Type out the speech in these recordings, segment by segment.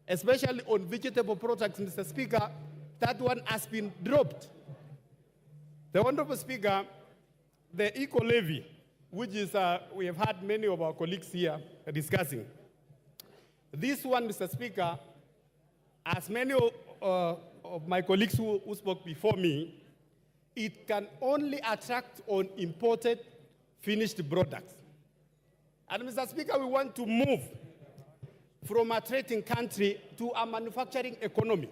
especially on vegetable products, Mr. Speaker, that one has been dropped. The Honorable Speaker, the eco-levy, which is, we have had many of our colleagues here discussing. This one, Mr. Speaker, as many of my colleagues who spoke before me, it can only attract on imported finished products. And Mr. Speaker, we want to move from a trading country to a manufacturing economy.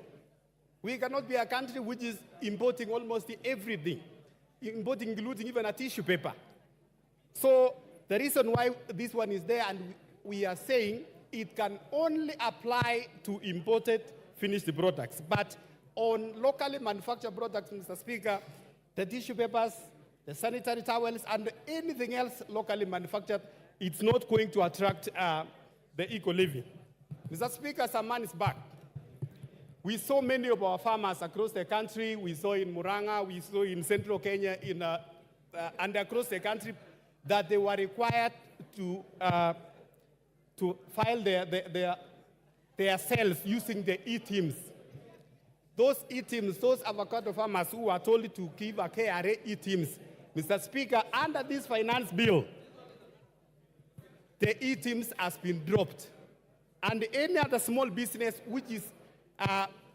We cannot be a country which is importing almost everything, importing including even a tissue paper. So the reason why this one is there, and we are saying it can only apply to imported finished products. But on locally manufactured products, Mr. Speaker, the tissue papers, the sanitary towels, and anything else locally manufactured, it's not going to attract the eco-levy. Mr. Speaker, some months back, we saw many of our farmers across the country. We saw in Murang'a, we saw in central Kenya, and across the country, that they were required to file their sales using the e-teams. Those e-teams, those avocado farmers who were told to give a KRA e-teams, Mr. Speaker, under this finance bill, the e-teams has been dropped. And any other small business which is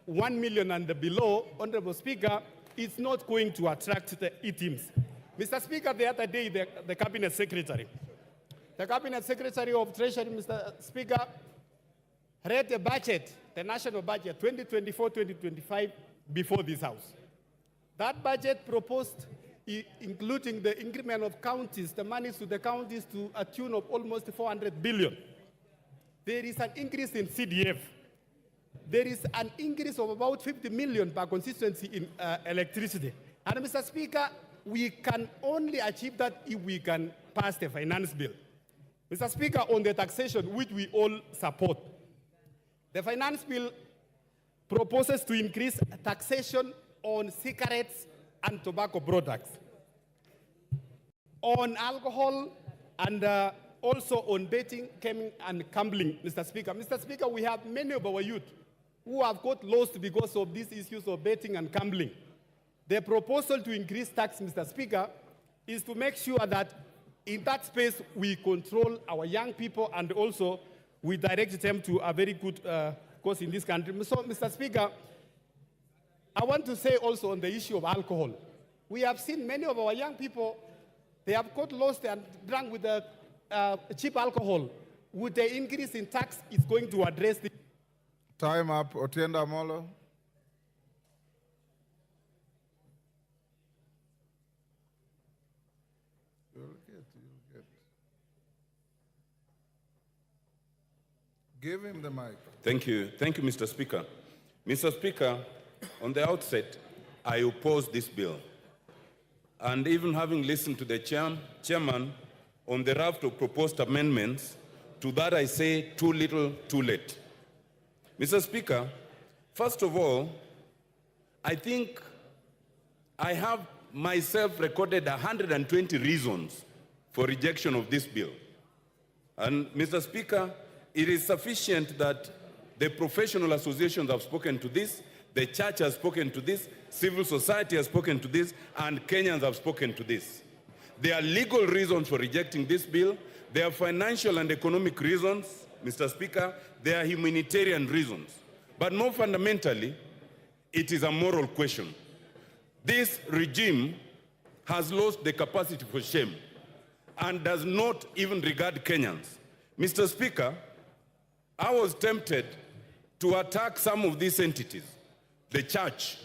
1 million and below, Honorable Speaker, is not going to attract the e-teams. Mr. Speaker, the other day, the Cabinet Secretary of Treasury, Mr. Speaker, read the budget, the national budget, 2024-2025, before this House. That budget proposed, including the increment of counties, the monies to the counties to a tune of almost 400 billion. There is an increase in CDF. There is an increase of about 50 million per constituency in electricity. And Mr. Speaker, we can only achieve that if we can pass the finance bill. Mr. Speaker, on the taxation, which we all support, the finance bill proposes to increase taxation on cigarettes and tobacco products, on alcohol, and also on betting, gaming, and gambling, Mr. Speaker. Mr. Speaker, we have many of our youth who have got lost because of these issues of betting and gambling. The proposal to increase tax, Mr. Speaker, is to make sure that in that space we control our young people and also we direct them to a very good cause in this country. So, Mr. Speaker, I want to say also on the issue of alcohol. We have seen many of our young people, they have got lost and drunk with the cheap alcohol. With the increase in tax, it's going to address the... Time up. Otienda Molo. You'll get. Give him the mic. Thank you, Mr. Speaker. Mr. Speaker, on the outset, I oppose this bill. And even having listened to the chairman on the raft of proposed amendments, to that I say too little, too late. Mr. Speaker, first of all, I think I have myself recorded 120 reasons for rejection of this bill. And Mr. Speaker, it is sufficient that the professional associations have spoken to this, the church has spoken to this, civil society has spoken to this, and Kenyans have spoken to this. There are legal reasons for rejecting this bill. There are financial and economic reasons, Mr. Speaker. There are humanitarian reasons. But more fundamentally, it is a moral question. This regime has lost the capacity for shame and does not even regard Kenyans. Mr. Speaker, I was tempted to attack some of these entities, the church,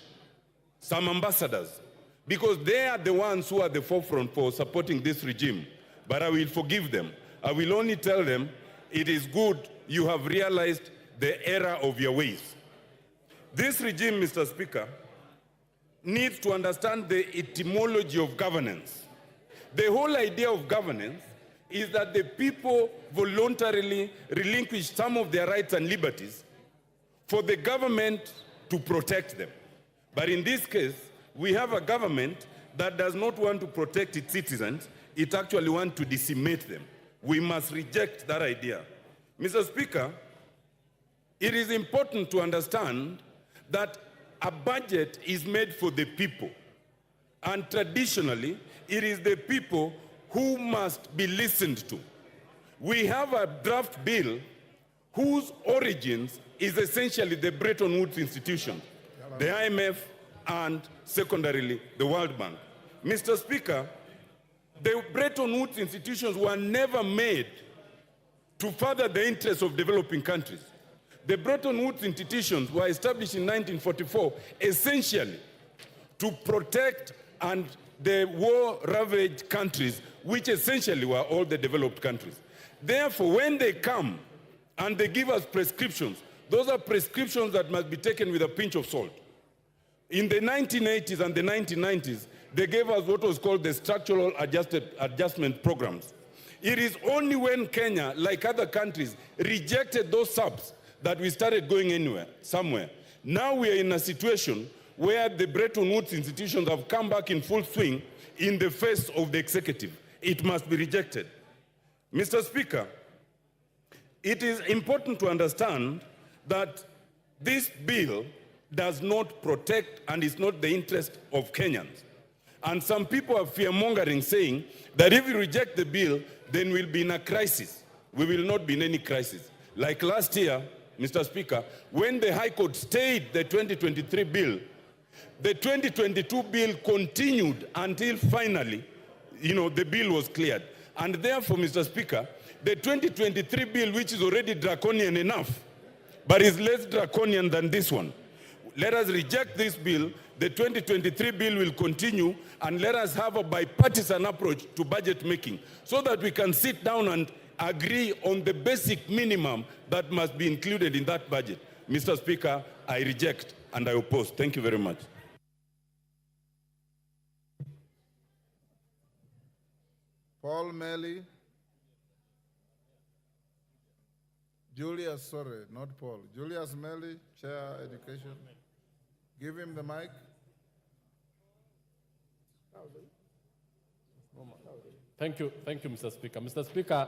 some ambassadors, because they are the ones who are the forefront for supporting this regime. But I will forgive them. I will only tell them it is good you have realized the error of your ways. This regime, Mr. Speaker, needs to understand the etymology of governance. The whole idea of governance is that the people voluntarily relinquish some of their rights and liberties for the government to protect them. But in this case, we have a government that does not want to protect its citizens, it actually wants to decimate them. We must reject that idea. Mr. Speaker, It is important to understand that a budget is made for the people. And traditionally, it is the people who must be listened to. We have a draft bill whose origins is essentially the Bretton Woods institutions, the IMF, and secondarily, the World Bank. Mr. Speaker, the Bretton Woods institutions were never made to further the interests of developing countries. The Bretton Woods institutions were established in 1944 essentially to protect and the war-ravaged countries, which essentially were all the developed countries. Therefore, when they come and they give us prescriptions, those are prescriptions that must be taken with a pinch of salt. In the 1980s and the 1990s, they gave us what was called the structural adjustment programs. It is only when Kenya, like other countries, rejected those subs that we started going somewhere. Now we are in a situation where the Bretton Woods institutions have come back in full swing in the face of the executive. It must be rejected. Mr. Speaker, it is important to understand that this bill does not protect and is not the interest of Kenyans. And some people are fear-mongering, saying that if we reject the bill, then we'll be in a crisis. We will not be in any crisis. Like last year, Mr. Speaker, when the High Court stayed the 2023 bill, the 2022 bill continued until finally, the bill was cleared. And therefore, Mr. Speaker, the 2023 bill, which is already draconian enough, but is less draconian than this one, let us reject this bill. The 2023 bill will continue, and let us have a bipartisan approach to budget making so that we can sit down and agree on the basic minimum that must be included in that budget. Mr. Speaker, I reject and I oppose. Thank you very much. Paul Melly. Julius, sorry, not Paul. Julius Melly, Chair Education. Give him the mic. Thank you, Mr. Speaker. Mr. Speaker,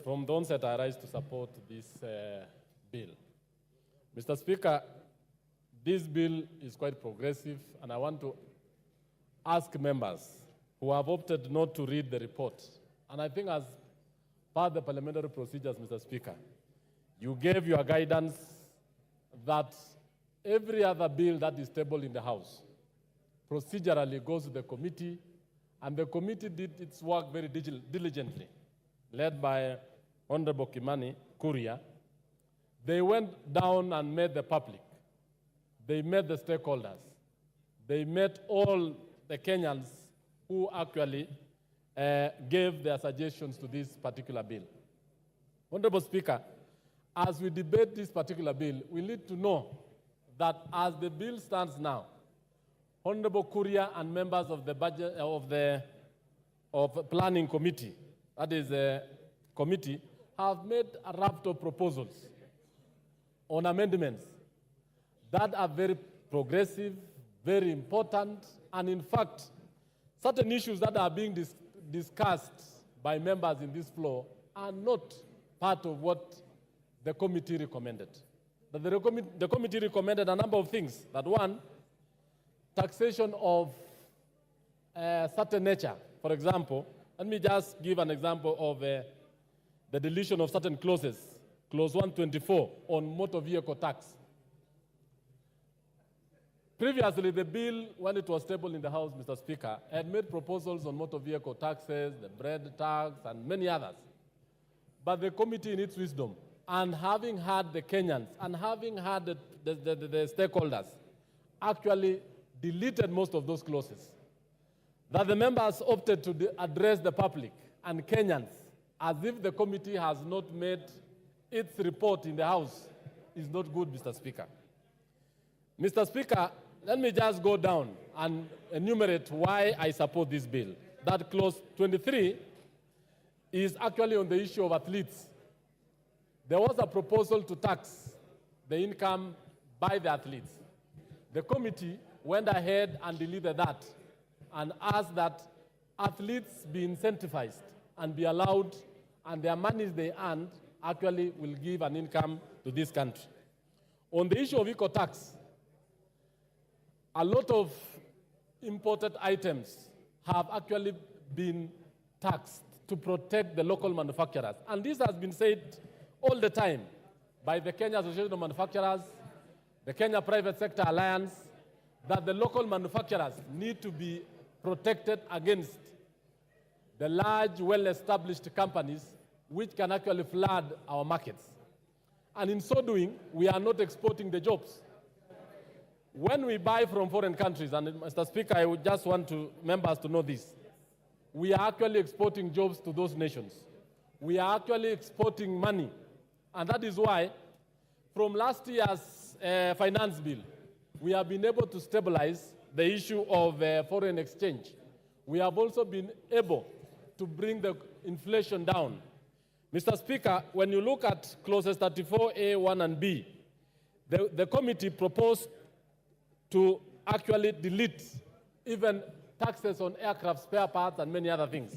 from the onset, I rise to support this bill. Mr. Speaker, this bill is quite progressive, and I want to ask members who have opted not to read the report, and I think as part of the parliamentary procedures, Mr. Speaker, you gave your guidance that every other bill that is tabled in the House procedurally goes to the committee, and the committee did its work very diligently, led by Honorable Kimani Kuria. They went down and met the public. They met the stakeholders. They met all the Kenyans who actually gave their suggestions to this particular bill. Honorable Speaker, as we debate this particular bill, we need to know that as the bill stands now, Honorable Kuria and members of the budget of planning committee, that is a committee, have made a raft of proposals on amendments that are very progressive, very important, and in fact, certain issues that are being discussed by members in this floor are not part of what the committee recommended. But the committee recommended a number of things. That one, taxation of certain nature. For example, let me just give an example of the deletion of certain clauses. Clause 124 on motor vehicle tax. Previously, the bill, when it was tabled in the House, Mr. Speaker, had made proposals on motor vehicle taxes, the bread tax, and many others. But the committee, in its wisdom, and having had the Kenyans, and having had the stakeholders, actually deleted most of those clauses. That the members opted to address the public and Kenyans as if the committee has not made its report in the House is not good, Mr. Speaker. Mr. Speaker, let me just go down and enumerate why I support this bill. That clause 23 is actually on the issue of athletes. There was a proposal to tax the income by the athletes. The committee went ahead and deleted that and asked that athletes be incentivized and be allowed, and their monies they earned actually will give an income to to this country. On the issue of eco-tax, a lot of imported items have actually been taxed to protect the local manufacturers. And this has been said all the time by the Kenya Association of Manufacturers, the Kenya Private Sector Alliance, that the local manufacturers need to be protected against the large, well-established companies which can actually flood our markets. And in so doing, we are not exporting the jobs. When we buy from foreign countries, and Mr. Speaker, I would just want members to know this, we are actually exporting jobs to those nations. We are actually exporting money. And that is why, from last year's finance bill, we have been able to stabilize the issue of foreign exchange. We have also been able to bring the inflation down. Mr. Speaker, when you look at clauses 34A, 1 and B, the committee proposed to actually delete even taxes on aircraft spare parts and many other things.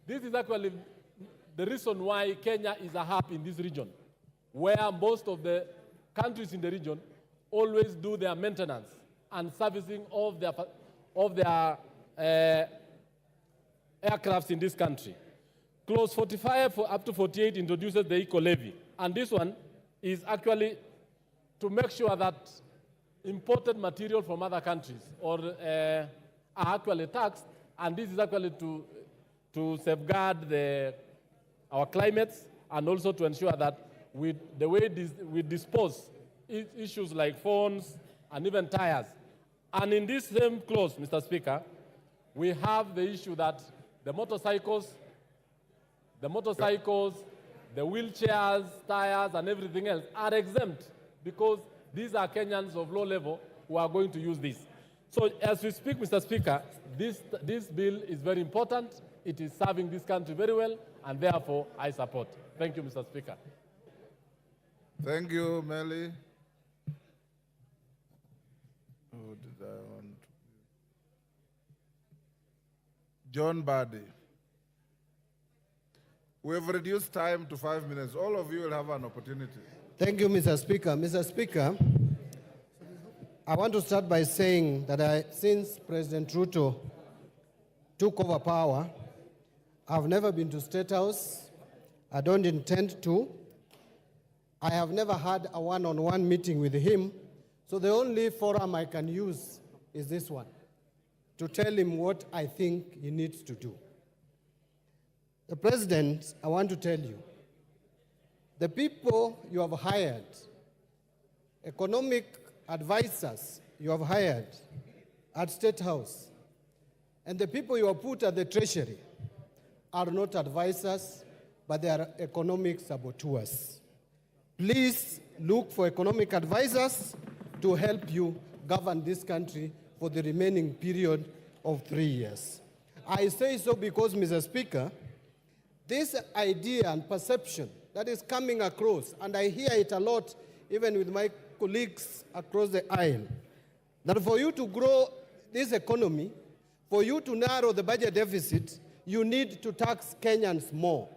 This is actually the reason why Kenya is a hub in this region, where most of the countries in the region always do their maintenance and servicing of their aircrafts in this country. Clause 45 up to 48 introduces the eco-levy, and this one is actually to make sure that imported material from other countries are actually taxed, and this is actually to safeguard our climates and also to ensure that the way we dispose issues like phones and even tires. And in this same clause, Mr. Speaker, we have the issue that the motorcycles, the wheelchairs, tires, and everything else are exempt because these are Kenyans of low level who are going to use this. So as we speak, Mr. Speaker, this bill is very important. It is serving this country very well, and therefore I support. Thank you, Mr. Speaker. Thank you, Melly. Who did I want? John Badi. We have reduced time to 5 minutes. All of you will have an opportunity. Thank you, Mr. Speaker. Mr. Speaker, I want to start by saying that since President Ruto took over power, I've never been to State House. I don't intend to. I have never had a one-on-one meeting with him, so the only forum I can use is this one, to tell him what I think he needs to do. The President, I want to tell you, the people you have hired, economic advisors you have hired at State House, and the people you have put at the Treasury are not advisors, but they are economic saboteurs. Please look for economic advisors to help you govern this country for the remaining period of 3 years. I say so because, Mr. Speaker, this idea and perception that is coming across, and I hear it a lot even with my colleagues across the aisle, that for you to grow this economy, for you to narrow the budget deficit, you need to tax Kenyans more.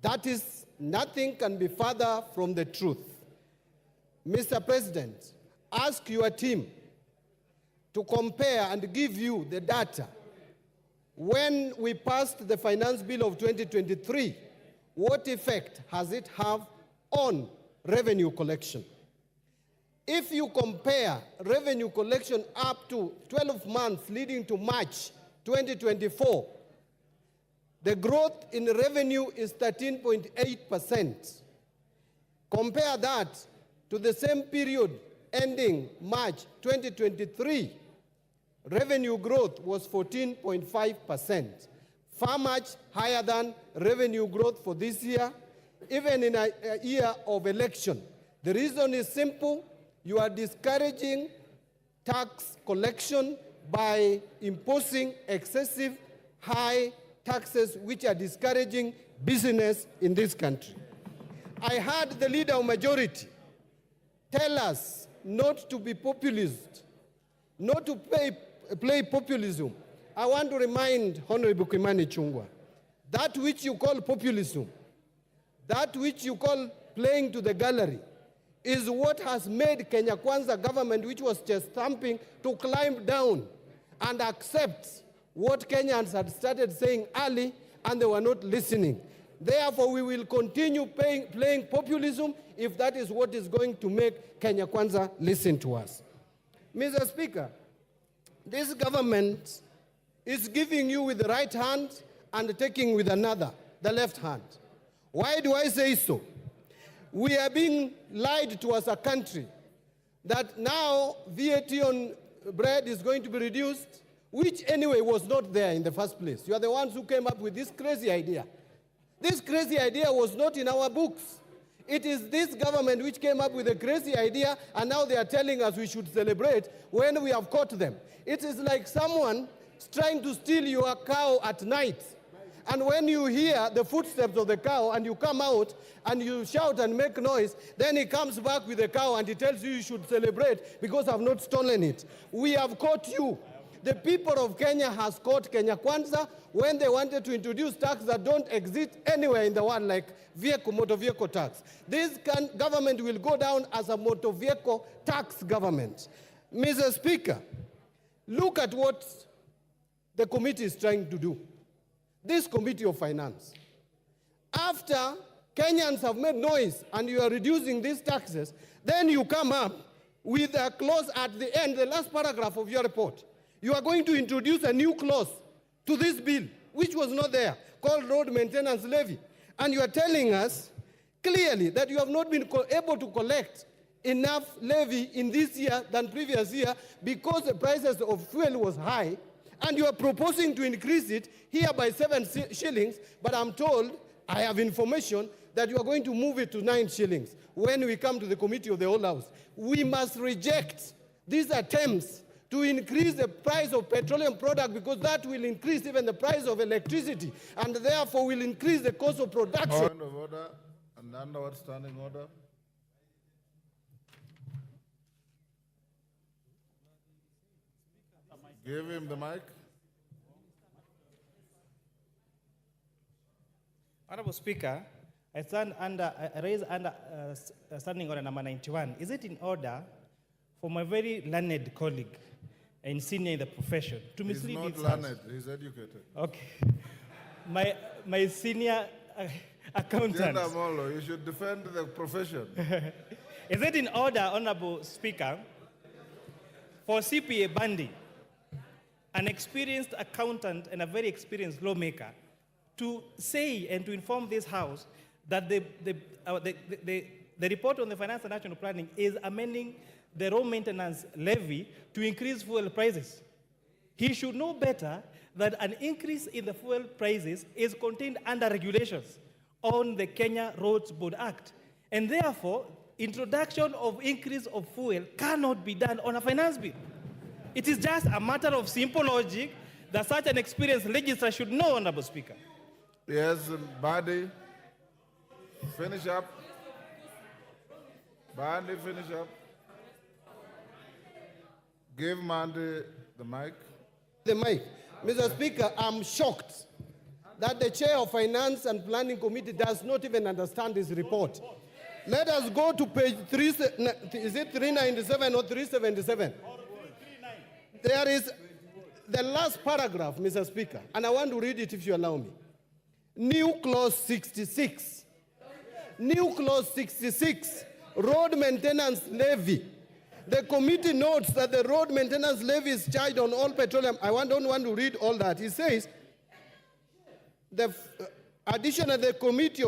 That is, nothing can be further from the truth. Mr. President, ask your team to compare and give you the data. When we passed the finance bill of 2023, what effect has it have on revenue collection? If you compare revenue collection up to 12 months leading to March 2024, the growth in revenue is 13.8%. Compare that to the same period ending March 2023, revenue growth was 14.5%, far much higher than revenue growth for this year, even in a year of election. The reason is simple. You are discouraging tax collection by imposing excessive high taxes which are discouraging business in this country. I heard the leader of majority tell us not to be populist, not to play populism. I want to remind Honorable Kimani Ichung'wah, that which you call populism, that which you call playing to the gallery, is what has made Kenya Kwanza government, which was just thumping, to climb down and accept what Kenyans had started saying early, and they were not listening. Therefore, we will continue playing populism if that is what is going to make Kenya Kwanza listen to us. Mr. Speaker, this government is giving you with the right hand and taking with another, the left hand. Why do I say so? We are being lied to as a country that now VAT on bread is going to be reduced, which anyway was not there in the first place. You are the ones who came up with this crazy idea. This crazy idea was not in our books. It is this government which came up with a crazy idea, and now they are telling us we should celebrate when we have caught them. It is like someone trying to steal your cow at night. And when you hear the footsteps of the cow and you come out and you shout and make noise, then he comes back with the cow and he tells you you should celebrate because I've not stolen it. We have caught you. The people of Kenya has caught Kenya Kwanza when they wanted to introduce tax that don't exist anywhere in the world, like motor vehicle tax. This government will go down as a motor vehicle tax government. Mr. Speaker, look at what the committee is trying to do. This Committee of Finance. After Kenyans have made noise and you are reducing these taxes, then you come up with a clause at the end, the last paragraph of your report. You are going to introduce a new clause to this bill, which was not there, called road maintenance levy. And you are telling us clearly that you have not been able to collect enough levy in this year than previous year because the prices of fuel was high, and you are proposing to increase it here by 7 shillings, but I'm told, I have information, that you are going to move it to 9 shillings when we come to the Committee of the Whole House. We must reject these attempts to increase the price of petroleum product, because that will increase even the price of electricity, and therefore will increase the cost of production. Point of order, and under standing order. Give him the mic. Honorable Speaker, I raise under standing order number 91. Is it in order for my very learned colleague and senior in the profession to mislead He's this not House? learned, he's educated. Okay. My senior accountant. Gender Molo, you should defend the profession. Is it in order, Honorable Speaker, for CPA Bundy, an experienced accountant and a very experienced lawmaker, to say and to inform this House that the report on the finance and national planning is amending the road maintenance levy to increase fuel prices? He should know better that an increase in the fuel prices is contained under regulations on the Kenya Roads Board Act. And therefore, introduction of increase of fuel cannot be done on a finance bill. It is just a matter of simple logic that such an experienced legislator should know, Honorable Speaker. Yes, Badi, finish up. Badi, finish up. Give Mandy the mic. The mic. Mr. Speaker, I'm shocked that the chair of Finance and Planning Committee does not even understand this report. Let us go to page 3, is it 397 or 377? There is the last paragraph, Mr. Speaker, and I want to read it if you allow me. New clause 66. New clause 66, road maintenance levy. The committee notes that the road maintenance levy is charged on all petroleum. I don't want to read all that. It says, additionally, the committee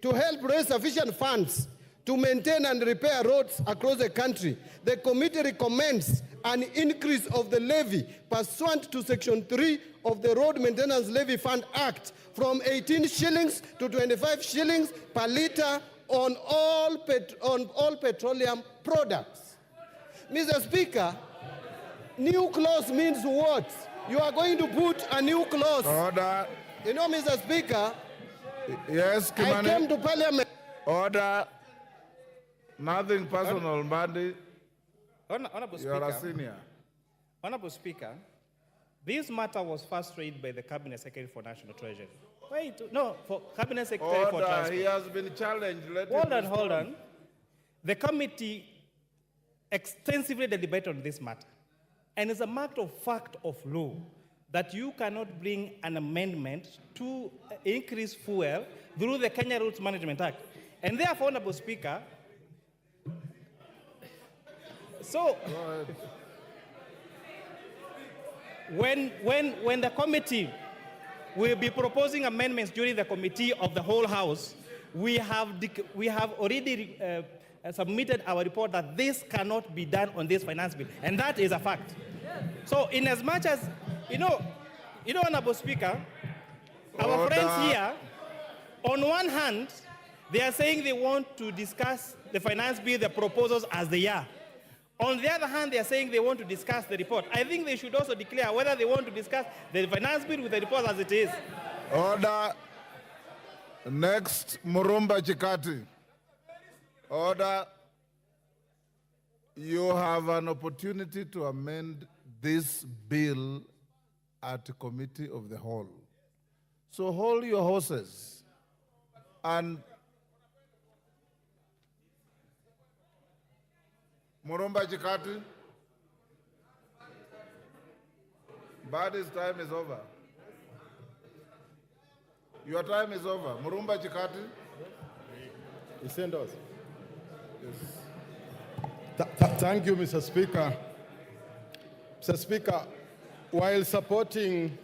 to help raise sufficient funds to maintain and repair roads across the country, the committee recommends an increase of the levy pursuant to Section 3 of the Road Maintenance Levy Fund Act from 18 shillings to 25 shillings per litre on all petroleum products. Mr. Speaker, new clause means what? You are going to put a new clause. Order. You know, Mr. Speaker, Yes, Kimani. I came to Parliament. Order. Nothing personal, Badi. Honorable You are a Speaker, senior. Honorable Speaker, this matter was first raised by the Cabinet Secretary for National Treasury. Wait, no, for Cabinet Secretary for Order. Transport. He has been challenged. Let him Hold on, respond. hold on. The committee extensively deliberated on this matter, and it's a matter of fact of law that you cannot bring an amendment to increase fuel through the Kenya Roads Management Act. And therefore, Honorable Speaker, so when the committee will be proposing amendments during the committee of the whole House, we have already submitted our report that this cannot be done on this finance bill, and that is a fact. So in as much as, Honorable Speaker, our friends here, on one hand, they are saying they want to discuss the finance bill, the proposals as they are. On the other hand, they are saying they want to discuss the report. I think they should also declare whether they want to discuss the finance bill with the report as it is. Order. Next, Murumba Chikati. Order. You have an opportunity to amend this bill at the committee of the whole. So hold your horses and Murumba Chikati. Badi's time is over. Your time is over. Murumba Chikati. He sent us. Yes. Thank you, Mr. Speaker. Mr. Speaker, while supporting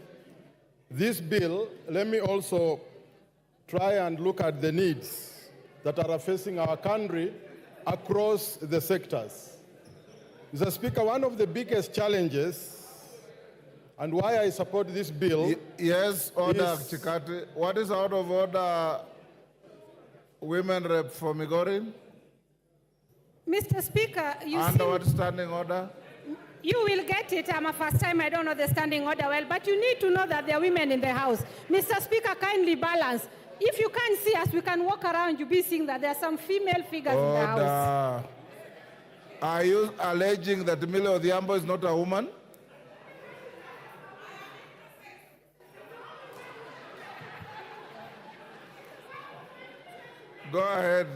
this bill, let me also try and look at the needs that are facing our country across the sectors. Mr. Speaker, one of the biggest challenges and why I support this bill. Yes, order, Chikati. What is out of order, Women Rep for Migori? Mr. Speaker, Under what standing order? You will get it. I'm a first time. I don't know the standing order well, but you need to know that there are women in the House. Mr. Speaker, kindly balance. If you can't see us, we can walk around. You'll be seeing that there are some female figures in the House. Are you alleging that Milo Odhiambo is not a woman? Go ahead.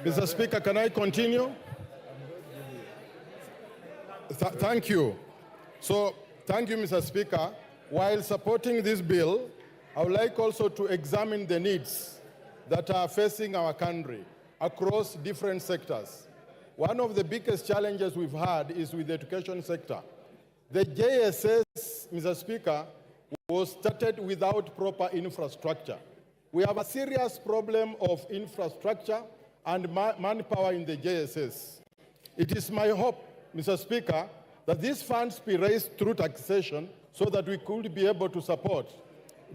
Mr. Speaker, can I continue? Thank you. So, thank you, Mr. Speaker. While supporting this bill, I would like also to examine the needs that are facing our country across different sectors. One of the biggest challenges we've had is with the education sector. The JSS, Mr. Speaker, was started without proper infrastructure. We have a serious problem of infrastructure and manpower in the JSS. It is my hope, Mr. Speaker, that these funds be raised through taxation so that we could be able to support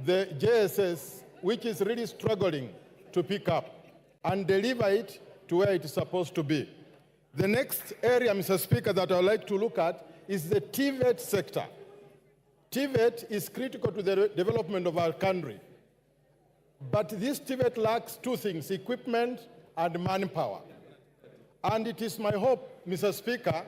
the JSS, which is really struggling to pick up and deliver it to where it is supposed to be. The next area, Mr. Speaker, that I would like to look at is the TVET sector. TVET is critical to the development of our country. But this TVET lacks two things, equipment and manpower. And it is my hope, Mr. Speaker,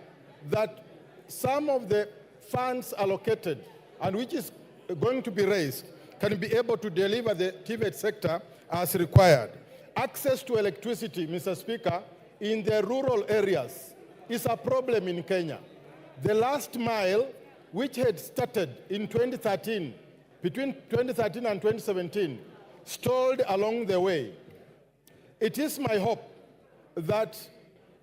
that some of the funds allocated and which is going to be raised can be able to deliver the TVET sector as required. Access to electricity, Mr. Speaker, in the rural areas is a problem in Kenya. The last mile, which had started in 2013, between 2013 and 2017, stalled along the way. It is my hope that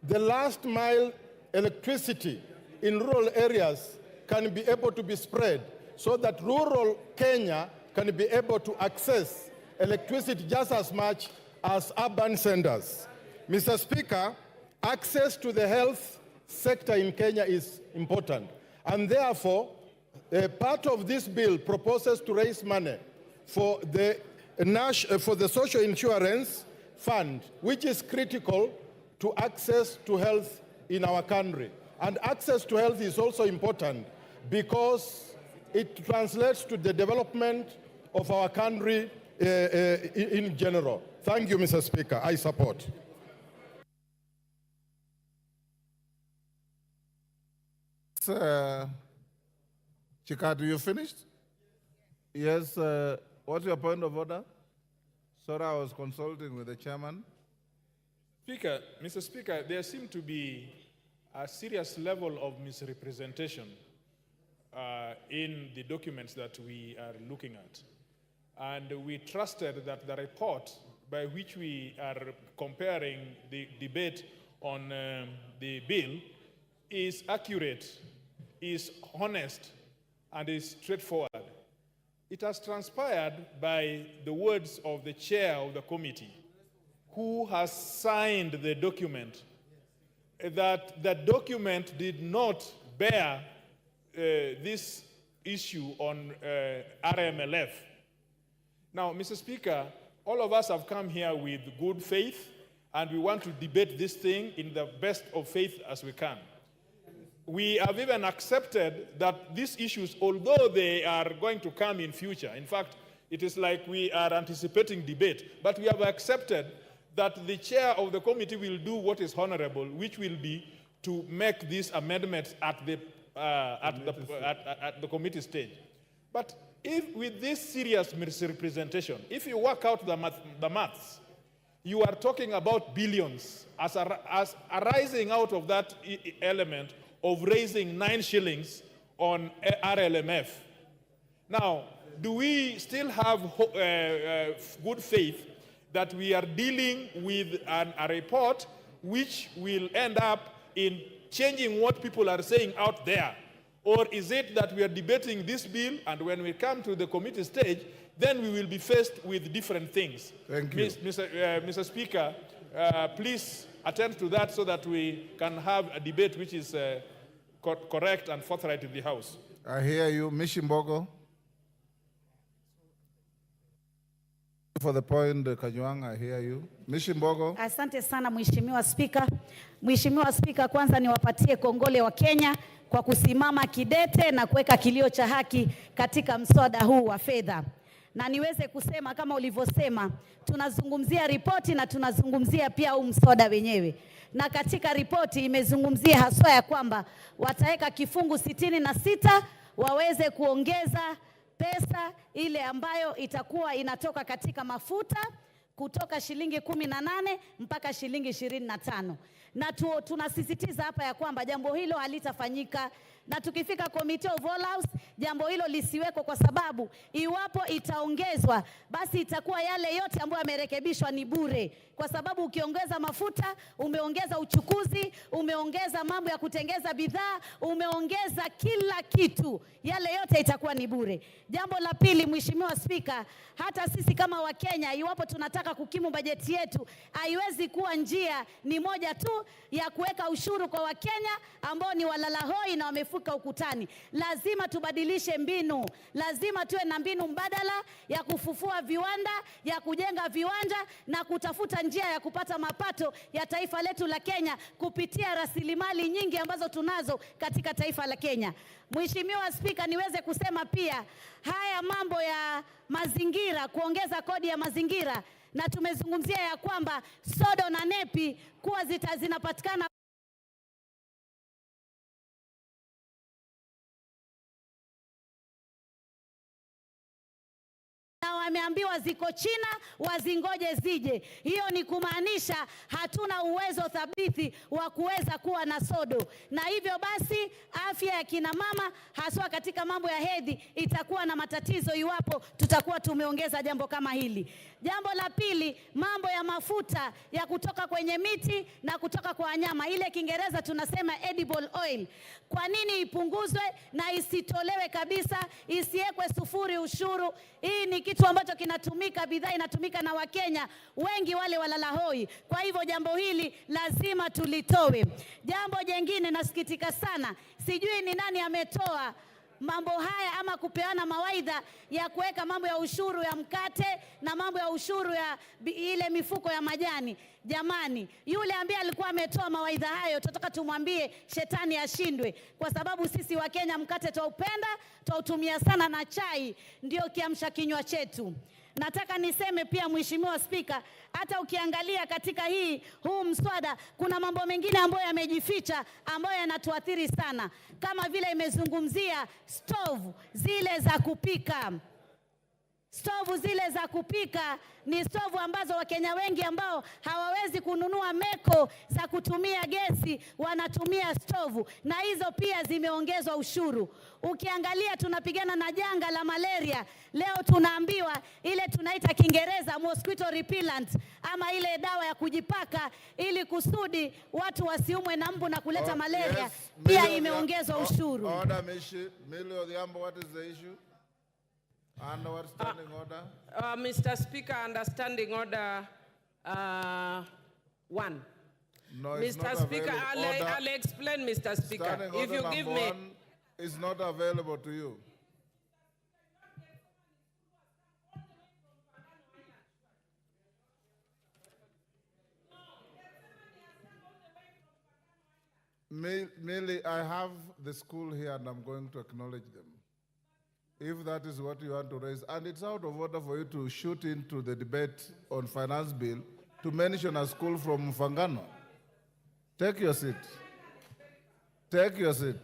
the last mile electricity in rural areas can be able to be spread so that rural Kenya can be able to access electricity just as much as urban centers. Mr. Speaker, access to the health sector in Kenya is important. And therefore, part of this bill proposes to raise money for the social insurance fund, which is critical to access to health in our country. And access to health is also important because it translates to the development of our country in general. Thank you, Mr. Speaker. I support. Let's, Chikatu, you finished? Yes, what's your point of order? Sorry, I was consulting with the chairman. Speaker, Mr. Speaker, there seemed to be a serious level of misrepresentation in the documents that we are looking at. And we trusted that the report by which we are comparing the debate on the bill is accurate, is honest, and is straightforward. It has transpired by the words of the chair of the committee, who has signed the document, that the document did not bear this issue on RMLF. Now, Mr. Speaker, all of us have come here with good faith, and we want to debate this thing in the best of faith as we can. We have even accepted that these issues, although they are going to come in future, in fact, it is like we are anticipating debate, but we have accepted that the chair of the committee will do what is honorable, which will be to make these amendments at the committee stage. But if with this serious misrepresentation, if you work out the maths, you are talking about billions as arising out of that element of raising 9 shillings on RLMF. Now, do we still have good faith that we are dealing with a report which will end up in changing what people are saying out there? Or is it that we are debating this bill, and when we come to the committee stage, then we will be faced with different things? Thank you. Mr. Speaker, please attend to that so that we can have a debate which is correct and forthright in the House. I hear you. Mishimbogo. For the point, Kajwang, I hear you. Mishimbogo. Asante sana Mheshimiwa Spika. Mheshimiwa Spika, kwanza niwapatie kongole wa Kenya kwa kusimama kidete na kuweka kilio cha haki katika mswada huu wa fedha. Na niweze kusema kama ulivyosema, tunazungumzia ripoti na tunazungumzia pia huu mswada wenyewe. Na katika ripoti imezungumzia haswa ya kwamba wataweka kifungu 66 waweze kuongeza pesa ile ambayo itakuwa inatoka katika mafuta kutoka shilingi 18 mpaka shilingi 25. Na tunasisitiza hapa ya kwamba jambo hilo halitafanyika, na tukifika Committee of All House jambo hilo lisiweko, kwa sababu iwapo itaongezwa basi itakuwa yale yote ambayo yamerekebishwa ni bure, kwa sababu ukiongeza mafuta umeongeza uchukuzi, umeongeza mambo ya kutengeza bidhaa, umeongeza kila kitu, yale yote itakuwa ni bure. Jambo la pili, Mheshimiwa Spika, hata sisi kama Wakenya iwapo tunataka kukimu bajeti yetu, haiwezi kuwa njia ni moja tu ya kuweka ushuru kwa Wakenya ambao ni walalahoi na wamefuka ukutani. Lazima tubadilishe mbinu, lazima tuwe na mbinu mbadala ya kufufua viwanda, ya kujenga viwanja na kutafuta njia ya kupata mapato ya taifa letu la Kenya kupitia rasilimali nyingi ambazo tunazo katika taifa la Kenya. Mheshimiwa Spika, niweze kusema pia haya mambo ya mazingira, kuongeza kodi ya mazingira, na tumezungumzia ya kwamba sodo na nepi kuwa zinapatikana na wameambiwa ziko China, wazingoje zije. Hiyo ni kumaanisha hatuna uwezo thabiti wa kuweza kuwa na sodo, na hivyo basi afya ya kina mama haswa katika mambo ya hedhi itakuwa na matatizo iwapo tutakuwa tumeongeza jambo kama hili. Jambo la pili, mambo ya mafuta ya kutoka kwenye miti na kutoka kwa wanyama, ile Kiingereza tunasema edible oil. Kwa nini ipunguzwe na isitolewe kabisa, isiwekwe sufuri ushuru? Hii ni kitu ambacho kinatumika, bidhaa inatumika na Wakenya wengi wale walalahoi. Kwa hivyo jambo hili lazima tulitowe. Jambo jingine, nasikitika sana, sijui ni nani ametoa mambo haya ama kupeana mawaidha ya kuweka mambo ya ushuru ya mkate na mambo ya ushuru ya ile mifuko ya majani. Jamani, yule ambaye alikuwa ametoa mawaidha hayo, tunataka tumwambie shetani ashindwe, kwa sababu sisi Wakenya mkate twaupenda, twautumia sana, na chai ndio kiamsha kinywa chetu. nataka niseme pia Mheshimiwa Spika, hata ukiangalia katika huu mswada kuna mambo mengine ambayo yamejificha ambayo yanatuathiri sana, kama vile imezungumzia stove zile za kupika. Stovu zile za kupika ni stovu ambazo Wakenya wengi ambao hawawezi kununua meko za kutumia gesi wanatumia stovu, na hizo pia zimeongezwa ushuru. Ukiangalia tunapigana na janga la malaria, leo tunaambiwa ile tunaita Kiingereza mosquito repellent, ama ile dawa ya kujipaka ili kusudi watu wasiumwe na mbu na kuleta malaria, yes, pia imeongezwa ushuru. Order, Millie Odhiambo, what is the issue? And our standing order? Mr. Speaker, under standing order 1. No, it's Mr. not Speaker, available. I'll explain, Mr. Speaker. Standing If you give me... one is not available to you. Millie, I have the school here and I'm going to acknowledge them, if that is what you want to raise. And it's out of order for you to shoot into the debate on finance bill to mention a school from Mfangano. Take your seat. Take your seat.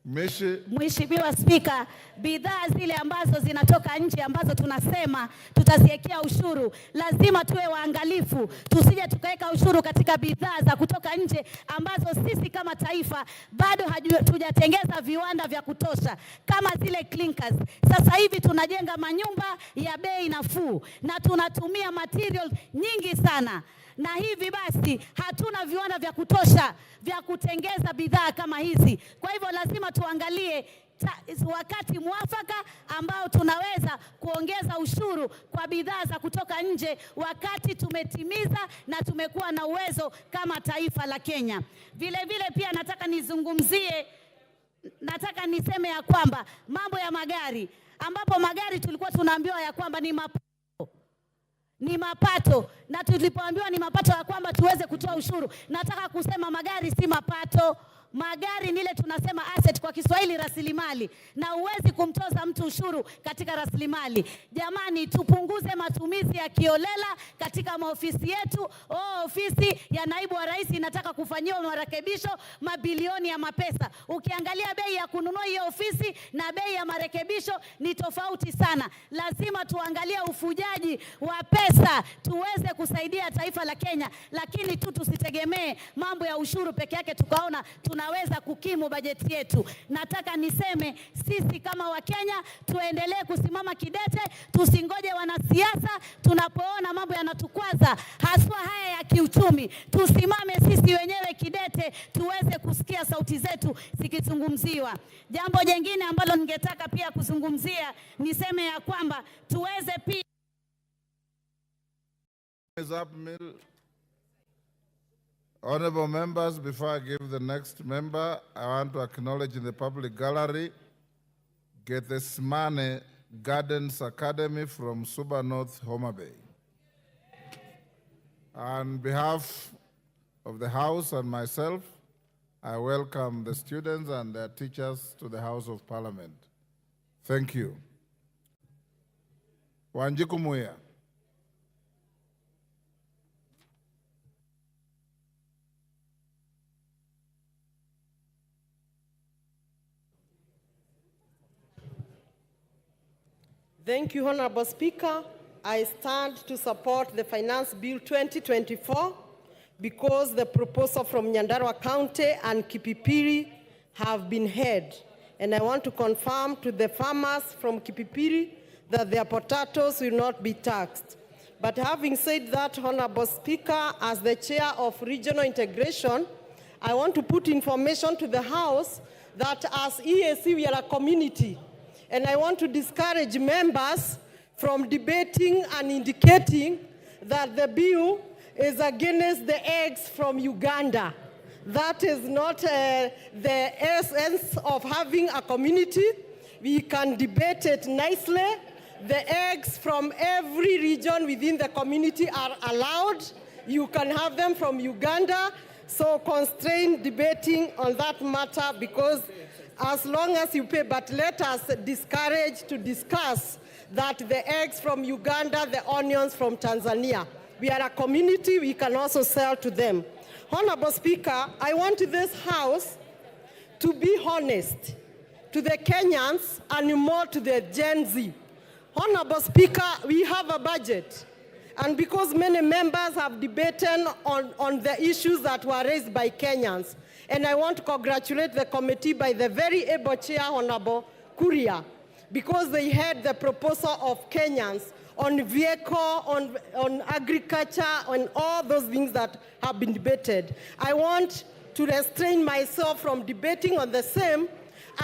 Mheshimiwa Spika, bidhaa zile ambazo zinatoka nje ambazo tunasema tutaziwekea ushuru, lazima tuwe waangalifu tusije tukaweka ushuru katika bidhaa za kutoka nje ambazo sisi kama taifa bado hatujatengeza viwanda vya kutosha, kama zile clinkers. Sasa hivi tunajenga manyumba ya bei nafuu na tunatumia material nyingi sana, na hivi basi hatuna viwanda vya kutosha vya kutengeza bidhaa kama hizi. Kwa hivyo lazima tuangalie wakati mwafaka ambao tunaweza kuongeza ushuru kwa bidhaa za kutoka nje wakati tumetimiza na tumekuwa na uwezo kama taifa la Kenya. Vile vile pia nataka niseme ya kwamba mambo ya magari, ambapo magari tulikuwa tunaambiwa ya kwamba ni mapato, na tulipoambiwa ni mapato ya kwamba tuweze kutoa ushuru. Nataka kusema magari si mapato. Magari ni ile tunasema asset kwa Kiswahili, rasilimali, na huwezi kumtoza mtu ushuru katika rasilimali. Jamani, tupunguze matumizi ya kiolela katika maofisi yetu. Ofisi ya naibu wa rais inataka kufanyiwa marekebisho, mabilioni ya mapesa. Ukiangalia bei ya kununua hiyo ofisi na bei ya marekebisho ni tofauti sana. Lazima tuangalie ufujaji wa pesa tuweze kusaidia taifa la Kenya, lakini tusitegemee mambo ya ushuru peke yake tukaona tunaweza kukimu bajeti yetu. Nataka niseme sisi kama Wakenya tuendelee kusimama kidete, tusingoje wanasiasa tunapoona mambo yanatukwaza, haswa haya ya kiuchumi. Tusimame sisi wenyewe kidete tuweze kusikia sauti zetu zikizungumziwa. Jambo jingine ambalo ningetaka pia kuzungumzia, niseme ya kwamba tuweze pia Honorable members, before I give the next member, I want to acknowledge in the public gallery Gethsemane Gardens Academy from Suba North, Homa Bay. On behalf of the House and myself, I welcome the students and their teachers to the House of Parliament. Thank you. Wanjiku Muya. Thank you, Honorable Speaker. I stand to support the Finance Bill 2024 because the proposal from Nyandarua County and Kipipiri have been heard. And I want to confirm to the farmers from Kipipiri that their potatoes will not be taxed. But having said that, Honorable Speaker, as the chair of regional integration, I want to put information to the House that as EAC we are a community. And I want to discourage members from debating and indicating that the bill is against the eggs from Uganda. That is not the essence of having a community. We can debate it nicely. The eggs from every region within the community are allowed. You can have them from Uganda. So constrain debating on that matter because as long as you pay, but let us discourage to discuss that the eggs from Uganda, the onions from Tanzania. We are a community, we can also sell to them. Honorable Speaker, I want this House to be honest to the Kenyans and more to the Gen Z. Honorable Speaker, we have a budget. And because many members have debated on the issues that were raised by Kenyans, and I want to congratulate the committee by the very able chair, Honorable Kuria, because they had the proposal of Kenyans on vehicle, on agriculture, on all those things that have been debated. I want to restrain myself from debating on the same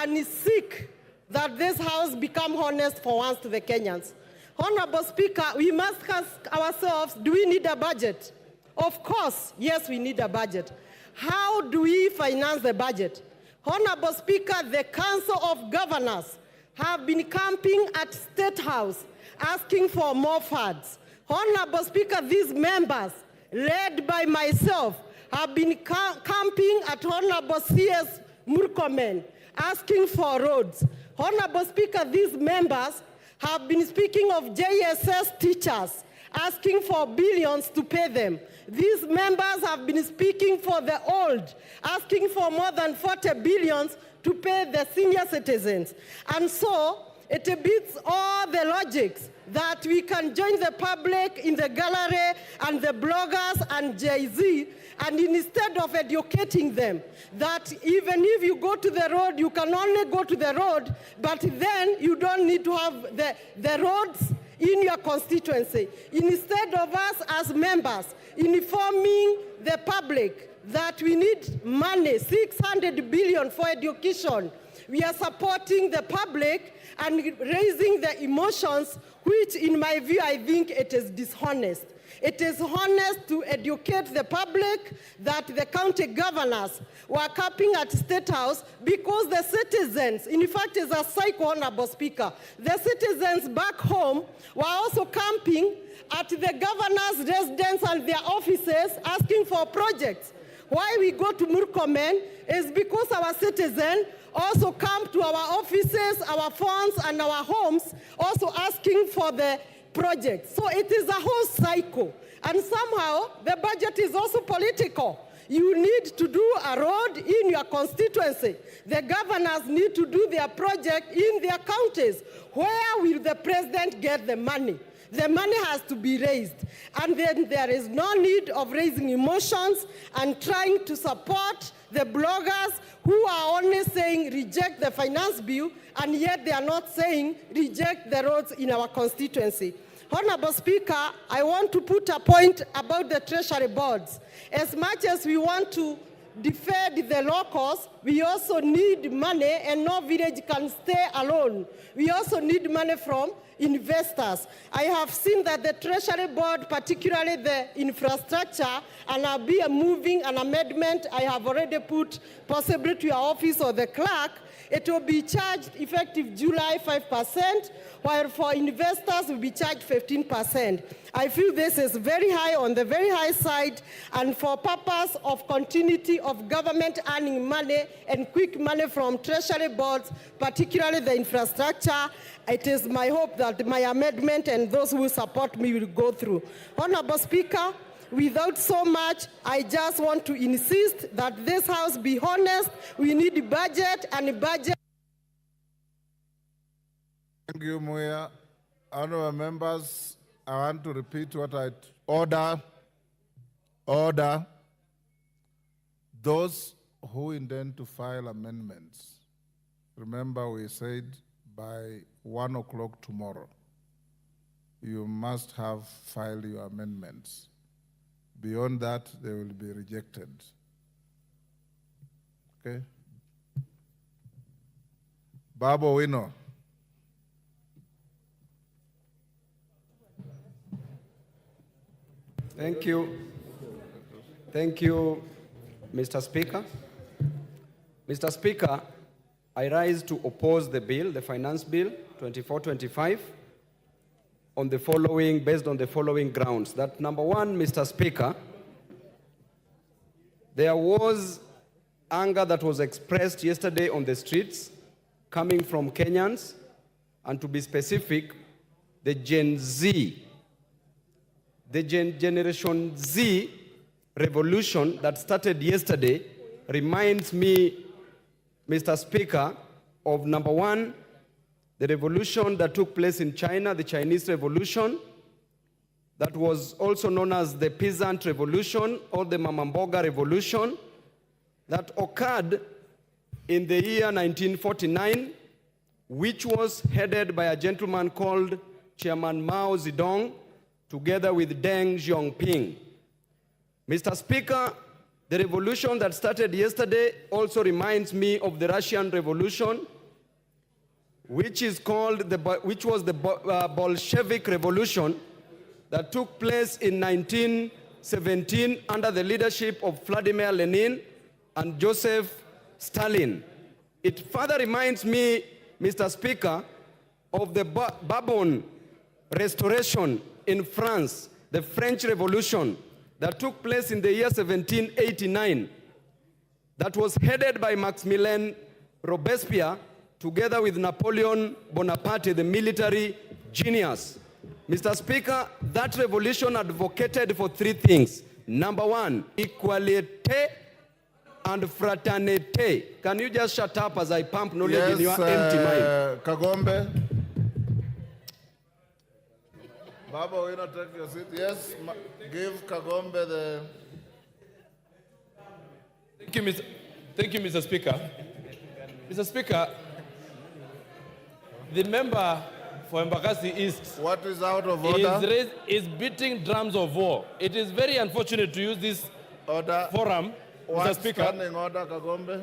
and seek that this House become honest for once to the Kenyans. Honorable Speaker, we must ask ourselves, do we need a budget? Of course, yes, we need a budget. How do we finance the budget? Honorable Speaker, the Council of Governors have been camping at State House asking for more funds. Honorable Speaker, these members, led by myself, have been camping at Honorable C.S. Murkomen asking for roads. Honorable Speaker, these members have been speaking of JSS teachers, asking for billions to pay them. These members have been speaking for the old, asking for more than 40 billions to pay the senior citizens. And so, it beats all the logics that we can join the public in the gallery and the bloggers and Jay-Z, and instead of educating them, that even if you go to the road, you can only go to the road, but then you don't need to have the roads in your constituency. Instead of us as members informing the public that we need money, 600 billion for education, we are supporting the public and raising the emotions, which in my view, I think it is dishonest. It is honest to educate the public that the county governors were camping at State House because the citizens, in fact, is a cycle, Honorable Speaker, the citizens back home were also camping at the governor's residence and their offices asking for projects. Why we go to Murkomen is because our citizens also come to our offices, our phones, and our homes, also asking for the project. So it is a whole cycle. And somehow, the budget is also political. You need to do a road in your constituency. The governors need to do their project in their counties. Where will the president get the money? The money has to be raised. And then there is no need of raising emotions and trying to support the bloggers who are only saying reject the finance bill, and yet they are not saying reject the roads in our constituency. Honorable Speaker, I want to put a point about the treasury boards. As much as we want to defend the locals, we also need money, and no village can stay alone. We also need money from investors. I have seen that the Treasury Board, particularly the infrastructure, and I'll be moving an amendment I have already put possibly to your office or the clerk. It will be charged effective July 5%, while for investors will be charged 15%. I feel this is very high, on the very high side, and for purpose of continuity of government earning money and quick money from treasury boards, particularly the infrastructure, it is my hope that my amendment and those who support me will go through. Honorable Speaker, without so much, I just want to insist that this House be honest. We need a budget, and a budget. Thank you, Muya. Honorable members, I want to repeat what I order. Those who intend to file amendments, remember we said by 1 o'clock tomorrow, you must have filed your amendments. Beyond that, they will be rejected. Okay? Babo Wino. Thank you. Thank you, Mr. Speaker. Mr. Speaker, I rise to oppose the bill, the finance bill 2425, based on the following grounds. That number one, Mr. Speaker, there was anger that was expressed yesterday on the streets coming from Kenyans, and to be specific, the Gen Z. The Generation Z revolution that started yesterday reminds me, Mr. Speaker, of number one, the revolution that took place in China, the Chinese Revolution, that was also known as the Peasant Revolution or the Mamamboga Revolution, that occurred in the year 1949, which was headed by a gentleman called Chairman Mao Zedong, together with Deng Xiaoping. Mr. Speaker, the revolution that started yesterday also reminds me of the Russian Revolution, which was the Bolshevik Revolution that took place in 1917 under the leadership of Vladimir Lenin and Joseph Stalin. It further reminds me, Mr. Speaker, of the Bourbon Restoration in France, the French Revolution that took place in the year 1789, that was headed by Maximilien Robespierre together with Napoleon Bonaparte, the military genius. Mr. Speaker, that revolution advocated for three things. Number one, equality and fraternity. Can you just shut up as I pump knowledge in your empty mind? Kagombe. Baba, will you not take your seat? Yes, give Kagombe the... Thank you, Mr. Speaker. Mr. Speaker, the member for Embakasi East... What is out of order? Is beating drums of war. It is very unfortunate to use this forum, Mr. Speaker. Standing order, Kagombe.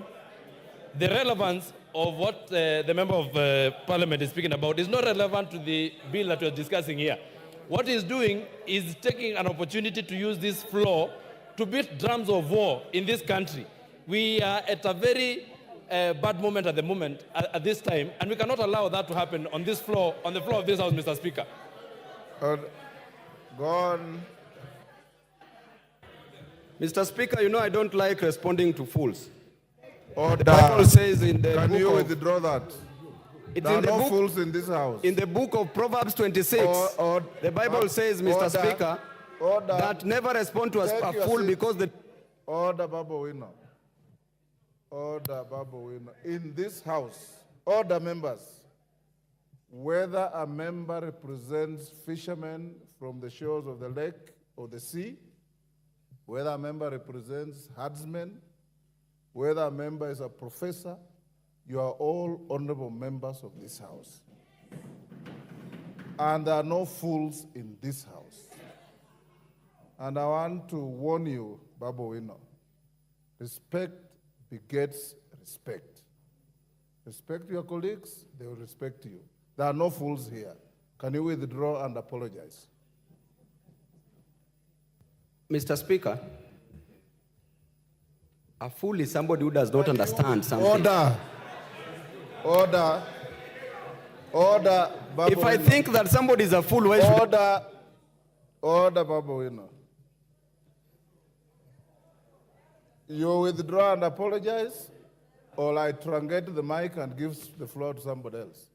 The relevance of what the member of Parliament is speaking about is not relevant to the bill that we're discussing here. What he's doing is taking an opportunity to use this floor to beat drums of war in this country. We are at a very bad moment at the moment, at this time, and we cannot allow that to happen on this floor, on the floor of this House, Mr. Speaker. Go on. Mr. Speaker, you know I don't like responding to fools. Order. The Bible says in the Can book you of, withdraw that? it's There in are the no book, fools in this house. in the book of Proverbs 26, the Bible says, Mr. Speaker, that never respond to a fool because the... Order, Baba Wino. Order, Baba Wino. In this house, order members, whether a member represents fishermen from the shores of the lake or the sea, whether a member represents herdsmen, whether a member is a professor, you are all honorable members of this house. And there are no fools in this house. And I want to warn you, Baba Wino, respect begets respect. Respect your colleagues, they will respect you. There are no fools here. Can you withdraw and apologize? Mr. Speaker, a fool is somebody who does not understand something. Order. Order. Order, Baba If I Wino. think that somebody is a fool, why should... Order. Order, Baba Wino. You withdraw and apologize, or I truncate the mic and give the floor to somebody else.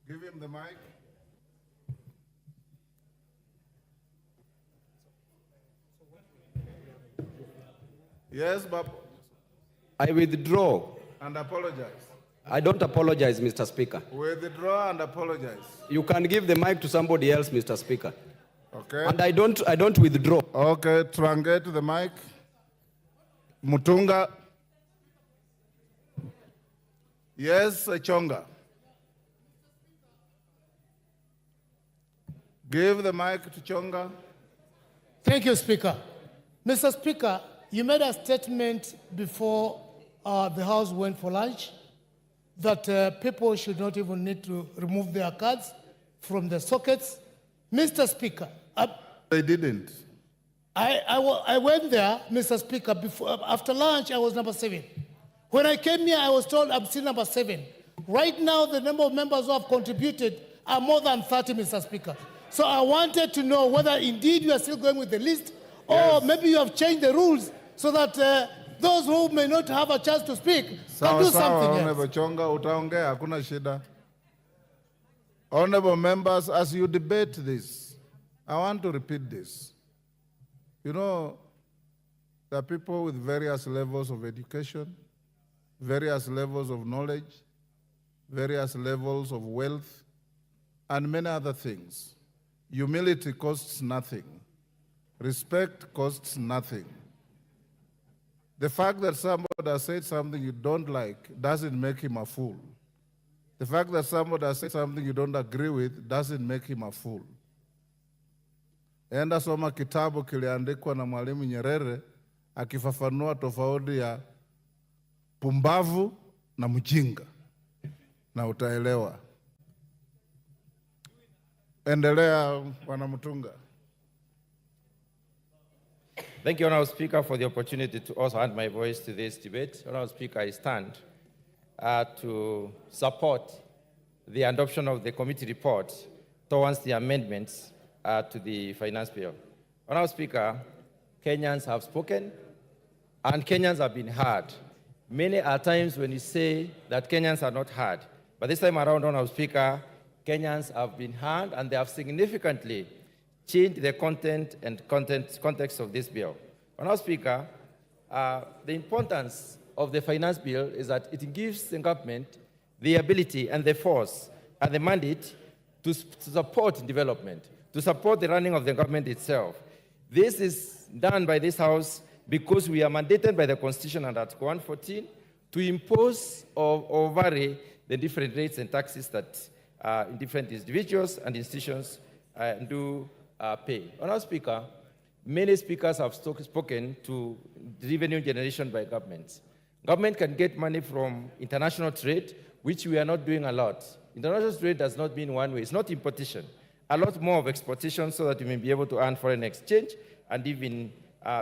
Give him the mic. Yes, Baba. I withdraw. And apologize. I don't apologize, Mr. Speaker. Withdraw and apologize. You can give the mic to somebody else, Mr. Speaker. Okay. And I don't withdraw. Okay, truncate the mic. Mutunga. Yes, Chonga. Give the mic to Chonga. Thank you, Speaker. Mr. Speaker, you made a statement before the House went for lunch that people should not even need to remove their cards from the sockets. Mr. Speaker, they didn't. I went there, Mr. Speaker, after lunch I was number 7. When I came here, I was told I'm still number 7. Right now, the number of members who have contributed are more than 30, Mr. Speaker. So I wanted to know whether indeed you are still going with the list, or maybe you have changed the rules so that those who may not have a chance to speak can do something else. Chonga, utaongea, hakuna shida. Honorable members, as you debate this, I want to repeat this. You know, there are people with various levels of education, various levels of knowledge, various levels of wealth, and many other things. Humility costs nothing. Respect costs nothing. The fact that somebody has said something you don't like doesn't make him a fool. The fact that somebody has said something you don't agree with doesn't make him a fool. Enda soma kitabu kiliandikwa na Mwalimu Nyerere akifafanua tofauti ya pumbavu na mjinga na utaelewa. Endelea, Bwana Mutunga. Thank you, Honourable Speaker, for the opportunity to also add my voice to this debate. Honourable Speaker, I stand to support the adoption of the committee report towards the amendments to the finance bill. Honourable Speaker, Kenyans have spoken and Kenyans have been heard. Many are times when you say that Kenyans are not heard, but this time around, Honourable Speaker, Kenyans have been heard and they have significantly changed the content and context of this bill. Honourable Speaker, the importance of the finance bill is that it gives the government the ability and the force and the mandate to support development, to support the running of the government itself. This is done by this House because we are mandated by the Constitution under Article 114 to impose or vary the different rates and taxes that different individuals and institutions do pay. Honourable Speaker, many speakers have spoken to revenue generation by governments. Government can get money from international trade, which we are not doing a lot. International trade does not mean one way. It's not importation. A lot more of exportation so that we may be able to earn foreign exchange and even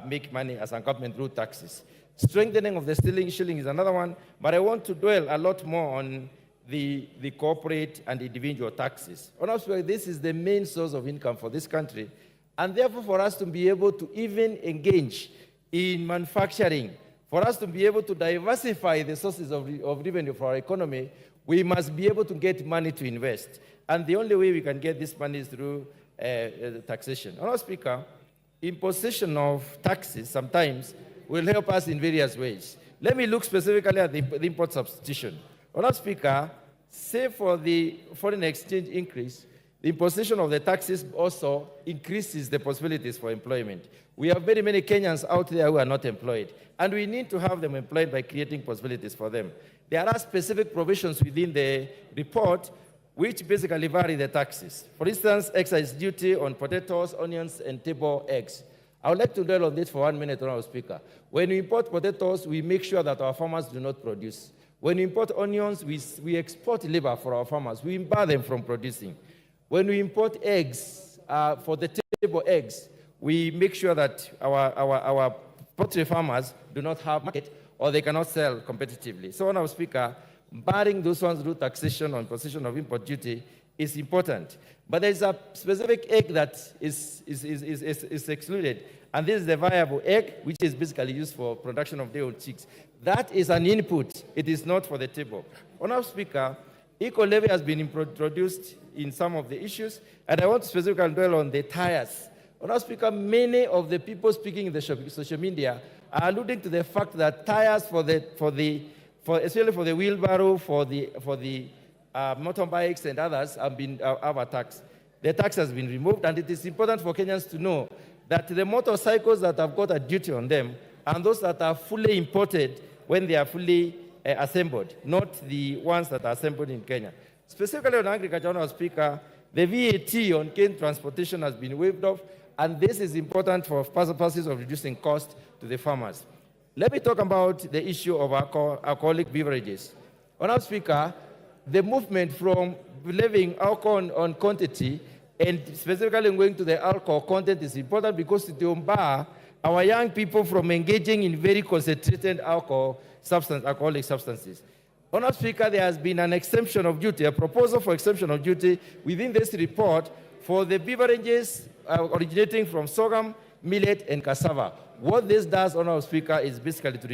make money as a government through taxes. Strengthening of the shilling is another one, but I want to dwell a lot more on the corporate and individual taxes. Honestly, this is the main source of income for this country, and therefore for us to be able to even engage in manufacturing, for us to be able to diversify the sources of revenue for our economy, we must be able to get money to invest. And the only way we can get this money is through taxation. Honourable Speaker, imposition of taxes sometimes will help us in various ways. Let me look specifically at the import substitution. Honourable Speaker, say for the foreign exchange increase, the imposition of the taxes also increases the possibilities for employment. We have very many Kenyans out there who are not employed, and we need to have them employed by creating possibilities for them. There are specific provisions within the report which basically vary the taxes. For instance, excise duty on potatoes, onions, and table eggs. I would like to dwell on this for 1 minute, Honourable Speaker. When we import potatoes, we make sure that our farmers do not produce. When we import onions, we export labor for our farmers. We bar them from producing. When we import eggs, for the table eggs, we make sure that our poultry farmers do not have market or they cannot sell competitively. So, Honourable Speaker, barring those ones through taxation on imposition of import duty is important. But there is a specific egg that is excluded, and this is the viable egg, which is basically used for production of day-old chicks. That is an input. It is not for the table. Honourable Speaker, equal levy has been introduced in some of the issues, and I want to specifically dwell on the tires. Honourable Speaker, many of the people speaking in the social media are alluding to the fact that tires especially for the wheelbarrow, for the motorbikes and others have a tax. The tax has been removed, and it is important for Kenyans to know that the motorcycles that have got a duty on them and those that are fully imported when they are fully assembled, not the ones that are assembled in Kenya. Specifically on agriculture, Honourable Speaker, the VAT on cane transportation has been waived off, and this is important for purposes of reducing cost to the farmers. Let me talk about the issue of alcoholic beverages. Honourable Speaker, the movement from levying alcohol on quantity and specifically going to the alcohol content is important because it will bar our young people from engaging in very concentrated alcoholic substances. Honourable Speaker, there has been an exemption of duty, a proposal for exemption of duty within this report for the beverages originating from sorghum, millet, and cassava. What this does, Honourable Speaker, is basically to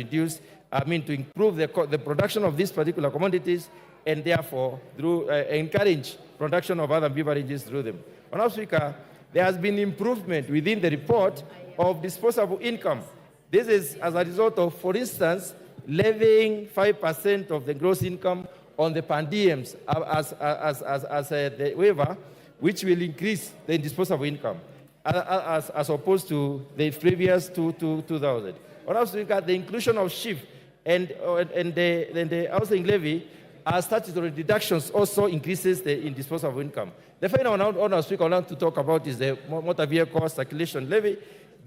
improve the production of these particular commodities and therefore through, encourage production of other beverages through them. Honorable Speaker, there has been improvement within the report of disposable income. This is as a result of, for instance, levying 5% of the gross income on the per diems as the waiver, which will increase the disposable income as opposed to the previous 2,000. Honorable Speaker, the inclusion of shift and the housing levy as statutory deductions also increases the disposable income. The final one, Honorable Speaker, I want to talk about is the motor vehicle circulation levy.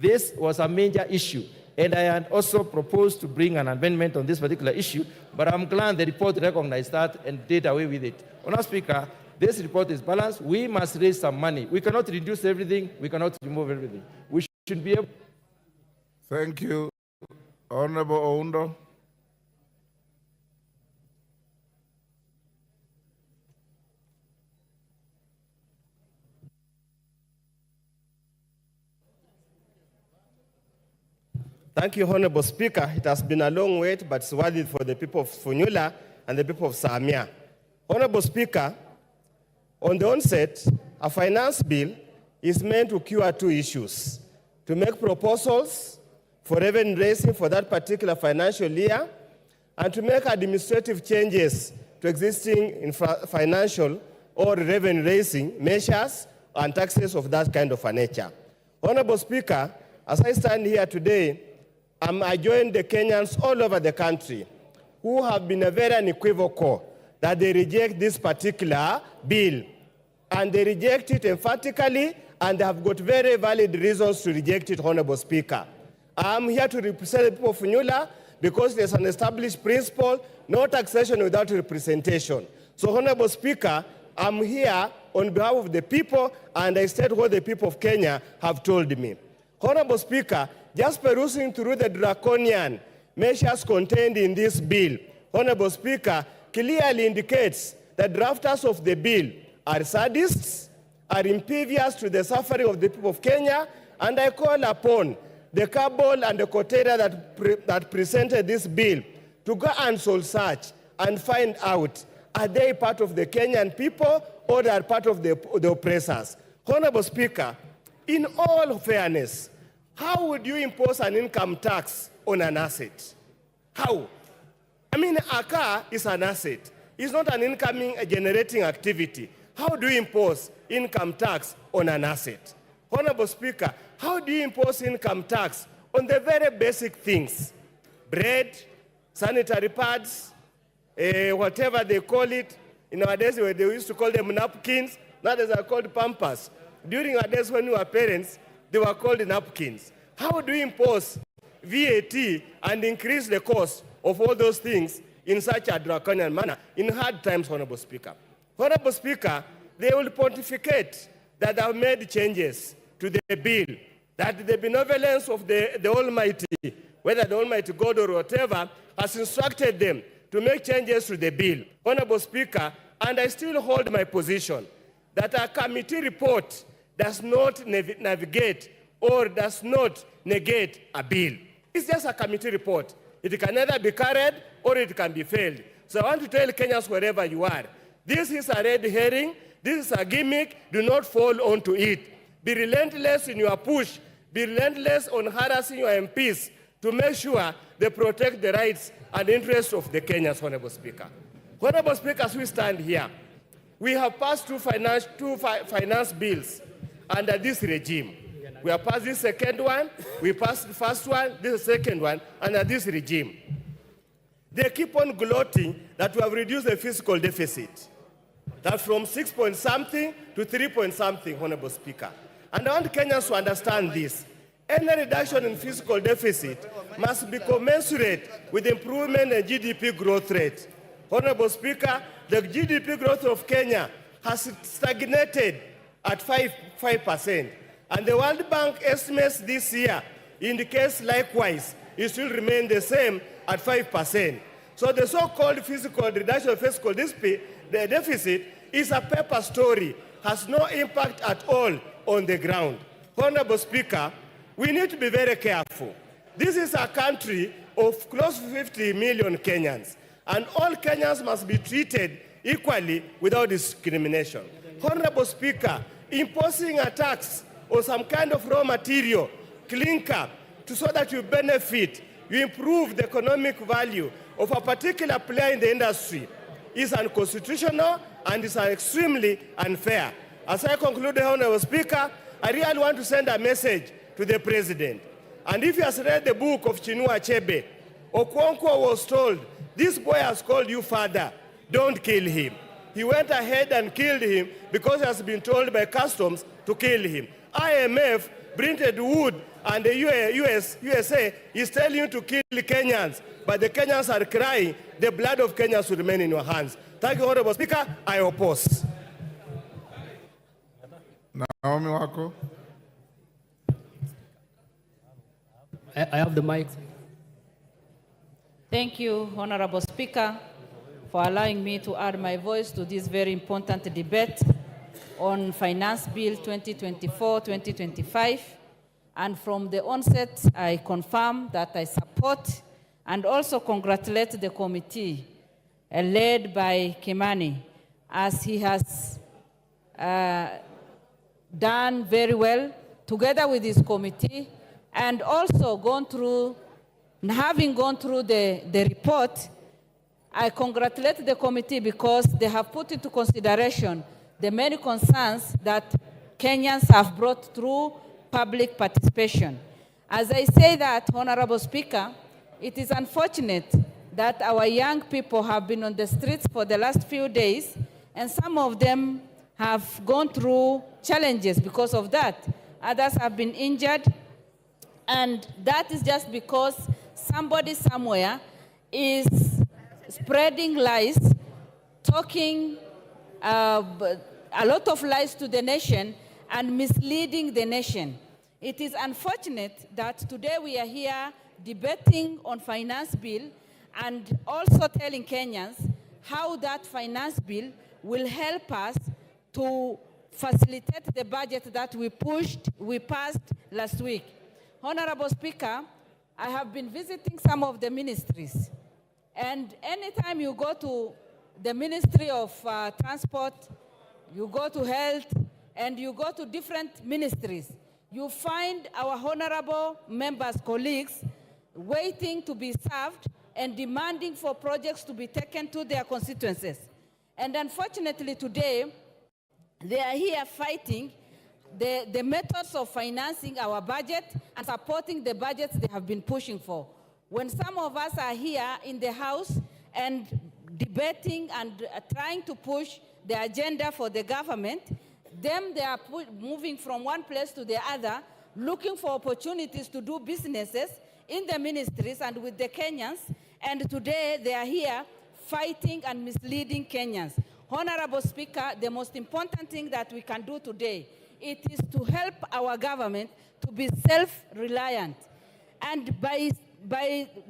This was a major issue, and I had also proposed to bring an amendment on this particular issue, but I'm glad the report recognized that and did away with it. Honorable Speaker, this report is balanced. We must raise some money. We cannot reduce everything. We cannot remove everything. We should be able. Thank you. Honorable Oundo. Thank you, Honorable Speaker. It has been a long wait, but it's worth it for the people of Funyula and the people of Samia. Honorable Speaker, on the onset, a finance bill is meant to cure two issues: to make proposals for revenue raising for that particular financial year, and to make administrative changes to existing financial or revenue raising measures and taxes of that kind of a nature. Honorable Speaker, as I stand here today, I join the Kenyans all over the country who have been very unequivocal that they reject this particular bill. And they reject it emphatically, and they have got very valid reasons to reject it, Honorable Speaker. I'm here to represent the people of Funyula because there's an established principle, no taxation without representation. So, Honorable Speaker, I'm here on behalf of the people, and I state what the people of Kenya have told me. Honorable Speaker, just perusing through the draconian measures contained in this bill, Honorable Speaker, clearly indicates that drafters of the bill are sadists, are impervious to the suffering of the people of Kenya, and I call upon the cabal and the coteria that presented this bill to go and soul search and find out, are they part of the Kenyan people or they are part of the oppressors? Honorable Speaker, in all fairness, how would you impose an income tax on an asset? How? I mean, a car is an asset. It's not an income generating activity. How do you impose income tax on an asset? Honorable Speaker, how do you impose income tax on the very basic things? Bread, sanitary pads, whatever they call it. In our days, they used to call them napkins. Nowadays are called pampers. During our days when we were parents, they were called napkins. How do you impose VAT and increase the cost of all those things in such a draconian manner in hard times, Honorable Speaker? Honorable Speaker, they will pontificate that they have made changes to the bill, that the benevolence of the Almighty, whether the Almighty God or whatever, has instructed them to make changes to the bill. Honorable Speaker, and I still hold my position that a committee report does not navigate or does not negate a bill. It's just a committee report. It can either be carried or it can be failed. So I want to tell Kenyans wherever you are, this is a red herring, this is a gimmick, do not fall onto it. Be relentless in your push, be relentless on harassing your MPs to make sure they protect the rights and interests of the Kenyans, Honorable Speaker. Honorable Speaker, as we stand here, we have passed two finance bills under this regime. We have passed this second one, we passed the first one, this is the second one, under this regime. They keep on gloating that we have reduced the fiscal deficit. That from 6 point something to 3 point something, Honorable Speaker. And I want Kenyans to understand this. Any reduction in fiscal deficit must be commensurate with improvement in GDP growth rate. Honorable Speaker, the GDP growth of Kenya has stagnated at 5%. And the World Bank estimates this year indicates likewise it will remain the same at 5%. So the so-called fiscal reduction of fiscal deficit is a paper story, has no impact at all on the ground. Honorable Speaker, we need to be very careful. This is a country of close to 50 million Kenyans. and all Kenyans must be treated equally without discrimination. Honorable Speaker, imposing a tax or some kind of raw material, clinker, so that you benefit, you improve the economic value of a particular player in the industry is unconstitutional and is extremely unfair. As I conclude, Honorable Speaker, I really want to send a message to the President. And if he has read the book of Chinua Achebe, Okonkwo was told, this boy has called you father, don't kill him. He went ahead and killed him because he has been told by customs to kill him. IMF, Brinted Wood, and the USA is telling you to kill Kenyans, but the Kenyans are crying, the blood of Kenyans will remain in your hands. Thank you, Honorable Speaker. I oppose. Naomi Wako. I have the mic. Thank you, Honorable Speaker, for allowing me to add my voice to this very important debate on Finance Bill 2024-2025. And from the onset, I confirm that I support and also congratulate the committee led by Kimani, as he has done very well together with his committee, and also having gone through the report. I congratulate the committee because they have put into consideration the many concerns that Kenyans have brought through public participation. As I say that, Honorable Speaker, it is unfortunate that our young people have been on the streets for the last few days, and some of them have gone through challenges because of that. Others have been injured, and that is just because somebody somewhere is spreading lies, talking a lot of lies to the nation and misleading the nation. It is unfortunate that today we are here debating on finance bill and also telling Kenyans how that finance bill will help us to facilitate the budget that we passed last week. Honorable Speaker, I have been visiting some of the ministries, and anytime you go to the Ministry of Transport, you go to Health, and you go to different ministries, you find our honorable members, colleagues, waiting to be served and demanding for projects to be taken to their constituencies. And unfortunately today, they are here fighting the methods of financing our budget and supporting the budgets they have been pushing for. When some of us are here in the House and debating and trying to push the agenda for the government, they are moving from one place to the other, looking for opportunities to do businesses in the ministries and with the Kenyans, and today they are here fighting and misleading Kenyans. Honorable Speaker, the most important thing that we can do today, it is to help our government to be self-reliant. And by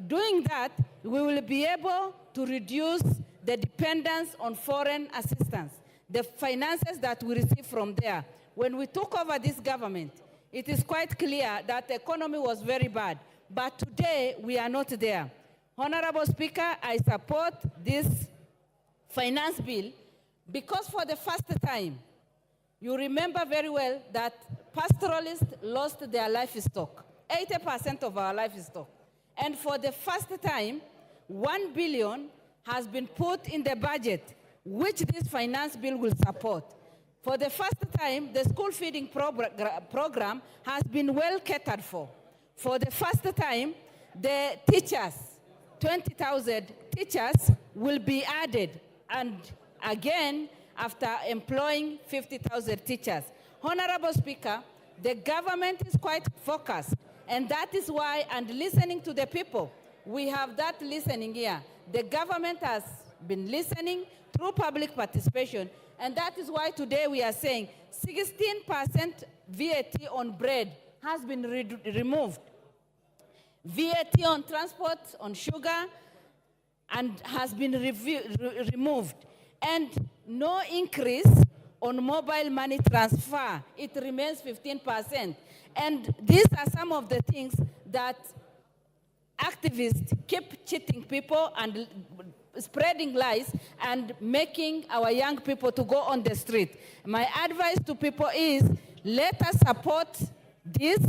doing that, we will be able to reduce the dependence on foreign assistance, the finances that we receive from there. When we took over this government, it is quite clear that the economy was very bad. But today, we are not there. Honorable Speaker, I support this finance bill because for the first time, you remember very well that pastoralists lost their livestock, 80% of our livestock. And for the first time, 1 billion has been put in the budget, which this finance bill will support. For the first time, the school feeding program has been well catered for. For the first time, the teachers, 20,000 teachers will be added, and again, after employing 50,000 teachers. Honorable Speaker, the government is quite focused, and that is why, and listening to the people, we have that listening here. The government has been listening through public participation, and that is why today we are saying 16% VAT on bread has been removed. VAT on transport, on sugar, and has been removed. And no increase on mobile money transfer. It remains 15%. And these are some of the things that activists keep cheating people and spreading lies and making our young people to go on the street. My advice to people is, let us support this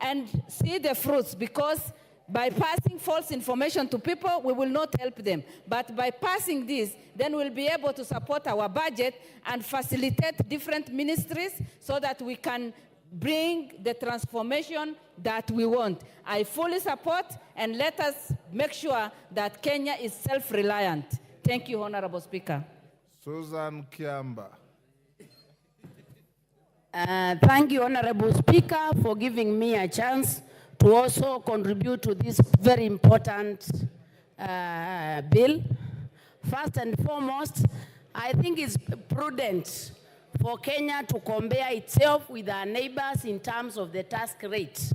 and see the fruits, because by passing false information to people, we will not help them. But by passing this, then we'll be able to support our budget and facilitate different ministries so that we can bring the transformation that we want. I fully support, and let us make sure that Kenya is self-reliant. Thank you, Honorable Speaker. Susan Kiamba. Thank you, Honorable Speaker, for giving me a chance to also contribute to this very important bill. First and foremost, I think it's prudent for Kenya to compare itself with our neighbors in terms of the tax rate.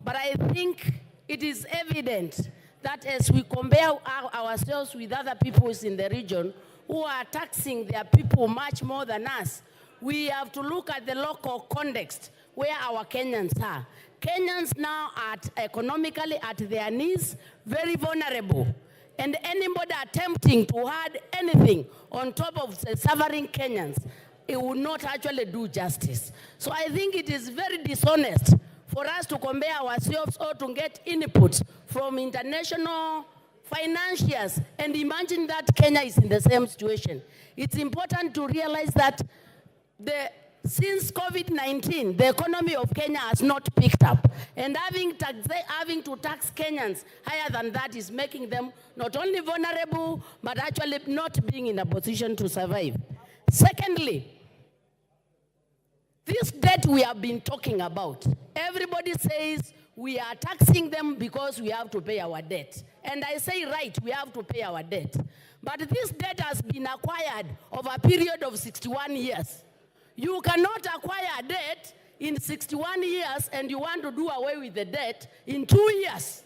But I think it is evident that as we compare ourselves with other peoples in the region who are taxing their people much more than us, we have to look at the local context where our Kenyans are. Kenyans now are economically at their knees, very vulnerable. And anybody attempting to add anything on top of the suffering Kenyans, it will not actually do justice. So I think it is very dishonest for us to compare ourselves or to get inputs from international financiers and imagine that Kenya is in the same situation. It's important to realize that since COVID-19, the economy of Kenya has not picked up. And having to tax Kenyans higher than that is making them not only vulnerable, but actually not being in a position to survive. Secondly, this debt we have been talking about, everybody says we are taxing them because we have to pay our debt. And I say, right, we have to pay our debt. But this debt has been acquired over a period of 61 years. You cannot acquire debt in 61 years and you want to do away with the debt in 2 years.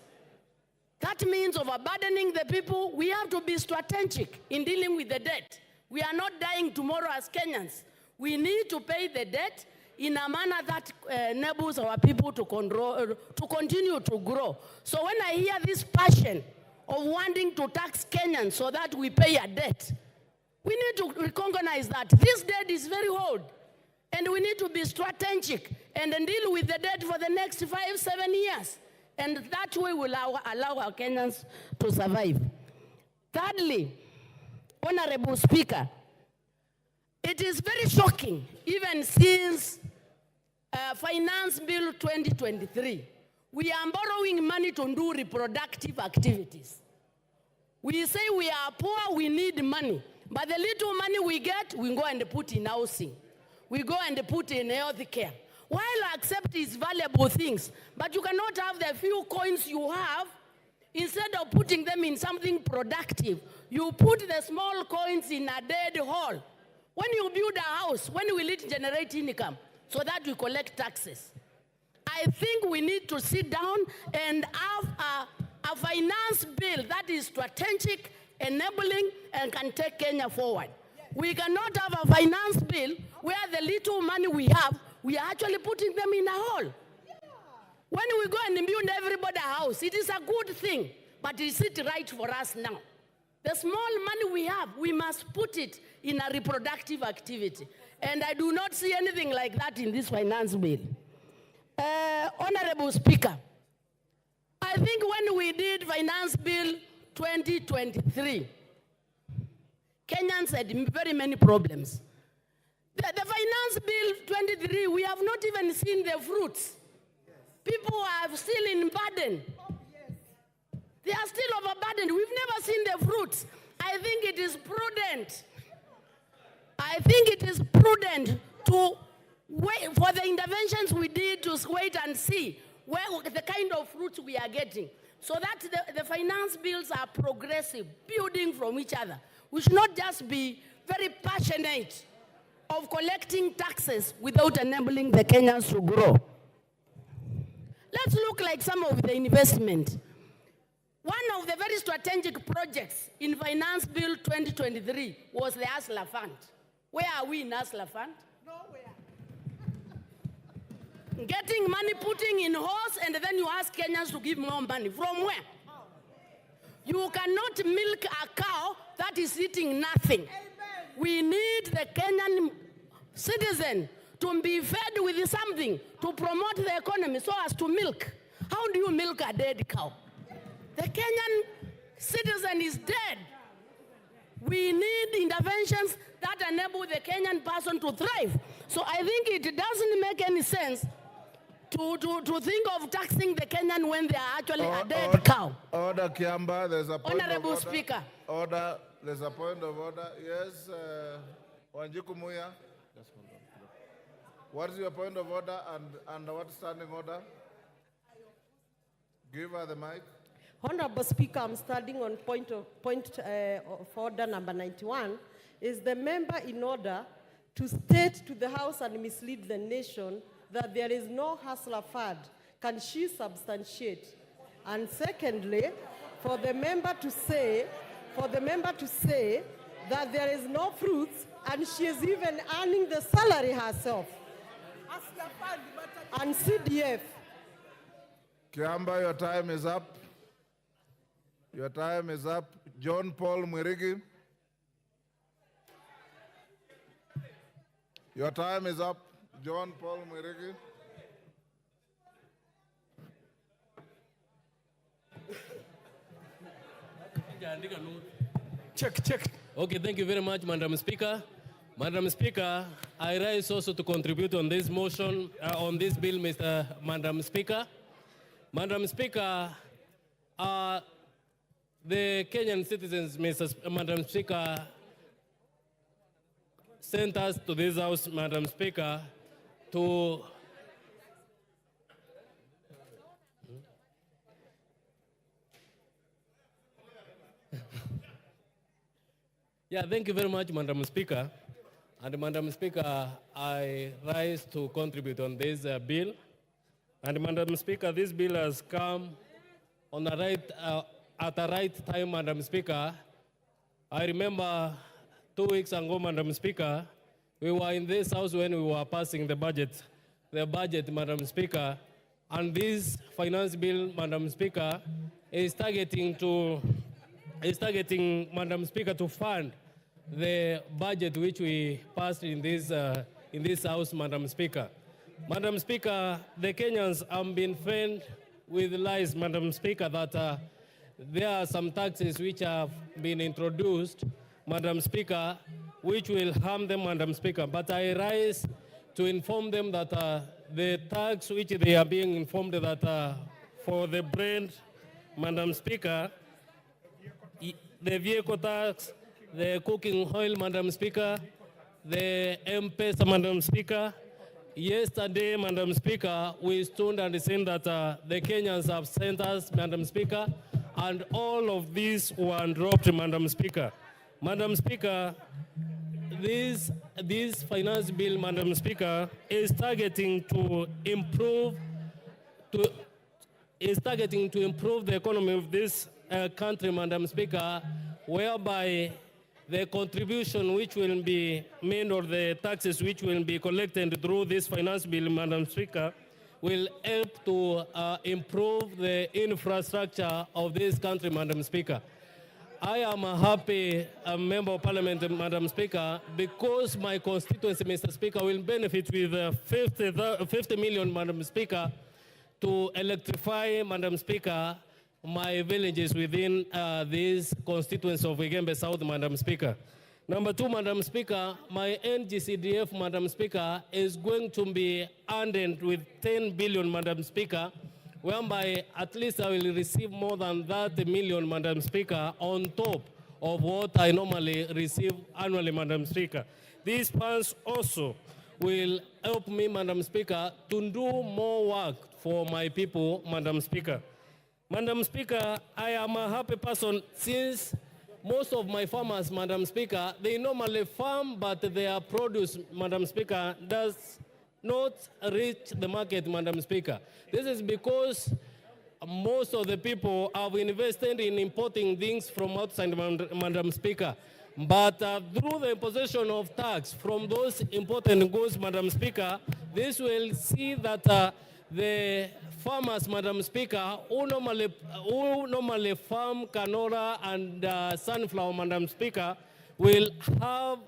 That means overburdening the people. We have to be strategic in dealing with the debt. We are not dying tomorrow as Kenyans. We need to pay the debt in a manner that enables our people to continue to grow. So when I hear this passion of wanting to tax Kenyans so that we pay a debt, we need to recognize that this debt is very old. And we need to be strategic and then deal with the debt for the next 5-7 years. And that way will allow our Kenyans to survive. Thirdly, Honorable Speaker, it is very shocking, even since Finance Bill 2023, we are borrowing money to do reproductive activities. We say we are poor, we need money. But the little money we get, we go and put in housing. We go and put in health care. While I accept these valuable things, but you cannot have the few coins you have, instead of putting them in something productive, you put the small coins in a dead hole. When you build a house, when will it generate income so that we collect taxes? I think we need to sit down and have a finance bill that is strategic, enabling, and can take Kenya forward. We cannot have a finance bill where the little money we have, we are actually putting them in a hole. When we go and build everybody a house, it is a good thing, but is it right for us now? The small money we have, we must put it in a reproductive activity. And I do not see anything like that in this finance bill. Honorable Speaker, I think when we did Finance Bill 2023, Kenyans had very many problems. The Finance Bill 23, we have not even seen the fruits. People are still in burden. They are still overburdened. We've never seen the fruits. I think it is prudent. I think it is prudent to wait for the interventions we did, to wait and see where the kind of fruits we are getting, so that the finance bills are progressive, building from each other. We should not just be very passionate of collecting taxes without enabling the Kenyans to grow. Let's look like some of the investment. One of the very strategic projects in Finance Bill 2023 was the ASLA Fund. Where are we in ASLA Fund? Nowhere. Getting money, putting in horse, and then you ask Kenyans to give more money. From where? You cannot milk a cow that is eating nothing. We need the Kenyan citizen to be fed with something to promote the economy so as to milk. How do you milk a dead cow? The Kenyan citizen is dead. We need interventions that enable the Kenyan person to thrive. So I think it doesn't make any sense to think of taxing the Kenyan when they are actually a dead cow. Order, Kiamba, there's a point Honorable of order. Speaker. Order, there's a point of order. Yes, Wanjiku Muya. What is your point of order and what standing order? Give her the mic. Honorable Speaker, I'm standing on point of order number 91. Is the member in order to state to the House and mislead the nation that there is no hustler fund? Can she substantiate? And secondly, for the member to say that there is no fruits and she is even earning the salary herself. And CDF. Kiamba, your time is up. Your time is up. John Paul Mwirigi. Your time is up. John Paul Mwirigi. Check. Okay, thank you very much, Madam Speaker. Madam Speaker, I rise also to contribute on this motion, on this bill, Madam Speaker. Madam Speaker, the Kenyan citizens, Madam Speaker, sent us to this house, Madam Speaker, to thank you very much, Madam Speaker. And Madam Speaker, I rise to contribute on this bill. And Madam Speaker, this bill has come on the at the right time, Madam Speaker. I remember 2 weeks ago, Madam Speaker, we were in this house when we were passing the budget, Madam Speaker. And this finance bill, Madam Speaker, is targeting, Madam Speaker, to fund the budget which we passed in this house, Madam Speaker. Madam Speaker, the Kenyans have been fed with lies, Madam Speaker, that there are some taxes which have been introduced, Madam Speaker, which will harm them, Madam Speaker. But I rise to inform them that the tax which they are being informed that for the brand, Madam Speaker, the vehicle tax, the cooking oil, Madam Speaker, the M-Pesa, Madam Speaker. Yesterday, Madam Speaker, we stood and said that the Kenyans have sent us, Madam Speaker, and all of these were dropped, Madam Speaker. Madam Speaker, this finance bill, Madam Speaker, is targeting to improve the economy of this country, Madam Speaker, whereby the contribution which will be made or the taxes which will be collected through this finance bill, Madam Speaker, will help to improve the infrastructure of this country, Madam Speaker. I am a happy member of Parliament, Madam Speaker, because my constituency, Mr. Speaker, will benefit with 50 million, Madam Speaker, to electrify, Madam Speaker, my villages within this constituency of Igembe South, Madam Speaker. Number two, Madam Speaker, my NGCDF, Madam Speaker, is going to be earned with 10 billion, Madam Speaker, whereby at least I will receive more than 30 million, Madam Speaker, on top of what I normally receive annually, Madam Speaker. These funds also will help me, Madam Speaker, to do more work for my people, Madam Speaker. Madam Speaker, I am a happy person since most of my farmers, Madam Speaker, they normally farm, but their produce, Madam Speaker, does not reach the market, Madam Speaker. This is because most of the people have invested in importing things from outside, Madam Speaker. But through the imposition of tax from those imported goods, Madam Speaker, this will see that the farmers, Madam Speaker, who normally farm canola and sunflower, Madam Speaker, will have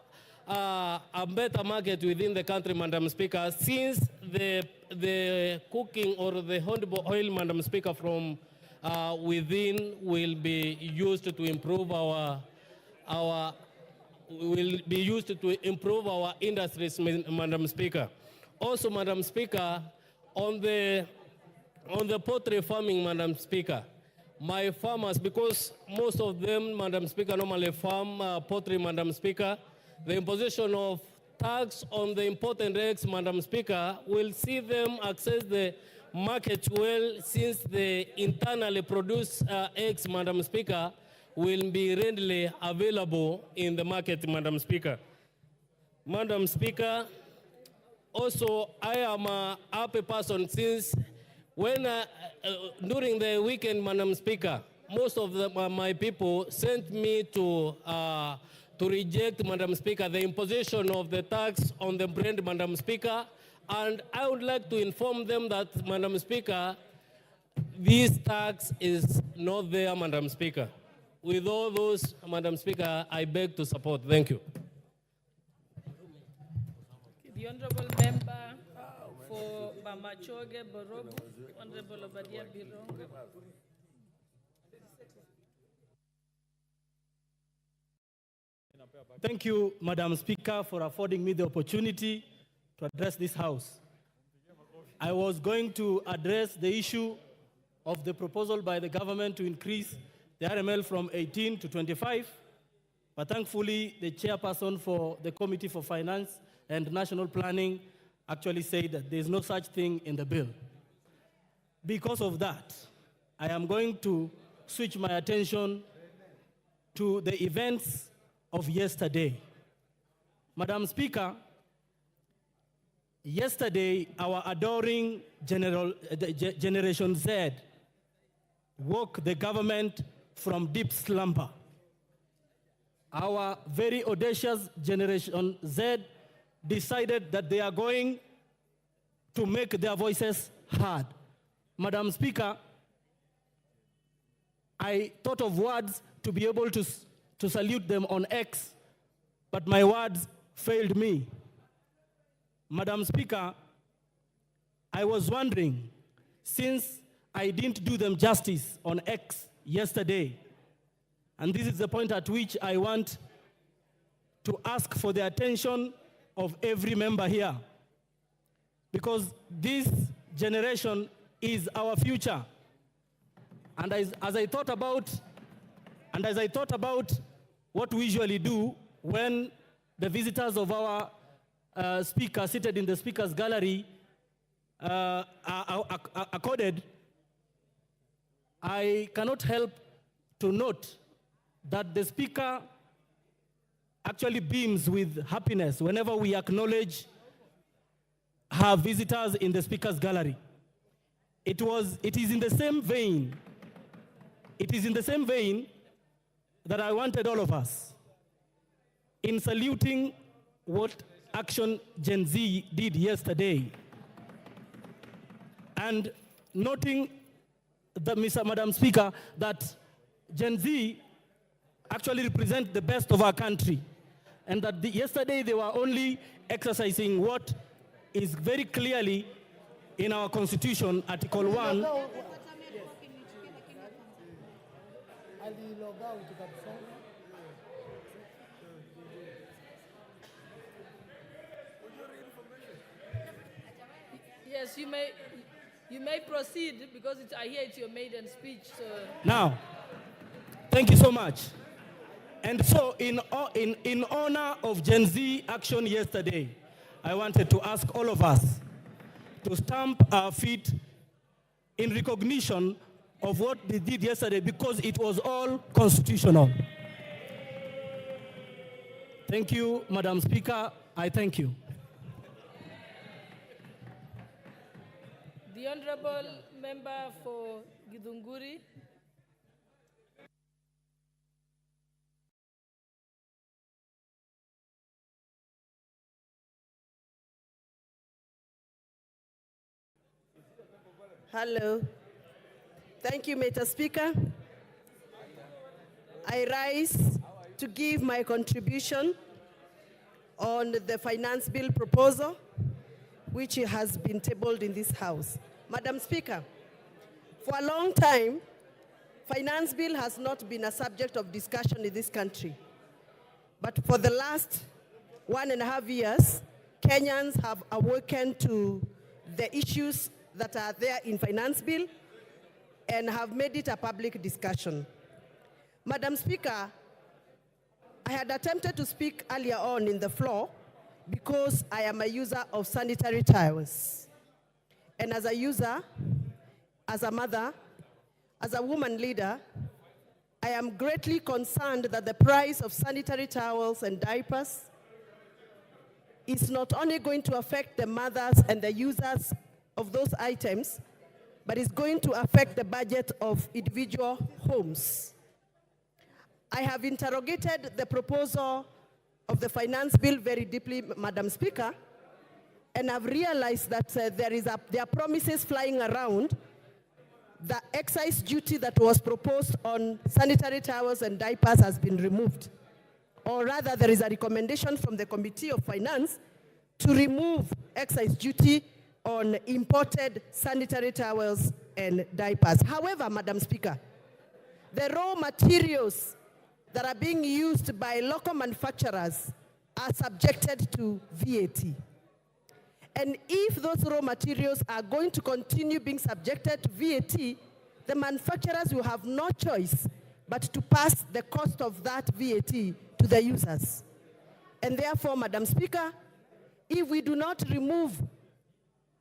a better market within the country, Madam Speaker, since the cooking or the honeydew oil, Madam Speaker, from within will be used to improve our industries, Madam Speaker. Also, Madam Speaker, on the poultry farming, Madam Speaker, my farmers, because most of them, Madam Speaker, normally farm poultry, Madam Speaker, the imposition of tax on the imported eggs, Madam Speaker, will see them access the market well, since the internally produced eggs, Madam Speaker, will be readily available in the market, Madam Speaker. Madam Speaker, also I am a happy person since when during the weekend, Madam Speaker, most of my people sent me to reject, Madam Speaker, the imposition of the tax on the brand, Madam Speaker. And I would like to inform them that, Madam Speaker, this tax is not there, Madam Speaker. With all those, Madam Speaker, I beg to support. Thank you. The Honorable Member for Bamachoge, Borobu, Honorable Obadia Bironga. Thank you, Madam Speaker, for affording me the opportunity to address this House. I was going to address the issue of the proposal by the government to increase the RML from 18 to 25, but thankfully the chairperson for the Committee for Finance and National Planning actually said that there is no such thing in the bill. Because of that, I am going to switch my attention to the events of yesterday. Madam Speaker, yesterday our adoring Generation Z woke the government from deep slumber. Our very audacious Generation Z decided that they are going to make their voices heard. Madam Speaker, I thought of words to be able to salute them on X, but my words failed me. Madam Speaker, I was wondering, since I didn't do them justice on X yesterday, and this is the point at which I want to ask for the attention of every member here, because this generation is our future. And as I thought about what we usually do when the visitors of our speaker seated in the speaker's gallery are accorded, I cannot help to note that the speaker actually beams with happiness whenever we acknowledge her visitors in the speaker's gallery. It is in the same vein that I wanted all of us, in saluting what Action Gen Z did yesterday, and noting that, Madam Speaker, that Gen Z actually represent the best of our country, and that yesterday they were only exercising what is very clearly in our Constitution, Article 1. Yes, you may proceed, because I hear it's your maiden speech. So. Now, thank you so much. And so in honor of Gen Z action yesterday, I wanted to ask all of us to stamp our feet in recognition of what they did yesterday, because it was all constitutional. Thank you, Madam Speaker. I thank you. The Honorable Member for Githunguri. Hello. Thank you, Mr. Speaker. I rise to give my contribution on the finance bill proposal, which has been tabled in this House. Madam Speaker, for a long time, finance bill has not been a subject of discussion in this country. But for the last 1.5 years, Kenyans have awakened to the issues that are there in finance bill and have made it a public discussion. Madam Speaker, I had attempted to speak earlier on in the floor because I am a user of sanitary towels. And as a user, as a mother, as a woman leader, I am greatly concerned that the price of sanitary towels and diapers is not only going to affect the mothers and the users of those items, but is going to affect the budget of individual homes. I have interrogated the proposal of the finance bill very deeply, Madam Speaker, and I've realized that there are promises flying around. The excise duty that was proposed on sanitary towels and diapers has been removed. Or rather, there is a recommendation from the Committee of Finance to remove excise duty on imported sanitary towels and diapers. However, Madam Speaker, the raw materials that are being used by local manufacturers are subjected to VAT. And if those raw materials are going to continue being subjected to VAT, the manufacturers will have no choice but to pass the cost of that VAT to the users. And therefore, Madam Speaker, if we do not remove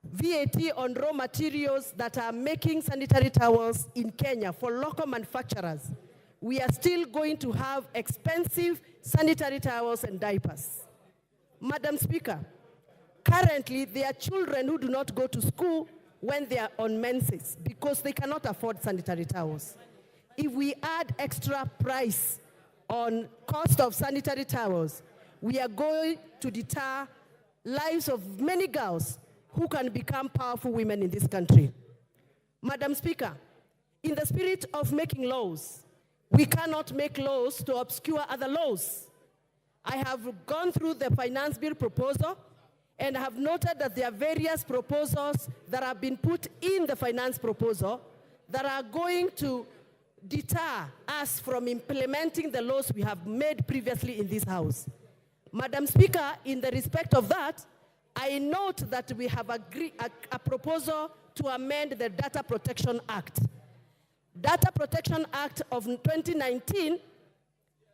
VAT on raw materials that are making sanitary towels in Kenya for local manufacturers, we are still going to have expensive sanitary towels and diapers. Madam Speaker, currently there are children who do not go to school when they are on menses because they cannot afford sanitary towels. If we add extra price on cost of sanitary towels, we are going to deter lives of many girls who can become powerful women in this country. Madam Speaker, in the spirit of making laws, we cannot make laws to obscure other laws. I have gone through the finance bill proposal and have noted that there are various proposals that have been put in the finance proposal that are going to deter us from implementing the laws we have made previously in this House. Madam Speaker, in the respect of that, I note that we have agreed a proposal to amend the Data Protection Act. Data Protection Act of 2019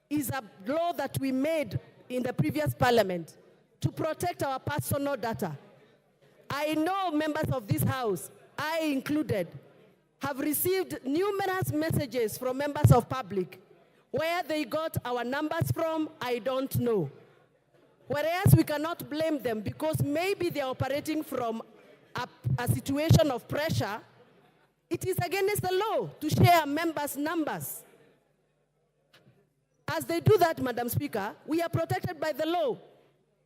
is a law that we made in the previous parliament to protect our personal data. I know members of this House, I included, have received numerous messages from members of public. Where they got our numbers from, I don't know. Whereas we cannot blame them because maybe they are operating from a situation of pressure. It is against the law to share members' numbers. As they do that, Madam Speaker, we are protected by the law.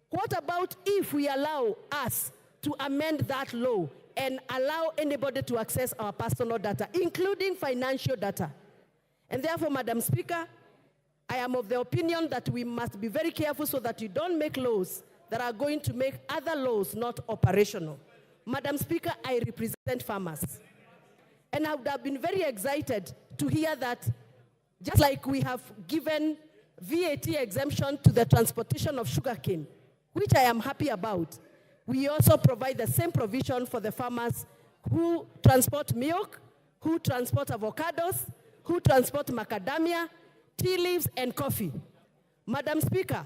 What about if we allow us to amend that law and allow anybody to access our personal data, including financial data? And therefore, Madam Speaker, I am of the opinion that we must be very careful so that you don't make laws that are going to make other laws not operational. Madam Speaker, I represent farmers. And I would have been very excited to hear that just like we have given VAT exemption to the transportation of sugarcane, which I am happy about, we also provide the same provision for the farmers who transport milk, who transport avocados, who transport macadamia, tea leaves, and coffee. Madam Speaker,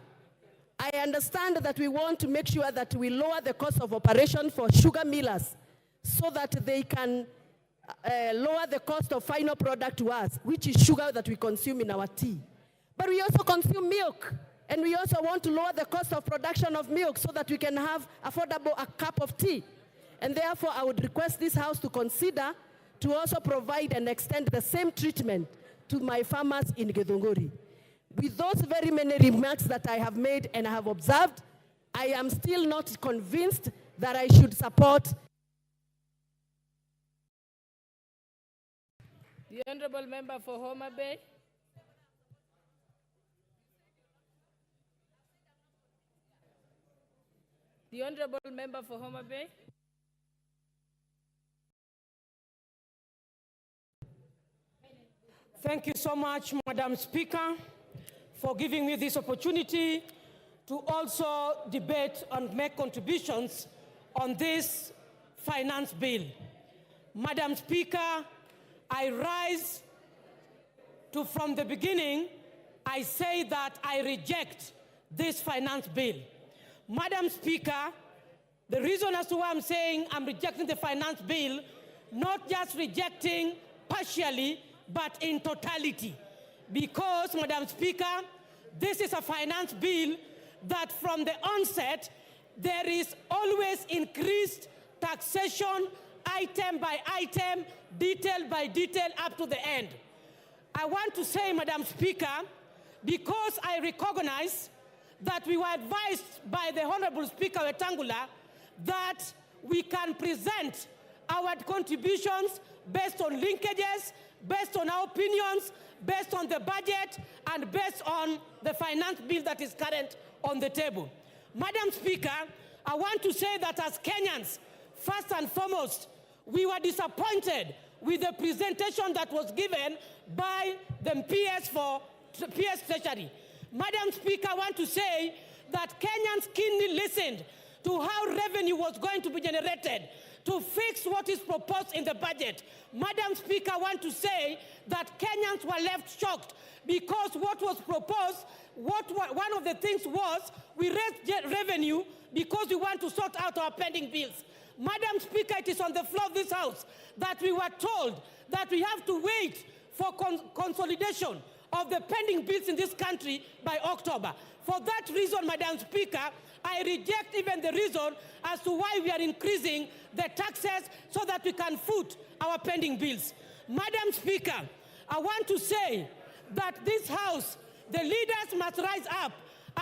I understand that we want to make sure that we lower the cost of operation for sugar millers so that they can lower the cost of final product to us, which is sugar that we consume in our tea. But we also consume milk, and we also want to lower the cost of production of milk so that we can have affordable a cup of tea. And therefore, I would request this House to consider to also provide and extend the same treatment to my farmers in Githunguri. With those very many remarks that I have made and I have observed, I am still not convinced that I should support The Honorable Member for Homa Bay. The Honorable Member for Homa Bay. Thank you so much, Madam Speaker, for giving me this opportunity to also debate and make contributions on this finance bill. Madam Speaker, I rise to, from the beginning, I say that I reject this finance bill. Madam Speaker, the reason as to why I'm saying I'm rejecting the finance bill, not just rejecting partially, but in totality. Because, Madam Speaker, this is a finance bill that from the onset, there is always increased taxation, item by item, detail by detail, up to the end. I want to say, Madam Speaker, because I recognize that we were advised by the Honorable Speaker Wetangula that we can present our contributions based on linkages, based on our opinions, based on the budget, and based on the finance bill that is current on the table. Madam Speaker, I want to say that as Kenyans, first and foremost, we were disappointed with the presentation that was given by the PS Treasury. Madam Speaker, I want to say that Kenyans keenly listened to how revenue was going to be generated to fix what is proposed in the budget. Madam Speaker, I want to say that Kenyans were left shocked because what was proposed, one of the things was we raised revenue because we want to sort out our pending bills. Madam Speaker, it is on the floor of this House that we were told that we have to wait for consolidation of the pending bills in this country by October. For that reason, Madam Speaker, I reject even the reason as to why we are increasing the taxes so that we can foot our pending bills. Madam Speaker, I want to say that this House, the leaders must rise up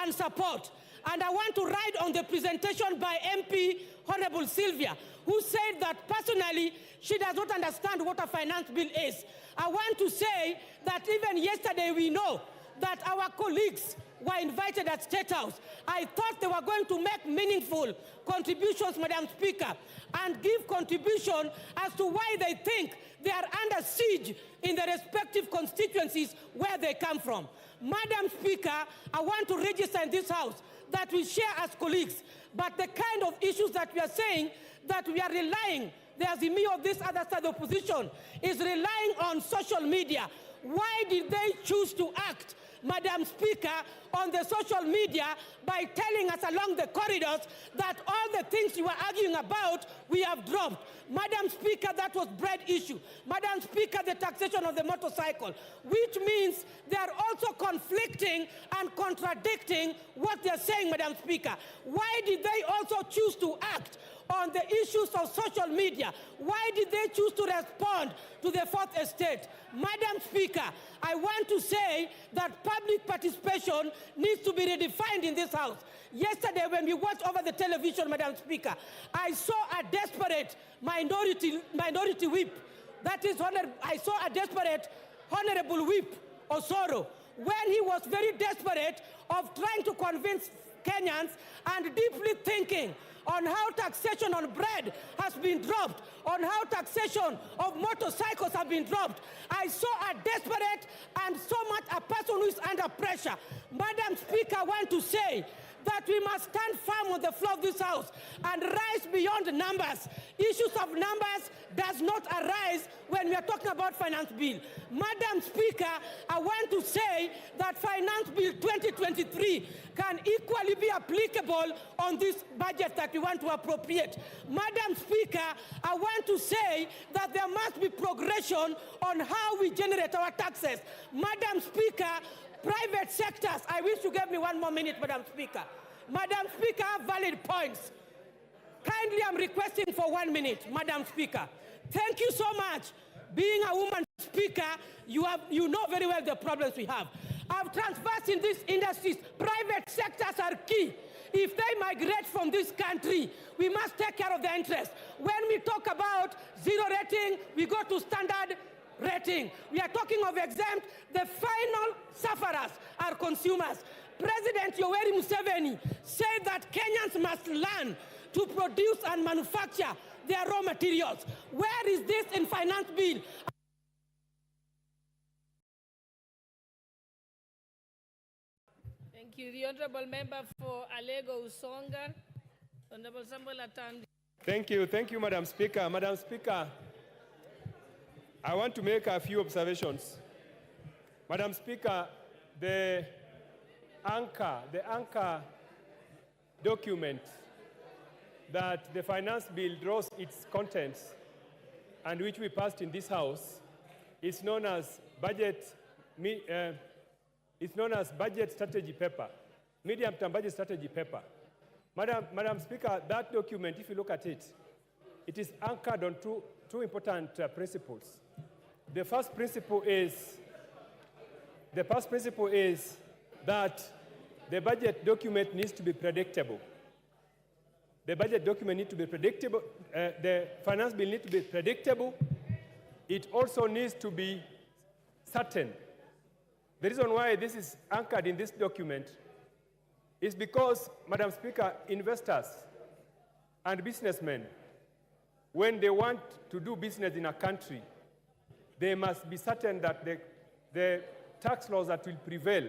and support. And I want to ride on the presentation by MP Honorable Sylvia, who said that personally she does not understand what a finance bill is. I want to say that even yesterday we know that our colleagues were invited at State House. I thought they were going to make meaningful contributions, Madam Speaker, and give contribution as to why they think they are under siege in the respective constituencies where they come from. Madam Speaker, I want to register in this House that we share as colleagues, but the kind of issues that we are saying that we are relying, the AZIMIO of this other side of the opposition is relying on social media. Why did they choose to act, Madam Speaker, on the social media by telling us along the corridors that all the things you were arguing about, we have dropped? Madam Speaker, that was bread issue. Madam Speaker, the taxation of the motorcycle, which means they are also conflicting and contradicting what they're saying, Madam Speaker. Why did they also choose to act on the issues of social media? Why did they choose to respond to the Fourth Estate? Madam Speaker, I want to say that public participation needs to be redefined in this House. Yesterday, when we watched over the television, Madam Speaker, I saw a desperate minority whip. That is, I saw a desperate Honorable Whip Osoro, when he was very desperate of trying to convince Kenyans and deeply thinking on how taxation on bread has been dropped, on how taxation of motorcycles have been dropped. I saw a desperate and so much a person who is under pressure. Madam Speaker, I want to say that we must stand firm on the floor of this House and rise beyond numbers. Issues of numbers does not arise when we are talking about finance bill. Madam Speaker, I want to say that finance bill 2023 can equally be applicable on this budget that we want to appropriate. Madam Speaker, I want to say that there must be progression on how we generate our taxes. Madam Speaker, private sectors, I wish you gave me one more minute, Madam Speaker. Madam Speaker, I have valid points. Kindly, I'm requesting for 1 minute, Madam Speaker. Thank you so much. Being a woman speaker, you know very well the problems we have. I've traversed in these industries. Private sectors are key. If they migrate from this country, we must take care of their interests. When we talk about zero rating, we go to standard rating. We are talking of exempt. The final sufferers are consumers. President Yoweri Museveni said that Kenyans must learn to produce and manufacture their raw materials. Where is this in finance bill? Thank you. The Honorable Member for Alego Usonga, Honorable Samuel Atandi. Thank you, Madam Speaker. Madam Speaker, I want to make a few observations. Madam Speaker, the anchor document that the finance bill draws its contents and which we passed in this House is known as budget strategy paper, medium-term budget strategy paper. Madam Speaker, that document, if you look at it, it is anchored on two important principles. The first principle is that the budget document needs to be predictable. The budget document needs to be predictable. The finance bill needs to be predictable. It also needs to be certain. The reason why this is anchored in this document is because, Madam Speaker, investors and businessmen, when they want to do business in a country, they must be certain that the tax laws that will prevail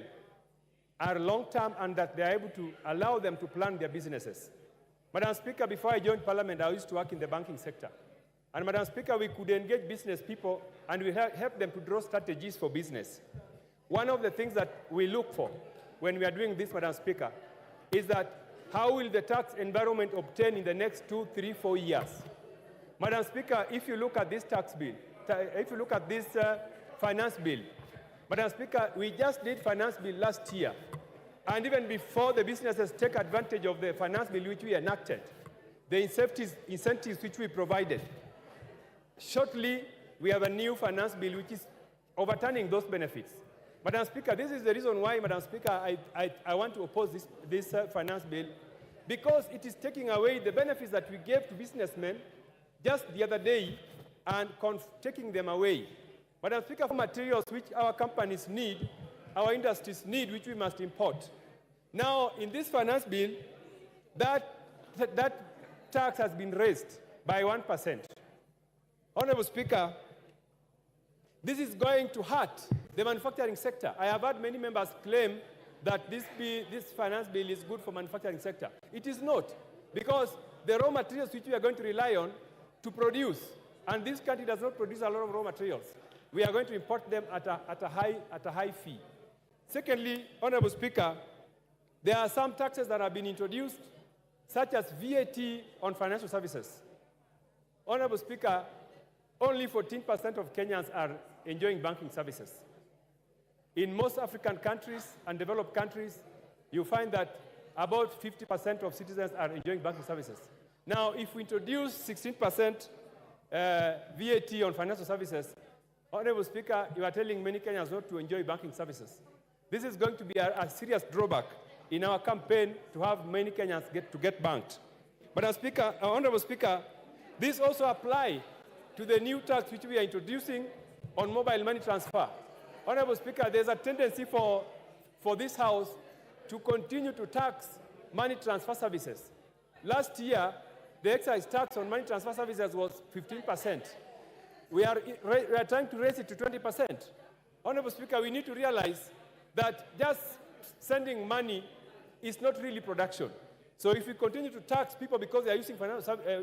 are long-term and that they are able to allow them to plan their businesses. Madam Speaker, before I joined Parliament, I used to work in the banking sector. And Madam Speaker, we could engage business people and we help them to draw strategies for business. One of the things that we look for when we are doing this, Madam Speaker, is that how will the tax environment obtain in the next 2, 3, 4 years? Madam Speaker, if you look at this tax bill, if you look at this finance bill, Madam Speaker, we just did finance bill last year. And even before the businesses take advantage of the finance bill which we enacted, the incentives which we provided, shortly we have a new finance bill which is overturning those benefits. Madam Speaker, this is the reason why, Madam Speaker, I want to oppose this finance bill, because it is taking away the benefits that we gave to businessmen just the other day and taking them away. Madam Speaker, for materials which our companies need, our industries need, which we must import. Now, in this finance bill, that tax has been raised by 1%. Honorable Speaker, this is going to hurt the manufacturing sector. I have heard many members claim that this finance bill is good for manufacturing sector. It is not, because the raw materials which we are going to rely on to produce, and this country does not produce a lot of raw materials, we are going to import them at a high fee. Secondly, Honorable Speaker, there are some taxes that have been introduced, such as VAT on financial services. Honorable Speaker, only 14% of Kenyans are enjoying banking services. In most African countries and developed countries, you find that about 50% of citizens are enjoying banking services. Now, if we introduce 16% VAT on financial services, Honorable Speaker, you are telling many Kenyans not to enjoy banking services. This is going to be a serious drawback in our campaign to have many Kenyans get banked. But Honorable Speaker, this also applies to the new tax which we are introducing on mobile money transfer. Honorable Speaker, there's a tendency for this House to continue to tax money transfer services. Last year, the excise tax on money transfer services was 15%. We are trying to raise it to 20%. Honorable Speaker, we need to realize that just sending money is not really production. So if we continue to tax people because they are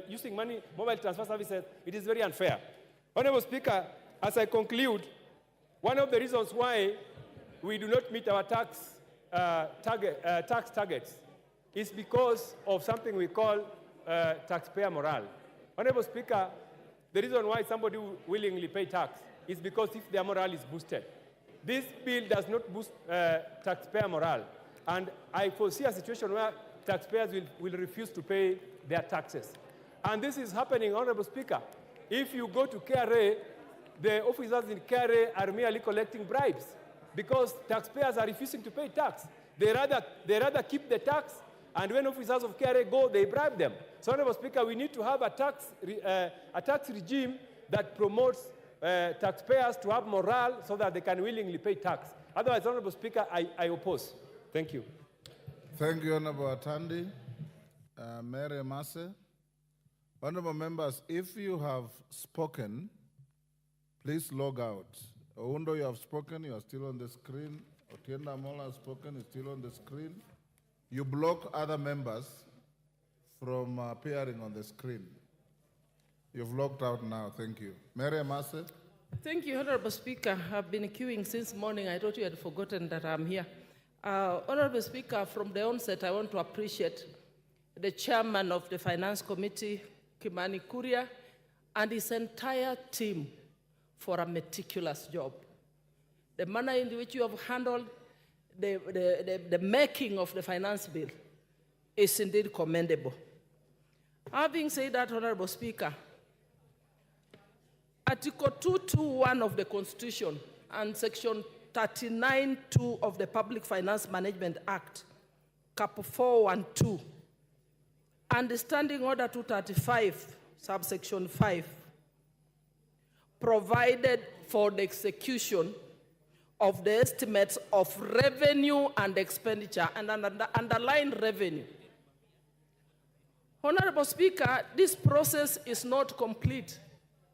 using mobile transfer services, it is very unfair. Honorable Speaker, as I conclude, one of the reasons why we do not meet our tax targets is because of something we call taxpayer morale. Honorable Speaker, the reason why somebody will willingly pay tax is because if their morale is boosted. This bill does not boost taxpayer morale, and I foresee a situation where taxpayers will refuse to pay their taxes. And this is happening, Honorable Speaker. If you go to KRA, the officers in KRA are merely collecting bribes because taxpayers are refusing to pay tax. They rather keep the tax, and when officers of KRA go, they bribe them. So, Honorable Speaker, we need to have a tax regime that promotes taxpayers to have morale so that they can willingly pay tax. Otherwise, Honorable Speaker, I oppose. Thank you. Thank you, Honorable Atandi. Mary Mase. Honorable members, if you have spoken, please log out. Oundo, you have spoken, you are still on the screen. Otienda Mola has spoken, is still on the screen. You block other members from appearing on the screen. You've logged out now, thank you. Mary Mase. Thank you, Honorable Speaker. I've been queuing since morning. I thought you had forgotten that I'm here. Honorable Speaker, from the onset, I want to appreciate the chairman of the Finance Committee, Kimani Kuria, and his entire team for a meticulous job. The manner in which you have handled the making of the finance bill is indeed commendable. Having said that, Honorable Speaker, Article 221 of the Constitution and Section 39(2) of the Public Finance Management Act, Cap 412, and the Standing Order 235, subsection 5, provided for the execution of the estimates of revenue and expenditure, and underline revenue. Honorable Speaker, this process is not complete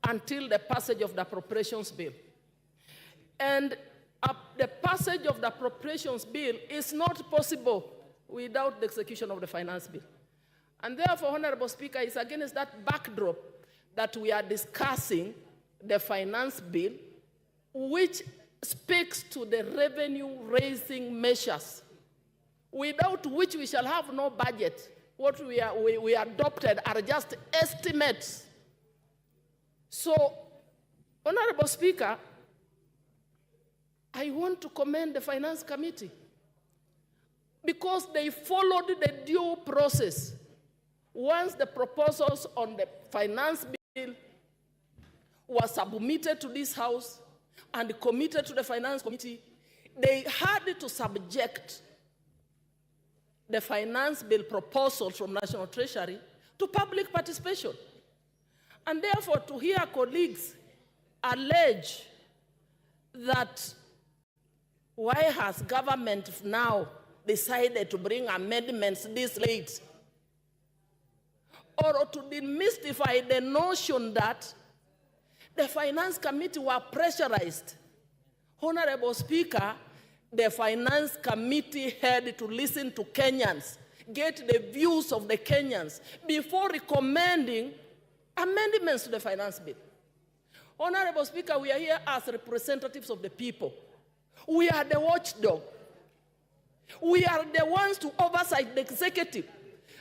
until the passage of the appropriations bill. And the passage of the appropriations bill is not possible without the execution of the finance bill. And therefore, Honorable Speaker, it's against that backdrop that we are discussing the finance bill, which speaks to the revenue-raising measures, without which we shall have no budget. What we adopted are just estimates. So, Honorable Speaker, I want to commend the Finance Committee because they followed the due process. Once the proposals on the finance bill were submitted to this House and committed to the Finance Committee, they had to subject the finance bill proposals from National Treasury to public participation. And therefore, to hear colleagues allege that why has government now decided to bring amendments this late, or to demystify the notion that the Finance Committee were pressurized. Honorable Speaker, the Finance Committee had to listen to Kenyans, get the views of the Kenyans before recommending amendments to the finance bill. Honorable Speaker, we are here as representatives of the people. We are the watchdog. We are the ones to oversight the executive.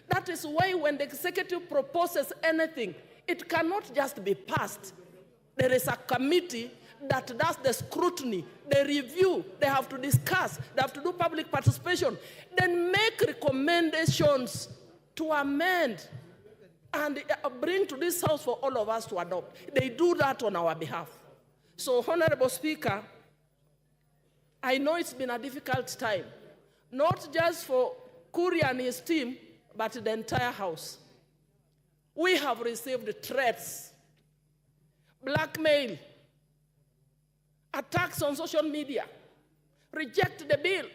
That is why when the executive proposes anything, it cannot just be passed. There is a committee that does the scrutiny, the review, they have to discuss, they have to do public participation, then make recommendations to amend and bring to this House for all of us to adopt. They do that on our behalf. So, Honorable Speaker, I know it's been a difficult time, not just for Kuria and his team, but the entire House. We have received threats, blackmail, attacks on social media, reject the bill,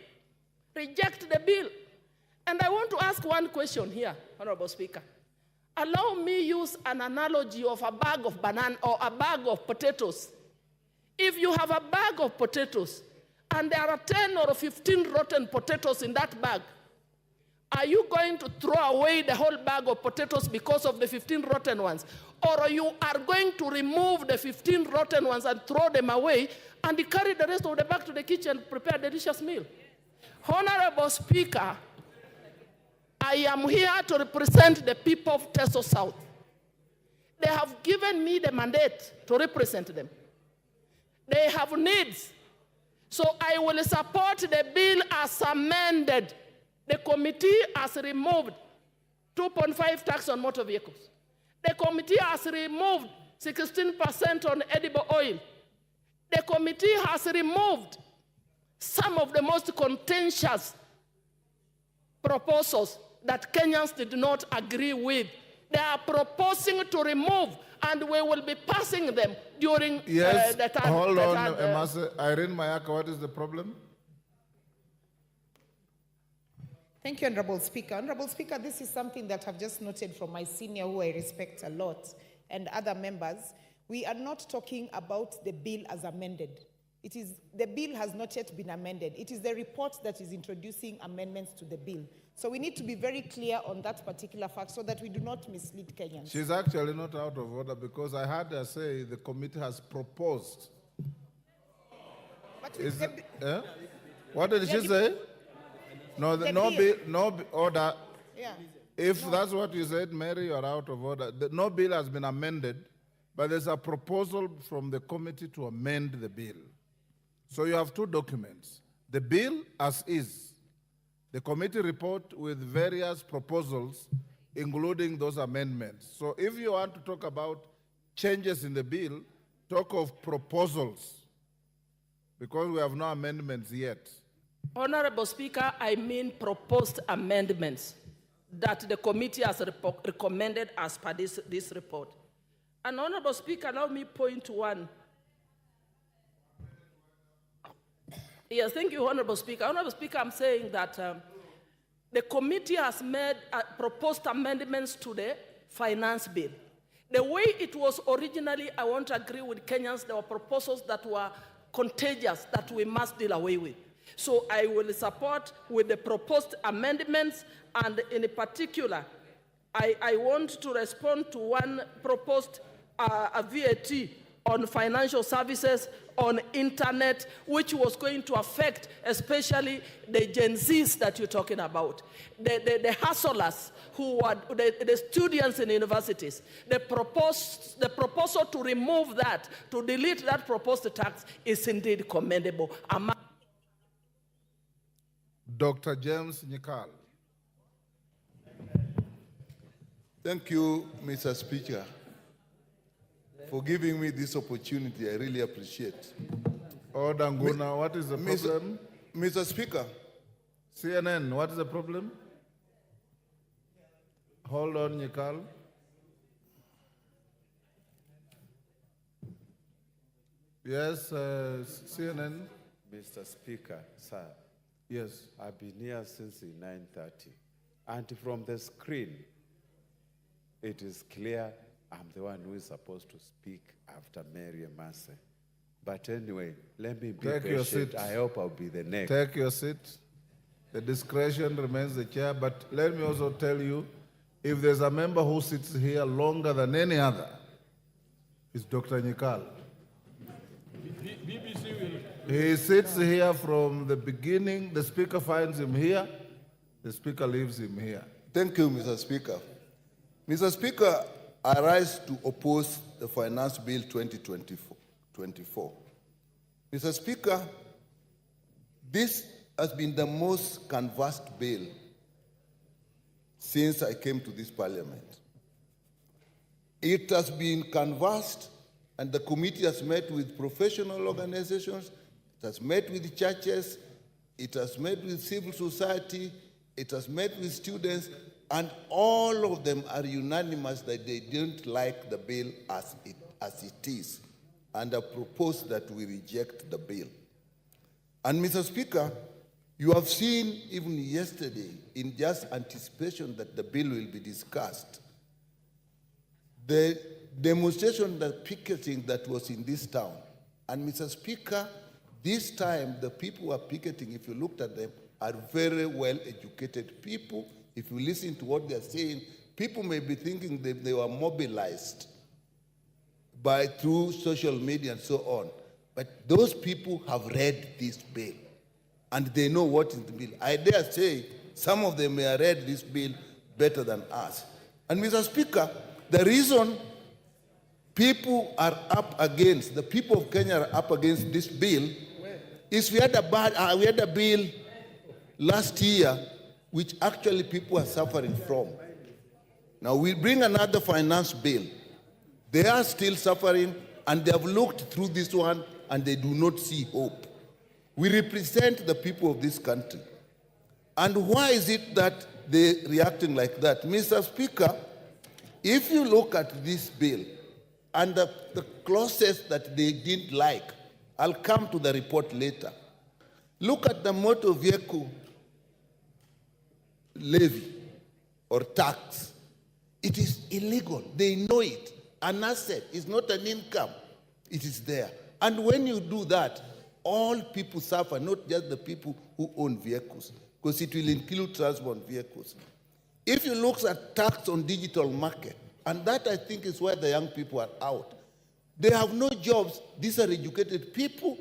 reject the bill. And I want to ask one question here, Honorable Speaker. Allow me use an analogy of a bag of banana or a bag of potatoes. If you have a bag of potatoes and there are 10 or 15 rotten potatoes in that bag, are you going to throw away the whole bag of potatoes because of the 15 rotten ones? Or you are going to remove the 15 rotten ones and throw them away and carry the rest of the bag to the kitchen and prepare a delicious meal? Honorable Speaker, I am here to represent the people of Teso South. They have given me the mandate to represent them. They have needs. So I will support the bill as amended. The committee has removed 2.5 tax on motor vehicles. The committee has removed 16% on edible oil. The committee has removed some of the most contentious proposals that Kenyans did not agree with. They are proposing to remove and we will be passing them during Yes, the time. hold on, Irene Mayaka, what is the problem? Thank you, Honorable Speaker. Honorable Speaker, this is something that I've just noted from my senior, who I respect a lot, and other members. We are not talking about the bill as amended. The bill has not yet been amended. It is the report that is introducing amendments to the bill. So we need to be very clear on that particular fact so that we do not mislead Kenyans. She's actually not out of order because I heard her say the committee has proposed. What did she say? No, no order. Yeah. If that's what you said, Mary, you're out of order. No bill has been amended, but there's a proposal from the committee to amend the bill. So you have two documents. The bill as is, the committee report with various proposals, including those amendments. So if you want to talk about changes in the bill, talk of proposals, because we have no amendments yet. Honorable Speaker, I mean proposed amendments that the committee has recommended as per this report. And Honorable Speaker, allow me point to one. Yes, thank you, Honorable Speaker. Honorable Speaker, I'm saying that the committee has made proposed amendments to the finance bill. The way it was originally, I want to agree with Kenyans, there were proposals that were contagious that we must deal away with. So I will support with the proposed amendments, and in particular, I want to respond to one proposed a VAT on financial services, on internet, which was going to affect especially the Gen Zs that you're talking about, the hustlers who are the students in universities. The proposal to remove that, to delete that proposed tax is indeed commendable. Dr. James Nyikal. Thank you, Mr. Speaker, for giving me this opportunity. I really appreciate. Order, Nguna, what is the problem? Mr. Speaker. CNN, what is the problem? Hold on, Nyikal. Yes, CNN. Mr. Speaker, sir. Yes. I've been here since 9:30. And from the screen, it is clear I'm the one who is supposed to speak after Mary Emase. But anyway, let me be Take patient. your seat. I hope I'll be the next. Take your seat. The discretion remains the chair, but let me also tell you, if there's a member who sits here longer than any other, it's Dr. Nyikal. BBC will... He sits here from the beginning. The speaker finds him here. The speaker leaves him here. Thank you, Mr. Speaker. Mr. Speaker, I rise to oppose the Finance Bill 2024. Mr. Speaker, this has been the most canvassed bill since I came to this parliament. It has been canvassed, and the committee has met with professional organizations, it has met with churches, it has met with civil society, it has met with students, and all of them are unanimous that they don't like the bill as it is, and I propose that we reject the bill. And Mr. Speaker, you have seen even yesterday, in just anticipation that the bill will be discussed, the demonstration, the picketing that was in this town. And Mr. Speaker, this time the people who are picketing, if you looked at them, are very well-educated people. If you listen to what they're saying, people may be thinking that they were mobilized through social media and so on. But those people have read this bill, and they know what is the bill. I dare say some of them may have read this bill better than us. And Mr. Speaker, the reason people are up against, the people of Kenya are up against this bill is we had a bill last year which actually people are suffering from. Now we bring another finance bill. They are still suffering, and they have looked through this one and they do not see hope. We represent the people of this country. And why is it that they're reacting like that? Mr. Speaker, if you look at this bill, and the clauses that they didn't like. I'll come to the report later. Look at the motor vehicle levy or tax. It is illegal. They know it. An asset is not an income. It is there. And when you do that, all people suffer, not just the people who own vehicles, because it will include transport vehicles. If you look at tax on digital market, and that I think is where the young people are out. They have no jobs. These are educated people,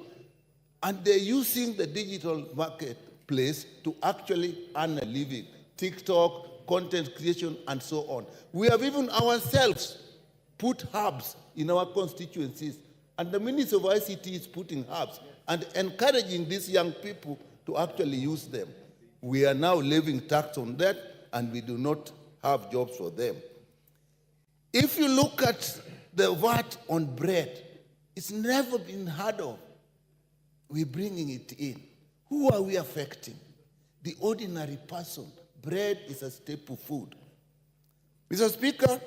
and they're using the digital marketplace to actually earn a living. TikTok, content creation, and so on. We have even ourselves put hubs in our constituencies, and the Minister of ICT is putting hubs and encouraging these young people to actually use them. We are now levying tax on that, and we do not have jobs for them. If you look at the VAT on bread, it's never been heard of. We're bringing it in. Who are we affecting? The ordinary person. Bread is a staple food. Mr. Speaker,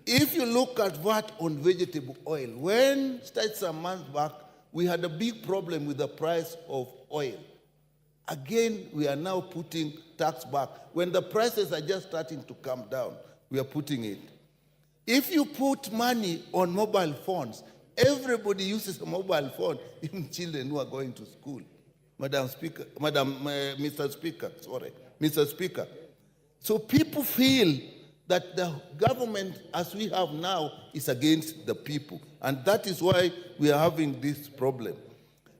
if you look at VAT on vegetable oil, when started some months back, we had a big problem with the price of oil. Again, we are now putting tax back. When the prices are just starting to come down, we are putting it. If you put money on mobile phones, everybody uses a mobile phone, even children who are going to school. Mr. Speaker. So people feel that the government, as we have now, is against the people. And that is why we are having this problem.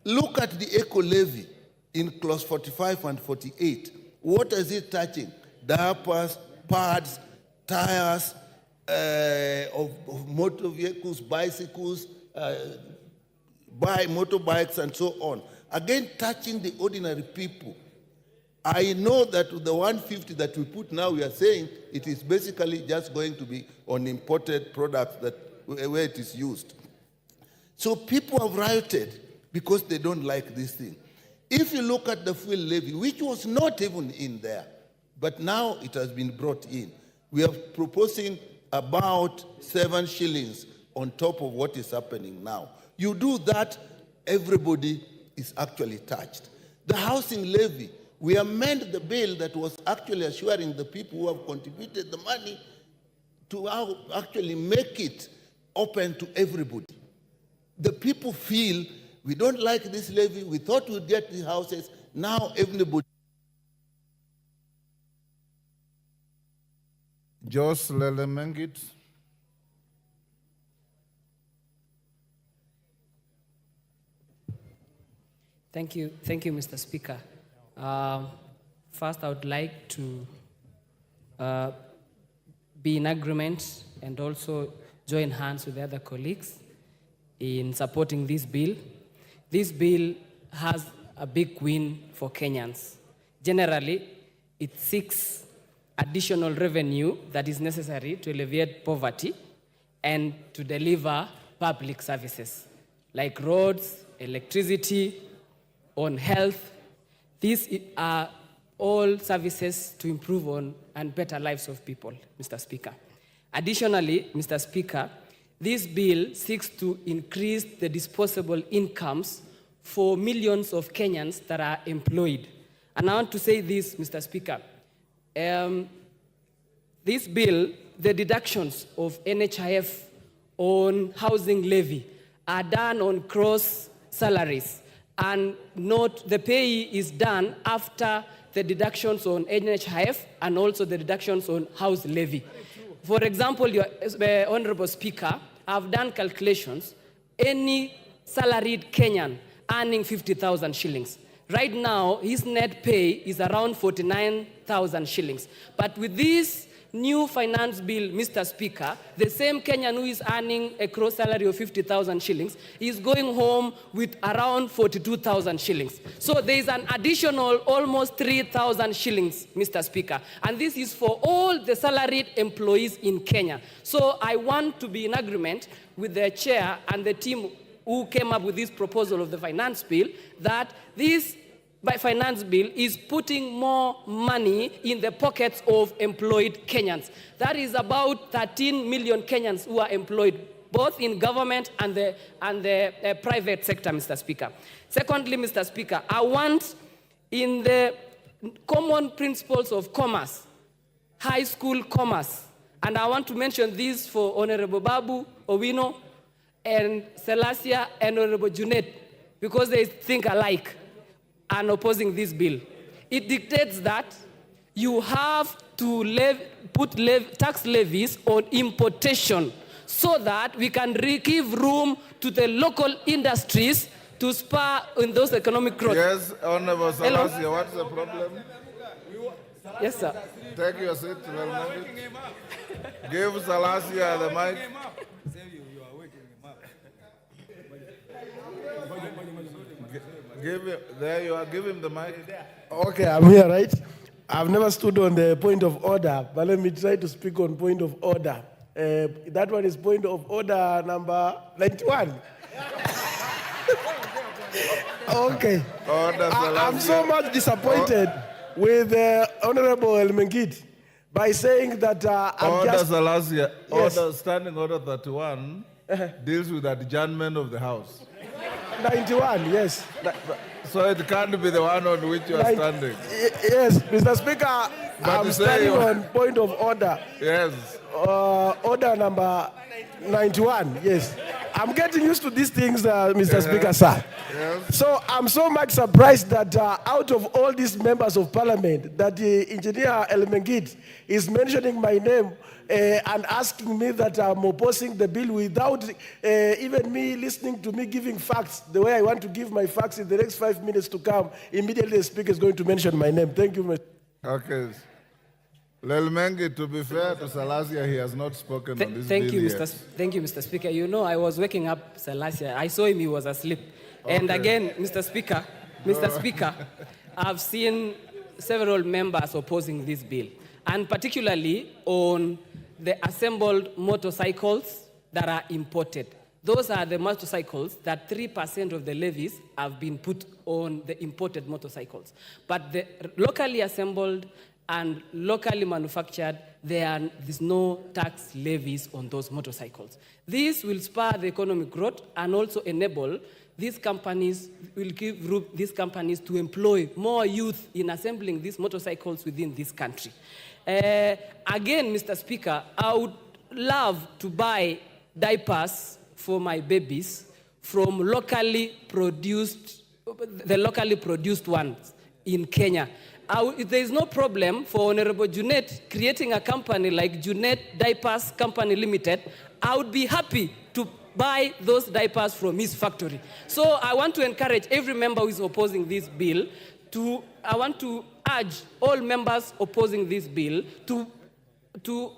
Look at the eco levy in clause 45 and 48. What is it touching? Diapers, pads, tires, of motor vehicles, bicycles, motorbikes, and so on. Again, touching the ordinary people. I know that with the 150 that we put now, we are saying it is basically just going to be on imported products where it is used. So people have rioted because they don't like this thing. If you look at the fuel levy, which was not even in there, but now it has been brought in, we are proposing about 7 shillings on top of what is happening now. You do that, everybody is actually touched. The housing levy, we amend the bill that was actually assuring the people who have contributed the money to actually make it open to everybody. The people feel, we don't like this levy, we thought we'd get the houses, now everybody. Jos Lelemengit. Thank you, Mr. Speaker. First, I would like to be in agreement and also join hands with the other colleagues in supporting this bill. This bill has a big win for Kenyans. Generally, it seeks additional revenue that is necessary to alleviate poverty and to deliver public services like roads, electricity, on health. These are all services to improve on and better lives of people, Mr. Speaker. Additionally, Mr. Speaker, this bill seeks to increase the disposable incomes for millions of Kenyans that are employed. And I want to say this, Mr. Speaker. This bill, the deductions of NHIF on housing levy are done on gross salaries, and not the pay is done after the deductions on NHIF and also the deductions on house levy. For example, your Honorable Speaker, I've done calculations. Any salaried Kenyan earning 50,000 shillings. Right now, his net pay is around 49,000 shillings. But with this new finance bill, Mr. Speaker, the same Kenyan who is earning a gross salary of 50,000 shillings is going home with around 42,000 shillings. So there is an additional almost 3,000 shillings, Mr. Speaker. And this is for all the salaried employees in Kenya. So I want to be in agreement with the chair and the team who came up with this proposal of the finance bill that this finance bill is putting more money in the pockets of employed Kenyans. That is about 13 million Kenyans who are employed, both in government and the private sector, Mr. Speaker. Secondly, Mr. Speaker, I want in the common principles of commerce, high school commerce, and I want to mention this for Honorable Babu Owino and Selassie and Honorable Junet, because they think alike and opposing this bill. It dictates that you have to put tax levies on importation so that we can give room to the local industries to spur in those economic growth. Yes, Honorable Selassie, what's the problem? Yes, sir. Take your seat. Give Selassie the mic. There you are. Give him the mic. Okay, I'm here, right? I've never stood on the point of order, but let me try to speak on point of order. That one is point of order number 91. Okay. I'm so much disappointed with Honorable Elmengid by saying that Selassie, order, standing order 31 deals with adjournment of the House. 91, yes. So it can't be the one on which you are standing. Yes, Mr. Speaker, I'm standing on point of order. Yes. Order number 91, yes. I'm getting used to these things, Mr. Speaker, sir. Yes. So I'm so much surprised that out of all these members of parliament, that Engineer Elmengid is mentioning my name and asking me that I'm opposing the bill without even me listening to me giving facts the way I want to give my facts in the next 5 minutes to come. Immediately the speaker is going to mention my name. Thank you, Mr. Okay. Lelmengi, to be fair to Selassie, he has not spoken on this Thank bill you, yet. Thank you, Mr. Speaker. You know, I was waking up Selassie. I saw him, he was asleep. Okay. And again, Mr. Speaker, I've seen several members opposing this bill, and particularly on the assembled motorcycles that are imported. Those are the motorcycles that 3% of the levies have been put on the imported motorcycles. But the locally assembled and locally manufactured, there's no tax levies on those motorcycles. This will spur the economic growth and also enable these companies, will give room these companies to employ more youth in assembling these motorcycles within this country. Again, Mr. Speaker, I would love to buy diapers for my babies from the locally produced ones in Kenya. There is no problem for Honorable Junet creating a company like Junet Diapers Company Limited. I would be happy to buy those diapers from his factory. So I want to encourage every member who is opposing this bill I want to urge all members opposing this bill to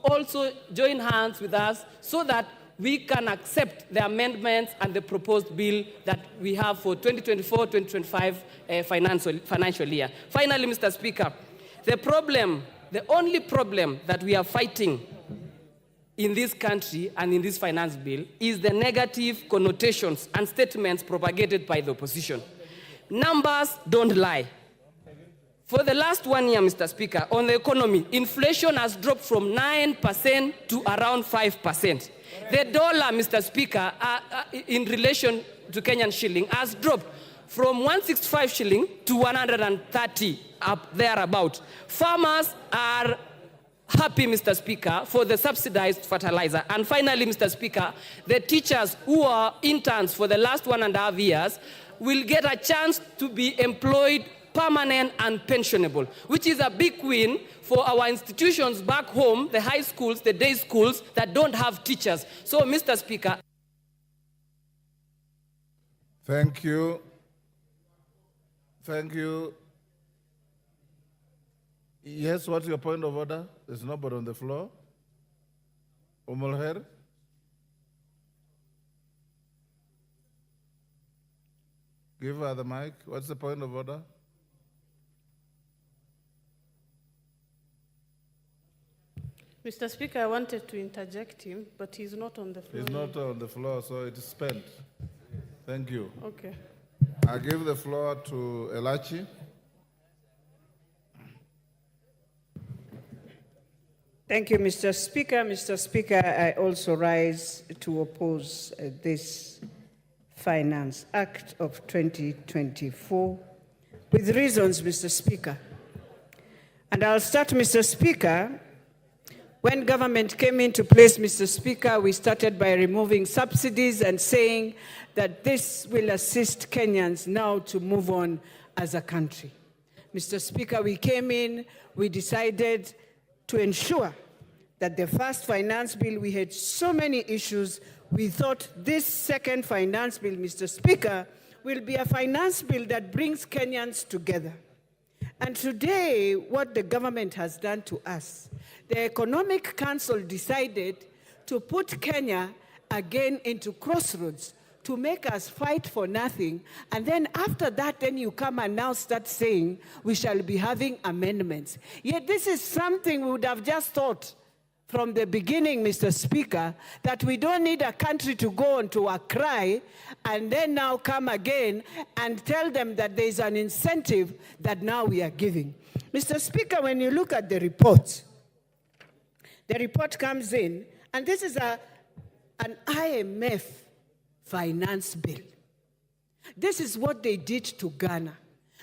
also join hands with us so that we can accept the amendments and the proposed bill that we have for 2024-2025 financial year. Finally, Mr. Speaker, the only problem that we are fighting in this country and in this finance bill is the negative connotations and statements propagated by the opposition. Numbers don't lie. For the last 1 year, Mr. Speaker, on the economy, inflation has dropped from 9% to around 5%. The dollar, Mr. Speaker, in relation to Kenyan shilling, has dropped from 165 shilling to 130, up thereabout. Farmers are happy, Mr. Speaker, for the subsidized fertilizer. And finally, Mr. Speaker, the teachers who are interns for the last 1.5 years will get a chance to be employed permanent and pensionable, which is a big win for our institutions back home, the high schools, the day schools that don't have teachers. So, Mr. Speaker. Thank you. Thank you. Yes, what's your point of order? There's nobody on the floor. Umulher? Give her the mic. What's the point of order? Mr. Speaker, I wanted to interject him, but he's not on the floor. He's not on the floor, so it is spent. Thank you. Okay. I give the floor to Elachi. Thank you, Mr. Speaker. Mr. Speaker, I also rise to oppose this Finance Act of 2024 with reasons, Mr. Speaker. And I'll start, Mr. Speaker. When government came into place, Mr. Speaker, we started by removing subsidies and saying that this will assist Kenyans now to move on as a country. Mr. Speaker, we came in, we decided to ensure that the first finance bill, we had so many issues. We thought this second finance bill, Mr. Speaker, will be a finance bill that brings Kenyans together. And today, what the government has done to us, the Economic Council decided to put Kenya again into crossroads, to make us fight for nothing. And then after that, then you come and now start saying we shall be having amendments. Yet this is something we would have just thought from the beginning, Mr. Speaker, that we don't need a country to go on to a cry and then now come again and tell them that there's an incentive that now we are giving. Mr. Speaker, when you look at the report comes in, and this is an IMF finance bill. This is what they did to Ghana.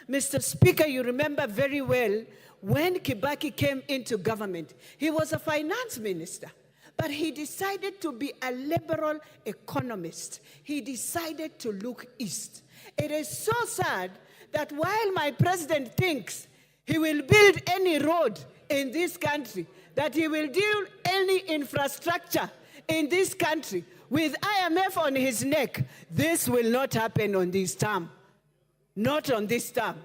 Mr. Speaker, you remember very well when Kibaki came into government, he was a finance minister, but he decided to be a liberal economist. He decided to look east. It is so sad that while my president thinks he will build any road in this country, that he will do any infrastructure in this country, with IMF on his neck, this will not happen on this term. Not on this term.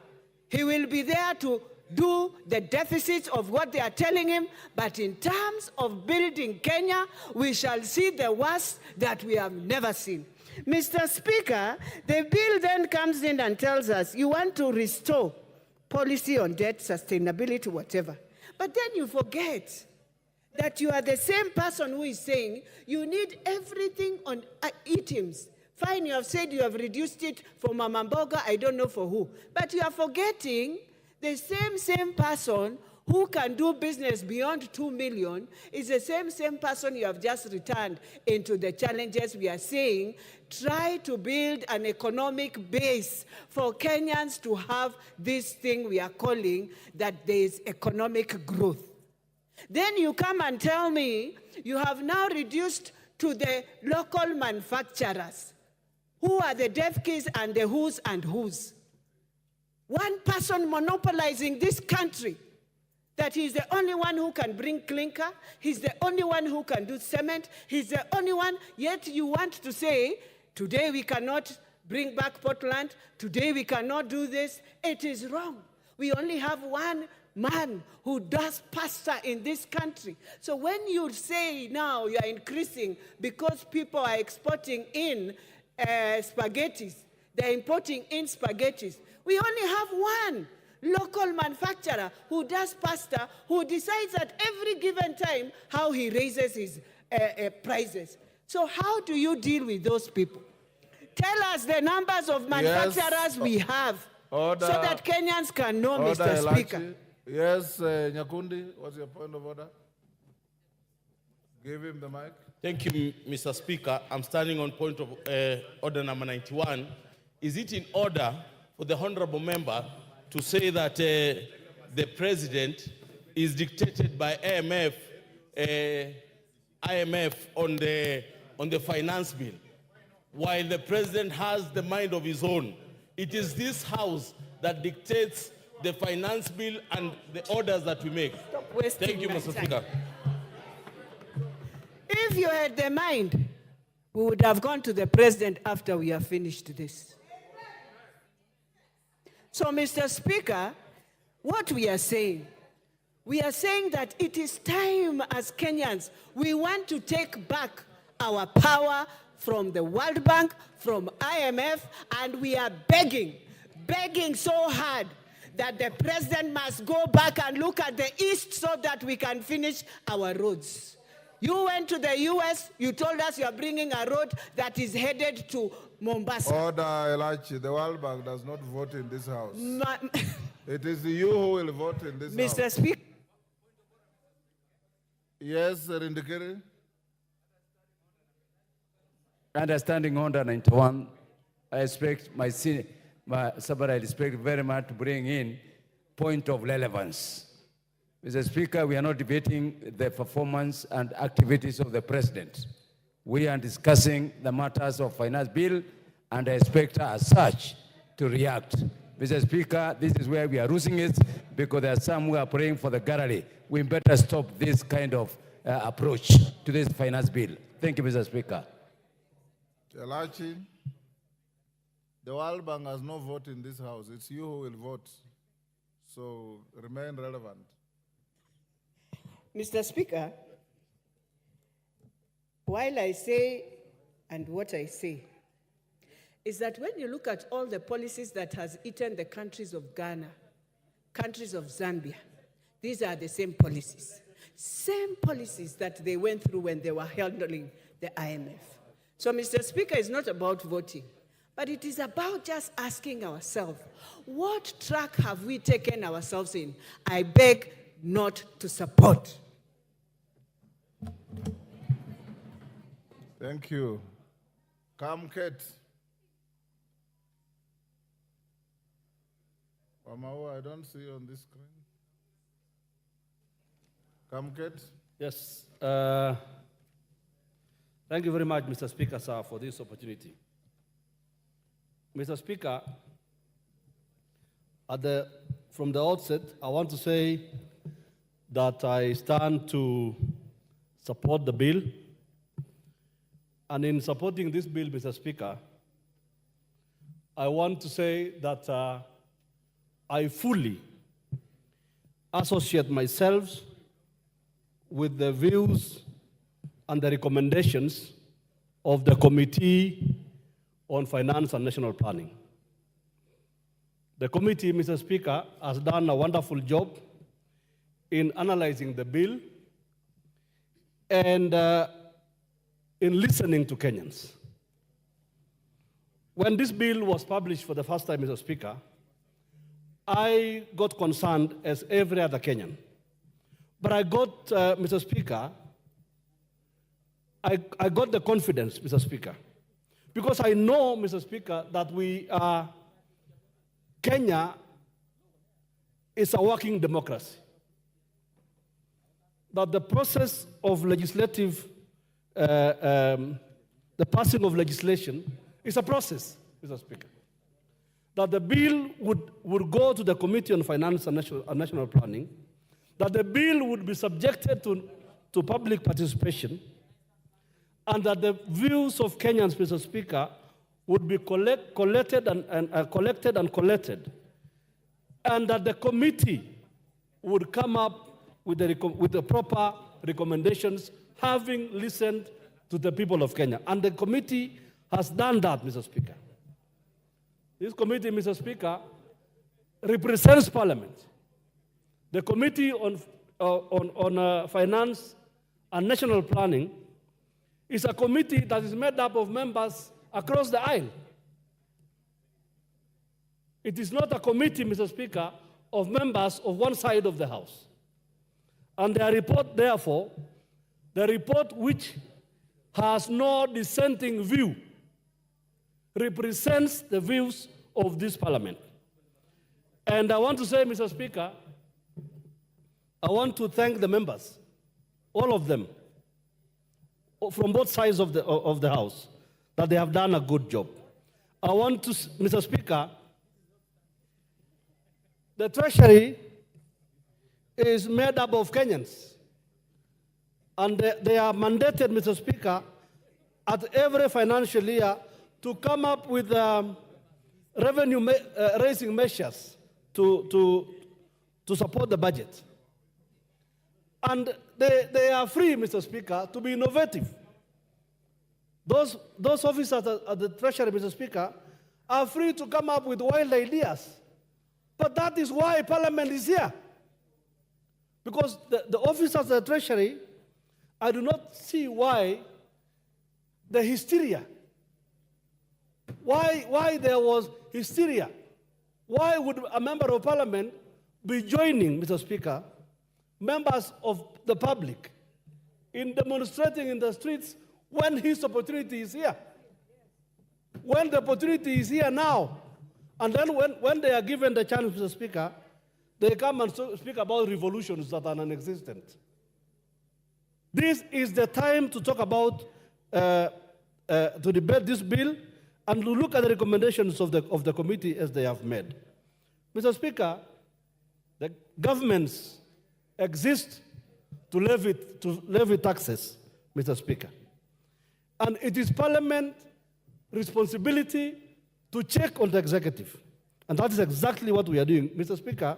He will be there to do the deficits of what they are telling him, but in terms of building Kenya, we shall see the worst that we have never seen. Mr. Speaker, the bill then comes in and tells us you want to restore policy on debt, sustainability, whatever. But then you forget that you are the same person who is saying you need everything on items. Fine, you have said you have reduced it for Mama Mboga, I don't know for who. But you are forgetting the same person who can do business beyond 2 million is the same person you have just returned into the challenges we are saying. Try to build an economic base for Kenyans to have this thing we are calling that there is economic growth. Then you come and tell me you have now reduced to the local manufacturers. Who are the deaf kids and the who's and who's? One person monopolizing this country, that he's the only one who can bring clinker, he's the only one who can do cement, he's the only one, yet you want to say, today we cannot bring back Portland, today we cannot do this. It is wrong. We only have one man who does pasta in this country. So when you say now you are increasing because people are exporting in spaghettis, they're importing in spaghettis, we only have one local manufacturer who does pasta, who decides at every given time how he raises his prices. So how do you deal with those people? Tell us the numbers of manufacturers we have, Order. so that Kenyans can know, Order, Mr. Speaker. Yes, Nyakundi, what's your point of order? Give him the mic. Thank you, Mr. Speaker. I'm standing on point of order number 91. Is it in order for the honorable member to say that the president is dictated by IMF on the finance bill, while the president has the mind of his own? It is this house that dictates the finance bill and the orders that we make. Thank you, Mr. Speaker. If you had the mind, we would have gone to the president after we have finished this. So, Mr. Speaker, what we are saying that it is time as Kenyans, we want to take back our power from the World Bank, from IMF, and we are begging so hard that the president must go back and look at the East so that we can finish our roads. You went to the US, you told us you are bringing a road that is headed to Mombasa. Order, Elachi. The World Bank does not vote in this house. It is you who will vote in this house. Mr. Speaker. Yes, Rindikiri. Understanding Order 91, I expect somebody I respect very much to bring in point of relevance. Mr. Speaker, we are not debating the performance and activities of the President. We are discussing the matters of finance bill, and I expect her as such to react. Mr. Speaker, this is where we are losing it because there are some who are praying for the gallery. We better stop this kind of approach to this finance bill. Thank you, Mr. Speaker. Chelachi, the World Bank has no vote in this house. It's you who will vote. So remain relevant. Mr. Speaker, while I say and what I say is that when you look at all the policies that has eaten the countries of Ghana, countries of Zambia, these are the same policies that they went through when they were handling the IMF. So, Mr. Speaker, it's not about voting, but it is about just asking ourselves, what track have we taken ourselves in? I beg not to support. Thank you. Come, Kate. Wamau, I don't see you on this screen. Come, Kate. Yes. Thank you very much, Mr. Speaker, sir, for this opportunity. Mr. Speaker, from the outset, I want to say that I stand to support the bill. And in supporting this bill, Mr. Speaker, I want to say that I fully associate myself with the views and the recommendations of the Committee on Finance and National Planning. The committee, Mr. Speaker, has done a wonderful job in analyzing the bill and in listening to Kenyans. When this bill was published for the first time, Mr. Speaker, I got concerned as every other Kenyan. But I got, Mr. Speaker, I got the confidence, Mr. Speaker, because I know, Mr. Speaker, that Kenya is a working democracy. That the process of legislative, the passing of legislation is a process, Mr. Speaker. That the bill would go to the Committee on Finance and National Planning, that the bill would be subjected to public participation, and that the views of Kenyans, Mr. Speaker, would be collected, and that the committee would come up with the proper recommendations, having listened to the people of Kenya. And the committee has done that, Mr. Speaker. This committee, Mr. Speaker, represents Parliament. The Committee on Finance and National Planning is a committee that is made up of members across the aisle. It is not a committee, Mr. Speaker, of members of one side of the House. And their report, therefore, the report which has no dissenting view, represents the views of this Parliament. And I want to say, Mr. Speaker, I want to thank the members, all of them, from both sides of the House, that they have done a good job. I want to, Mr. Speaker, the Treasury is made up of Kenyans, and they are mandated, Mr. Speaker, at every financial year to come up with revenue-raising measures to support the budget. And they are free, Mr. Speaker, to be innovative. Those officers at the Treasury, Mr. Speaker, are free to come up with wild ideas. But that is why Parliament is here. Because the officers at the Treasury, I do not see why the hysteria. Why there was hysteria? Why would a member of Parliament be joining, Mr. Speaker, members of the public in demonstrating in the streets when his opportunity is here. When the opportunity is here now, and then when they are given the chance, Mr. Speaker, they come and speak about revolutions that are non-existent. This is the time to talk about, to debate this bill and to look at the recommendations of the committee as they have made. Mr. Speaker, the governments exist to levy taxes, Mr. Speaker. And it is Parliament's responsibility to check on the executive. And that is exactly what we are doing. Mr. Speaker,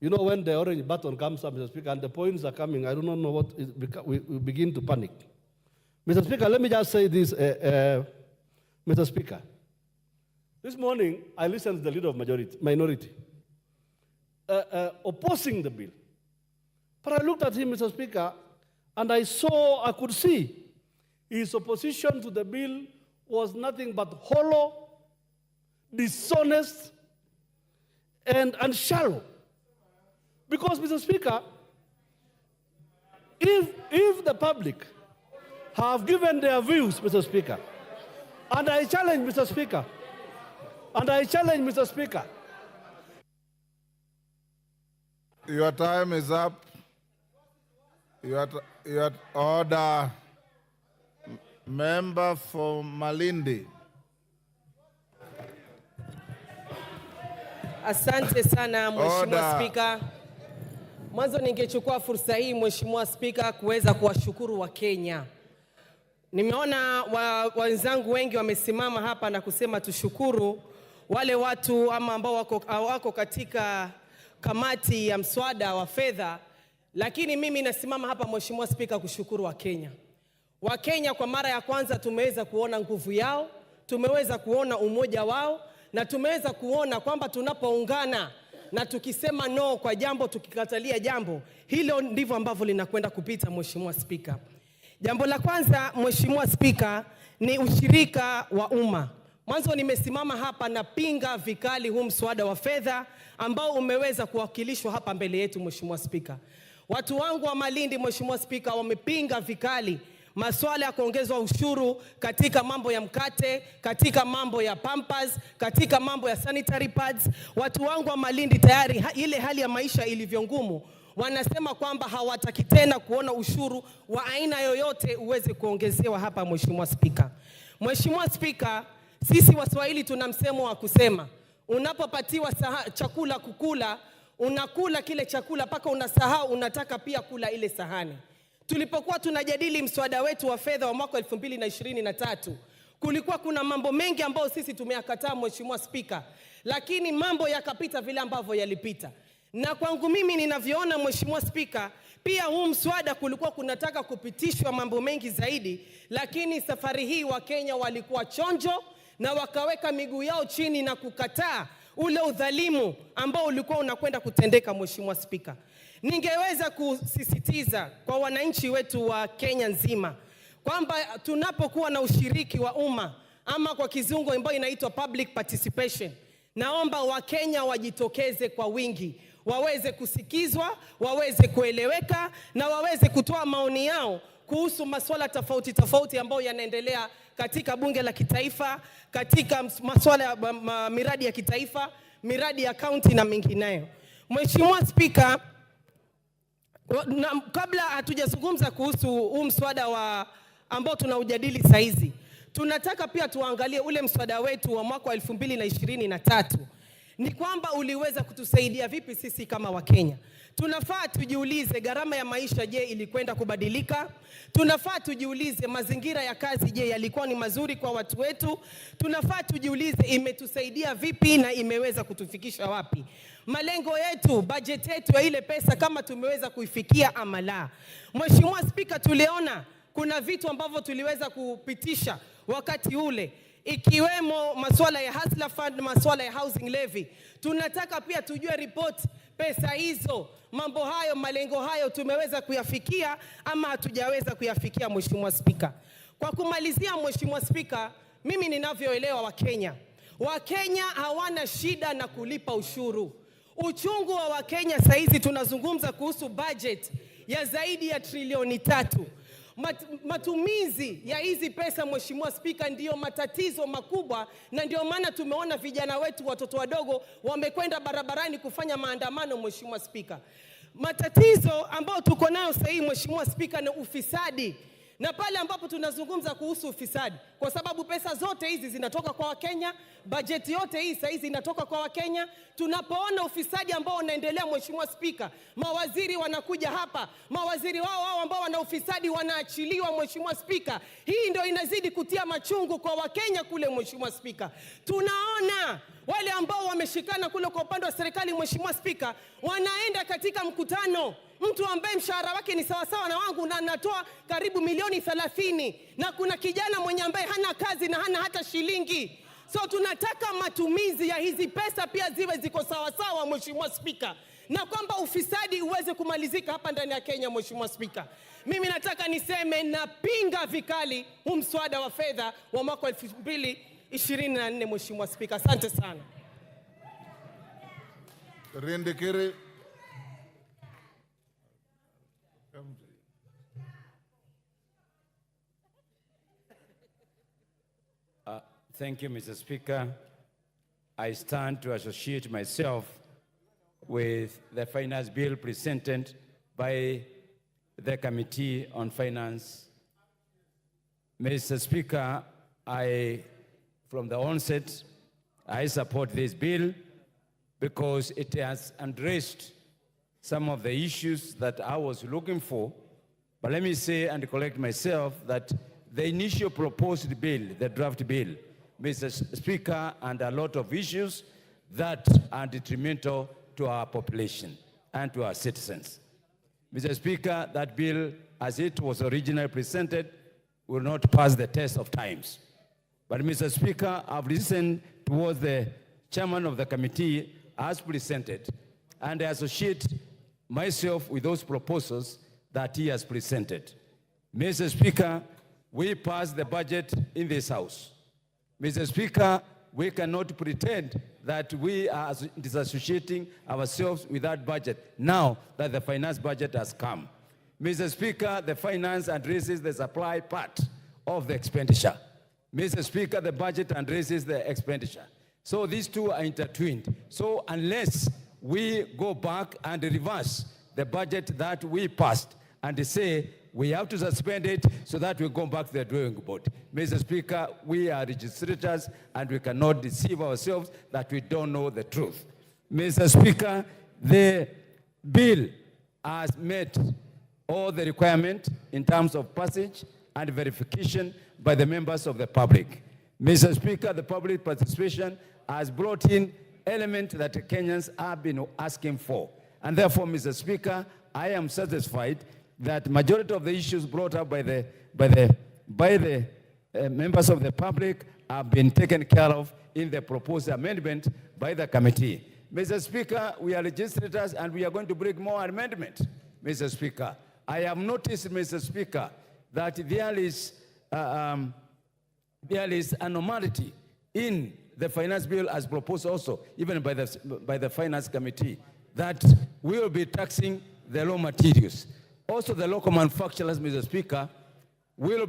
you know, when the orange button comes up, Mr. Speaker, and the points are coming, I do not know what is, we begin to panic. Mr. Speaker, let me just say this, Mr. Speaker. This morning, I listened to the leader of minority opposing the bill. But I looked at him, Mr. Speaker, and I could see his opposition to the bill was nothing but hollow, dishonest, and shallow. Because, Mr. Speaker, if the public have given their views, Mr. Speaker, and I challenge, Mr. Speaker, Your time is up. Your order. Member for Malindi. Asante sana Mheshimiwa Spika. Mwanzo ningechukua fursa hii Mheshimiwa Spika kuweza kuwashukuru wa Kenya. Nimeona wenzangu wengi wamesimama hapa na kusema tushukuru wale watu ama ambao wako katika kamati ya mswada wa fedha, lakini mimi nasimama hapa Mheshimiwa Spika kushukuru wa Kenya. Wa Kenya kwa mara ya kwanza tumeweza kuona nguvu yao, tumeweza kuona umoja wao, na tumeweza kuona kwamba tunapoungana na tukisema no kwa jambo, tukikatalia jambo, hilo ndivyo ambavyo linakwenda kupita Mheshimiwa Spika. Jambo la kwanza Mheshimiwa Spika ni ushirika wa umma. Mwanzo nimesimama hapa na pinga vikali huu mswada wa fedha ambao umeweza kuwakilishwa hapa mbele yetu Mheshimiwa Spika. Watu wangu wa Malindi Mheshimiwa Spika wamepinga vikali masuala ya kuongezwa ushuru katika mambo ya mkate, katika mambo ya pampers, katika mambo ya sanitary pads. Watu wangu wa Malindi tayari ile hali ya maisha ilivyo ngumu, wanasema kwamba hawataki tena kuona ushuru wa aina yoyote uweze kuongezewa hapa Mheshimiwa Spika. Mheshimiwa Spika, sisi Waswahili tuna msemo wa kusema, unapopatiwa chakula kukula, unakula kile chakula paka unasahau unataka pia kula ile sahani. Tulipokuwa tunajadili mswada wetu wa fedha wa mwaka 2023, kulikuwa kuna mambo mengi ambayo sisi tumeyakataa Mheshimiwa Spika, lakini mambo yakapita vile ambavyo yalipita. Na kwangu mimi ninavyoona Mheshimiwa Spika, pia huu mswada kulikuwa kunataka kupitishwa mambo mengi zaidi, lakini safari hii wa Kenya walikuwa chonjo na wakaweka miguu yao chini na kukataa ule udhalimu ambao ulikuwa unakwenda kutendeka Mheshimiwa Spika. Ningeweza kusisitiza kwa wananchi wetu wa Kenya nzima kwamba tunapokuwa na ushiriki wa umma ama kwa kizungu ambayo inaitwa public participation, naomba Wakenya wajitokeze kwa wingi, waweze kusikizwa, waweze kueleweka na waweze kutoa maoni yao kuhusu masuala tofauti tofauti ambayo yanaendelea katika bunge la kitaifa, katika masuala ya miradi ya kitaifa, miradi ya kaunti na mengineyo. Mheshimiwa Spika, kabla hatujazungumza kuhusu huu mswada ambao tunaujadili saizi, tunataka pia tuangalie ule mswada wetu wa mwaka 2023. Ni kwamba uliweza kutusaidia vipi sisi kama Wakenya. Tunafaa tujiulize gharama ya maisha je ilikwenda kubadilika? Tunafaa tujiulize mazingira ya kazi je yalikuwa ni mazuri kwa watu wetu? Tunafaa tujiulize imetusaidia vipi na imeweza kutufikisha wapi? Malengo yetu, budget yetu ya ile pesa kama tumeweza kuifikia ama la. Mheshimiwa Spika, tuliona kuna vitu ambavyo tuliweza kupitisha wakati ule, ikiwemo masuala ya Hustler Fund, masuala ya housing levy. Tunataka pia tujue report pesa hizo, mambo hayo, malengo hayo tumeweza kuyafikia ama hatujaweza kuyafikia Mheshimiwa Spika. Kwa kumalizia Mheshimiwa Spika, mimi ninavyoelewa Wakenya hawana shida na kulipa ushuru. Uchungu wa Wakenya saizi tunazungumza kuhusu budget ya zaidi ya trilioni 3. Matumizi ya hizi pesa, Mheshimiwa Spika, ndiyo matatizo makubwa, na ndio maana tumeona vijana wetu, watoto wadogo wamekwenda barabarani kufanya maandamano, Mheshimiwa Spika. Matatizo ambayo tuko nayo sasa hivi, Mheshimiwa Spika, ni ufisadi. Na pale ambapo tunazungumza kuhusu ufisadi, kwa sababu pesa zote hizi zinatoka kwa Wakenya, bajeti yote hii sasa hizi inatoka kwa Wakenya. Tunapoona ufisadi ambao unaendelea, Mheshimiwa Spika, mawaziri wanakuja hapa, mawaziri wao ambao wana ufisadi wanaachiliwa, Mheshimiwa Spika. Hii ndio inazidi kutia machungu kwa Wakenya kule, Mheshimiwa Spika. Tunaona wale ambao wameshikana kule kwa upande wa serikali, Mheshimiwa Spika, wanaenda katika mkutano, mtu ambaye mshahara wake ni sawasawa na wangu na anatoa karibu milioni 30, na kuna kijana mwenye ambaye hana kazi na hana hata shilingi. So tunataka matumizi ya hizi pesa pia ziwe ziko sawasawa, Mheshimiwa Spika, na kwamba ufisadi uweze kumalizika hapa ndani ya Kenya, Mheshimiwa Spika. Mimi nataka niseme napinga vikali huu mswada wa fedha wa mwaka 2024, Mheshimiwa Spika. Asante sana. Rindikiri. Thank you, Mr. Speaker. I stand to associate myself with the finance bill presented by the Committee on Finance. Mr. Speaker, from the onset, I support this bill because it has addressed some of the issues that I was looking for. But let me say and correct myself that the initial proposed bill, the draft bill, Mr. Speaker, and a lot of issues that are detrimental to our population and to our citizens. Mr. Speaker, that bill, as it was originally presented, will not pass the test of times. But Mr. Speaker, I've listened towards the chairman of the committee as presented, and I associate myself with those proposals that he has presented. Mr. Speaker, we passed the budget in this House. Mr. Speaker, we cannot pretend that we are disassociating ourselves with that budget now that the finance budget has come. Mr. Speaker, the finance addresses the supply part of the expenditure. Mr. Speaker, the budget addresses the expenditure. So these two are intertwined. So unless we go back and reverse the budget that we passed and say we have to suspend it so that we go back to the drawing board. Mr. Speaker, we are legislators and we cannot deceive ourselves that we don't know the truth. Mr. Speaker, the bill has met all the requirements in terms of passage and verification by the members of the public. Mr. Speaker, the public participation has brought in elements that Kenyans have been asking for. And therefore, Mr. Speaker, I am satisfied that majority of the issues brought up by the members of the public have been taken care of in the proposed amendment by the committee. Mr. Speaker, we are legislators and we are going to bring more amendments. Mr. Speaker, I have noticed, Mr. Speaker, that there is anomaly in the finance bill as proposed also, even by the finance committee, that we will be taxing the raw materials. Also, the local manufacturers, Mr. Speaker, will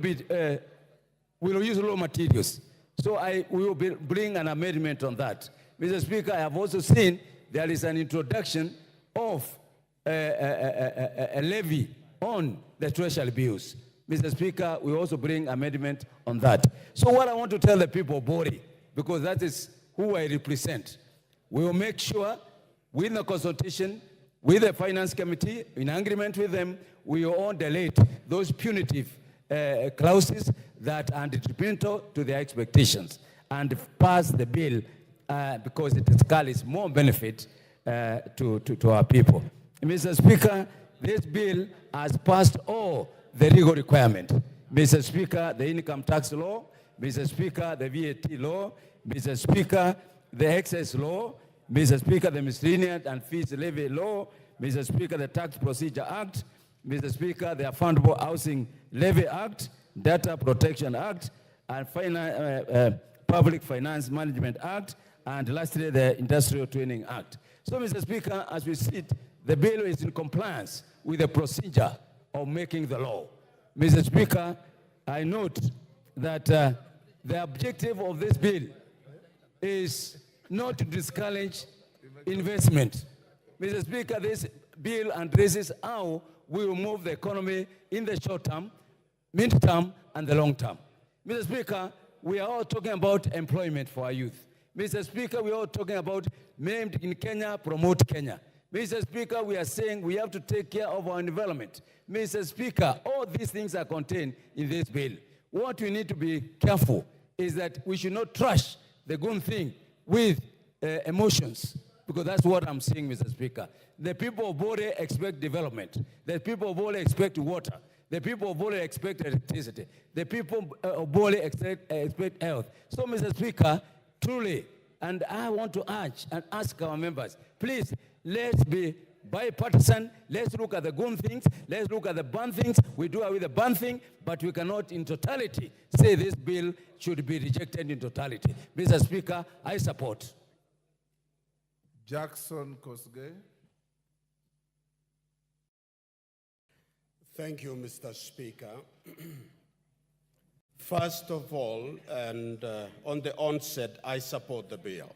use raw materials. So we will bring an amendment on that. Mr. Speaker, I have also seen there is an introduction of a levy on the treasury bills. Mr. Speaker, we also bring amendment on that. So what I want to tell the people of Bori, because that is who I represent, we will make sure with the consultation with the finance committee, in agreement with them, we will all delete those punitive clauses that are detrimental to their expectations and pass the bill because it carries more benefit to our people. Mr. Speaker, this bill has passed all the legal requirements. Mr. Speaker, the income tax law, Mr. Speaker, the VAT law, Mr. Speaker, the excess law, Mr. Speaker, the miscellaneous and fees levy law, Mr. Speaker, the Tax Procedure Act, Mr. Speaker, the Affordable Housing Levy Act, Data Protection Act, and Public Finance Management Act, and lastly, the Industrial Training Act. So, Mr. Speaker, as we see it, the bill is in compliance with the procedure of making the law. Mr. Speaker, I note that the objective of this bill is not to discourage investment. Mr. Speaker, this bill addresses how we will move the economy in the short term, mid-term, and the long term. Mr. Speaker, we are all talking about employment for our youth. Mr. Speaker, we are all talking about made in Kenya, promote Kenya. Mr. Speaker, we are saying we have to take care of our environment. Mr. Speaker, all these things are contained in this bill. What we need to be careful is that we should not trash the good thing with emotions, because that's what I'm saying, Mr. Speaker. The people of Bore expect development. The people of Bore expect water. The people of Bore expect electricity. The people of Bore expect health. So, Mr. Speaker, truly, and I want to urge and ask our members, please, let's be bipartisan. Let's look at the good things. Let's look at the bad things. We do away with the bad thing, but we cannot in totality say this bill should be rejected in totality. Mr. Speaker, I support. Jackson Kosgei. Thank you, Mr. Speaker. First of all, and on the onset, I support the bill.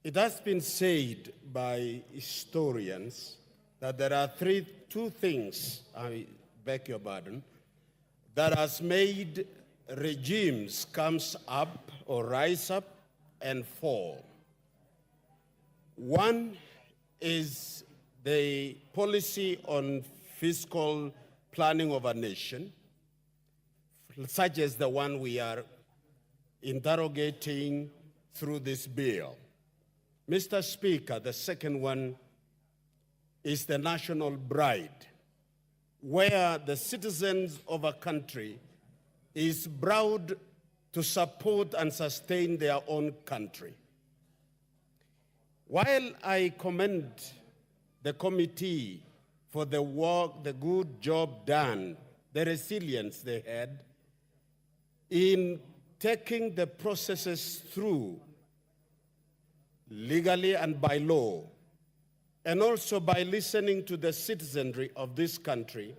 It has been said by historians that there are two things, I beg your pardon, that has made regimes comes up or rise up and fall. One is the policy on fiscal planning of a nation, such as the one we are interrogating through this bill. Mr. Speaker, the second one is the national bride, where the citizens of a country is proud to support and sustain their own country. While I commend the committee for the work, the good job done, the resilience they had in taking the processes through legally and by law, and also by listening to the citizenry of this country,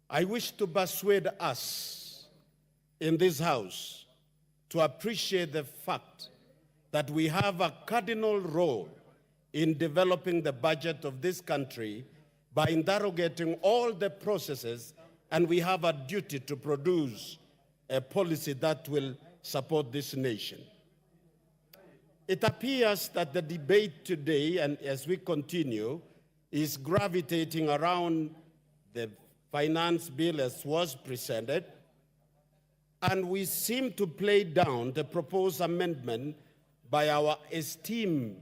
I wish to persuade us in this House to appreciate the fact that we have a cardinal role in developing the budget of this country by interrogating all the processes, and we have a duty to produce a policy that will support this nation. It appears that the debate today, and as we continue, is gravitating around the finance bill as was presented, and we seem to play down the proposed amendment by our esteemed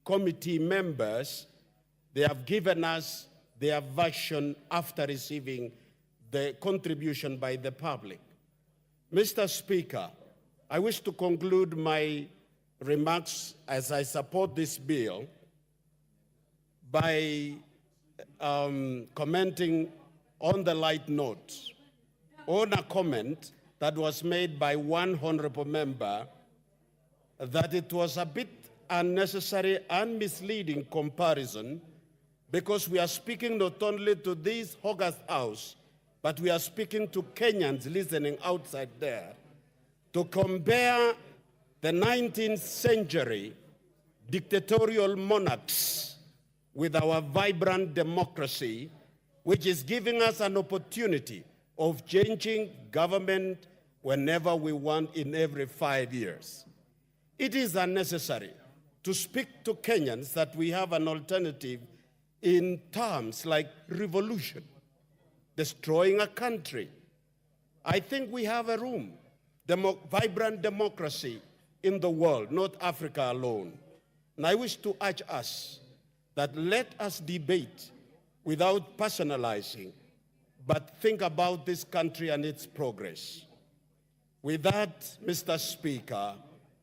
committee members. They have given us their version after receiving the contribution by the public. Mr. Speaker, I wish to conclude my remarks as I support this bill by commenting on the light note on a comment that was made by one honorable member that it was a bit unnecessary and misleading comparison, because we are speaking not only to this August House, but we are speaking to Kenyans listening outside there, to compare the 19th century dictatorial monarchs with our vibrant democracy, which is giving us an opportunity of changing government whenever we want in every 5 years. It is unnecessary to speak to Kenyans that we have an alternative in terms like revolution, destroying a country. I think we have a room, vibrant democracy in the world, not Africa alone. And I wish to urge us that let us debate without personalizing, but think about this country and its progress. With that, Mr. Speaker,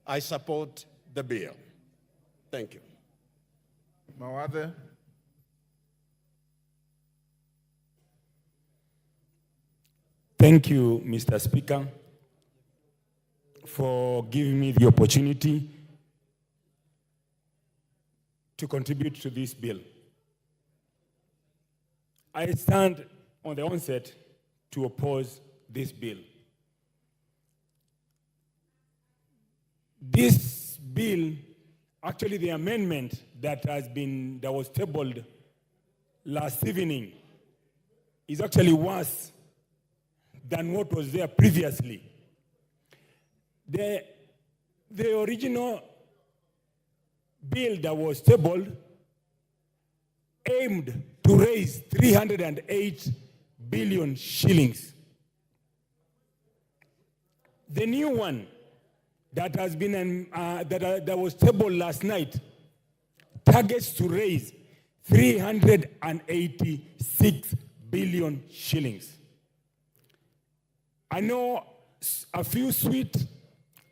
I support the bill. Thank you. Mawade. Thank you, Mr. Speaker. for giving me the opportunity to contribute to this bill. I stand on the onset to oppose this bill. This bill, actually the amendment that was tabled last evening, is actually worse than what was there previously. The original bill that was tabled aimed to raise 308 billion shillings. The new one that has been that was tabled last night targets to raise 386 billion shillings. I know a few sweet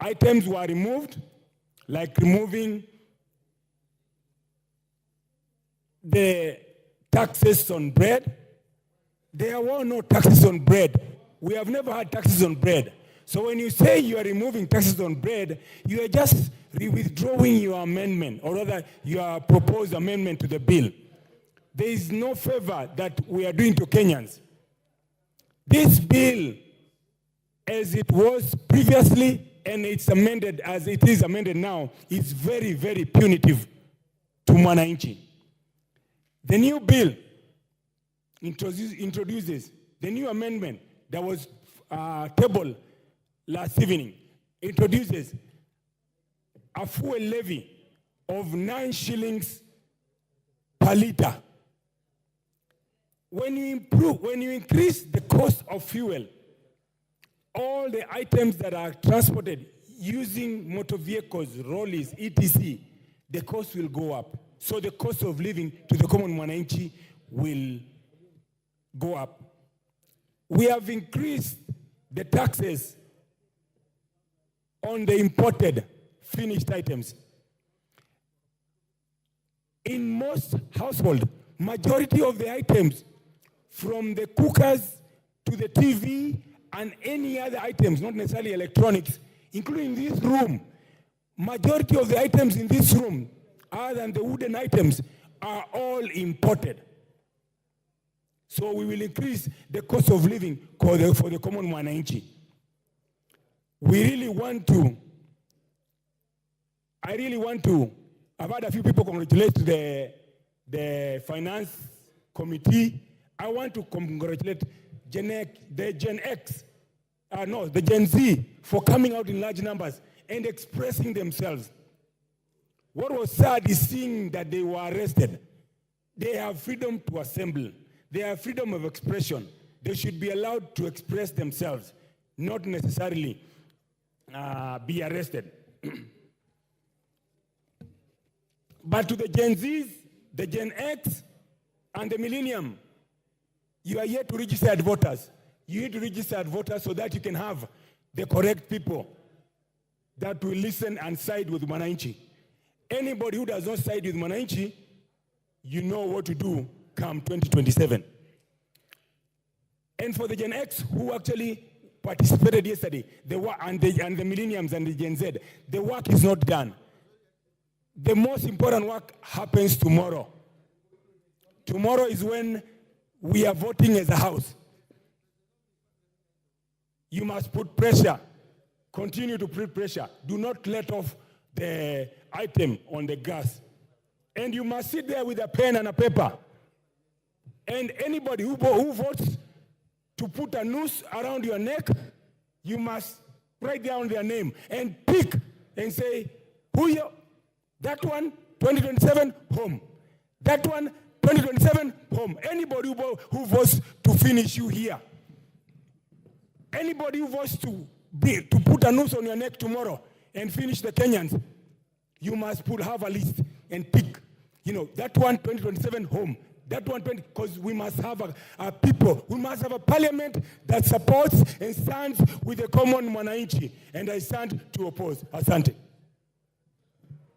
items were removed, like removing the taxes on bread. There were no taxes on bread. We have never had taxes on bread. So when you say you are removing taxes on bread, you are just withdrawing your amendment, or rather your proposed amendment to the bill. There is no favor that we are doing to Kenyans. This bill, as it was previously and it's amended as it is amended now, is very, very punitive to mwananchi. The new bill introduces the new amendment that was tabled last evening, introduces a fuel levy of 9 shillings per liter. When you increase the cost of fuel, all the items that are transported using motor vehicles, rollies, etc., the cost will go up. So the cost of living to the common mwananchi will go up. We have increased the taxes on the imported finished items. In most households, majority of the items, from the cookers to the TV and any other items, not necessarily electronics, including this room, majority of the items in this room, other than the wooden items, are all imported. So we will increase the cost of living for the common mwananchi. I really want to, I've had a few people congratulate the finance committee. I want to congratulate the Gen Z for coming out in large numbers and expressing themselves. What was sad is seeing that they were arrested. They have freedom to assemble. They have freedom of expression. They should be allowed to express themselves, not necessarily be arrested. But to the Gen Zs, the Gen X, and the Millennium, you are yet to register as voters. You need to register as voters so that you can have the correct people that will listen and side with mwananchi. Anybody who does not side with mwananchi, you know what to do come 2027. And for the Gen X who actually participated yesterday, and the Millenniums and the Gen Z, the work is not done. The most important work happens tomorrow. Tomorrow is when we are voting as a house. You must put pressure. Continue to put pressure. Do not let off the item on the gas. And you must sit there with a pen and a paper. And anybody who votes to put a noose around your neck, you must write down their name and pick and say, who you? That one, 2027, home. That one, 2027, home. Anybody who votes to finish you here. Anybody who votes to put a noose on your neck tomorrow and finish the Kenyans, you must have a list and pick. That one, 2027, home. That one, because we must have a people. We must have a parliament that supports and stands with the common mwananchi. And I stand to oppose. Asante.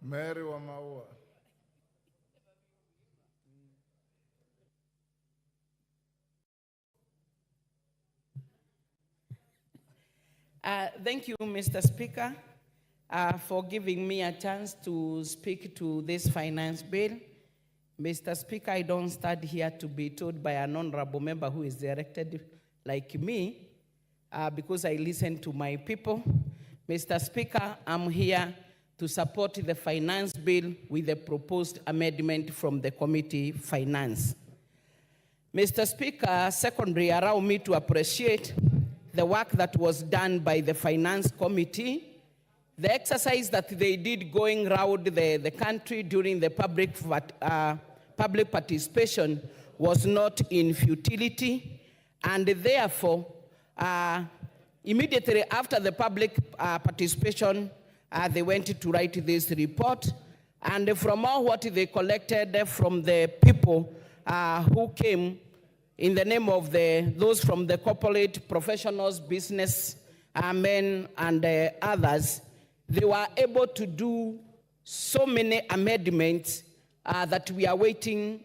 Mary Wamaua. Thank you, Mr. Speaker, for giving me a chance to speak to this finance bill. Mr. Speaker, I don't stand here to be told by an honorable member who is elected like me, because I listen to my people. Mr. Speaker, I'm here to support the finance bill with the proposed amendment from the committee finance. Mr. Speaker, secondly, allow me to appreciate the work that was done by the finance committee, the exercise that they did going around the country during the public participation was not in futility, and therefore, immediately after the public participation, they went to write this report, and from all what they collected from the people who came in the name of those from the corporate professionals, business men, and others, they were able to do so many amendments that we are waiting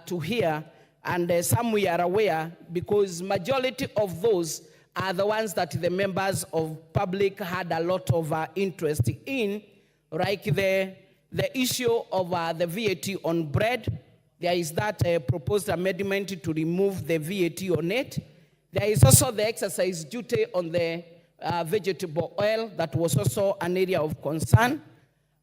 to hear, and some we are aware, because majority of those are the ones that the members of public had a lot of interest in, like the issue of the VAT on bread. There is that proposed amendment to remove the VAT on it. There is also the excise duty on the vegetable oil. That was also an area of concern.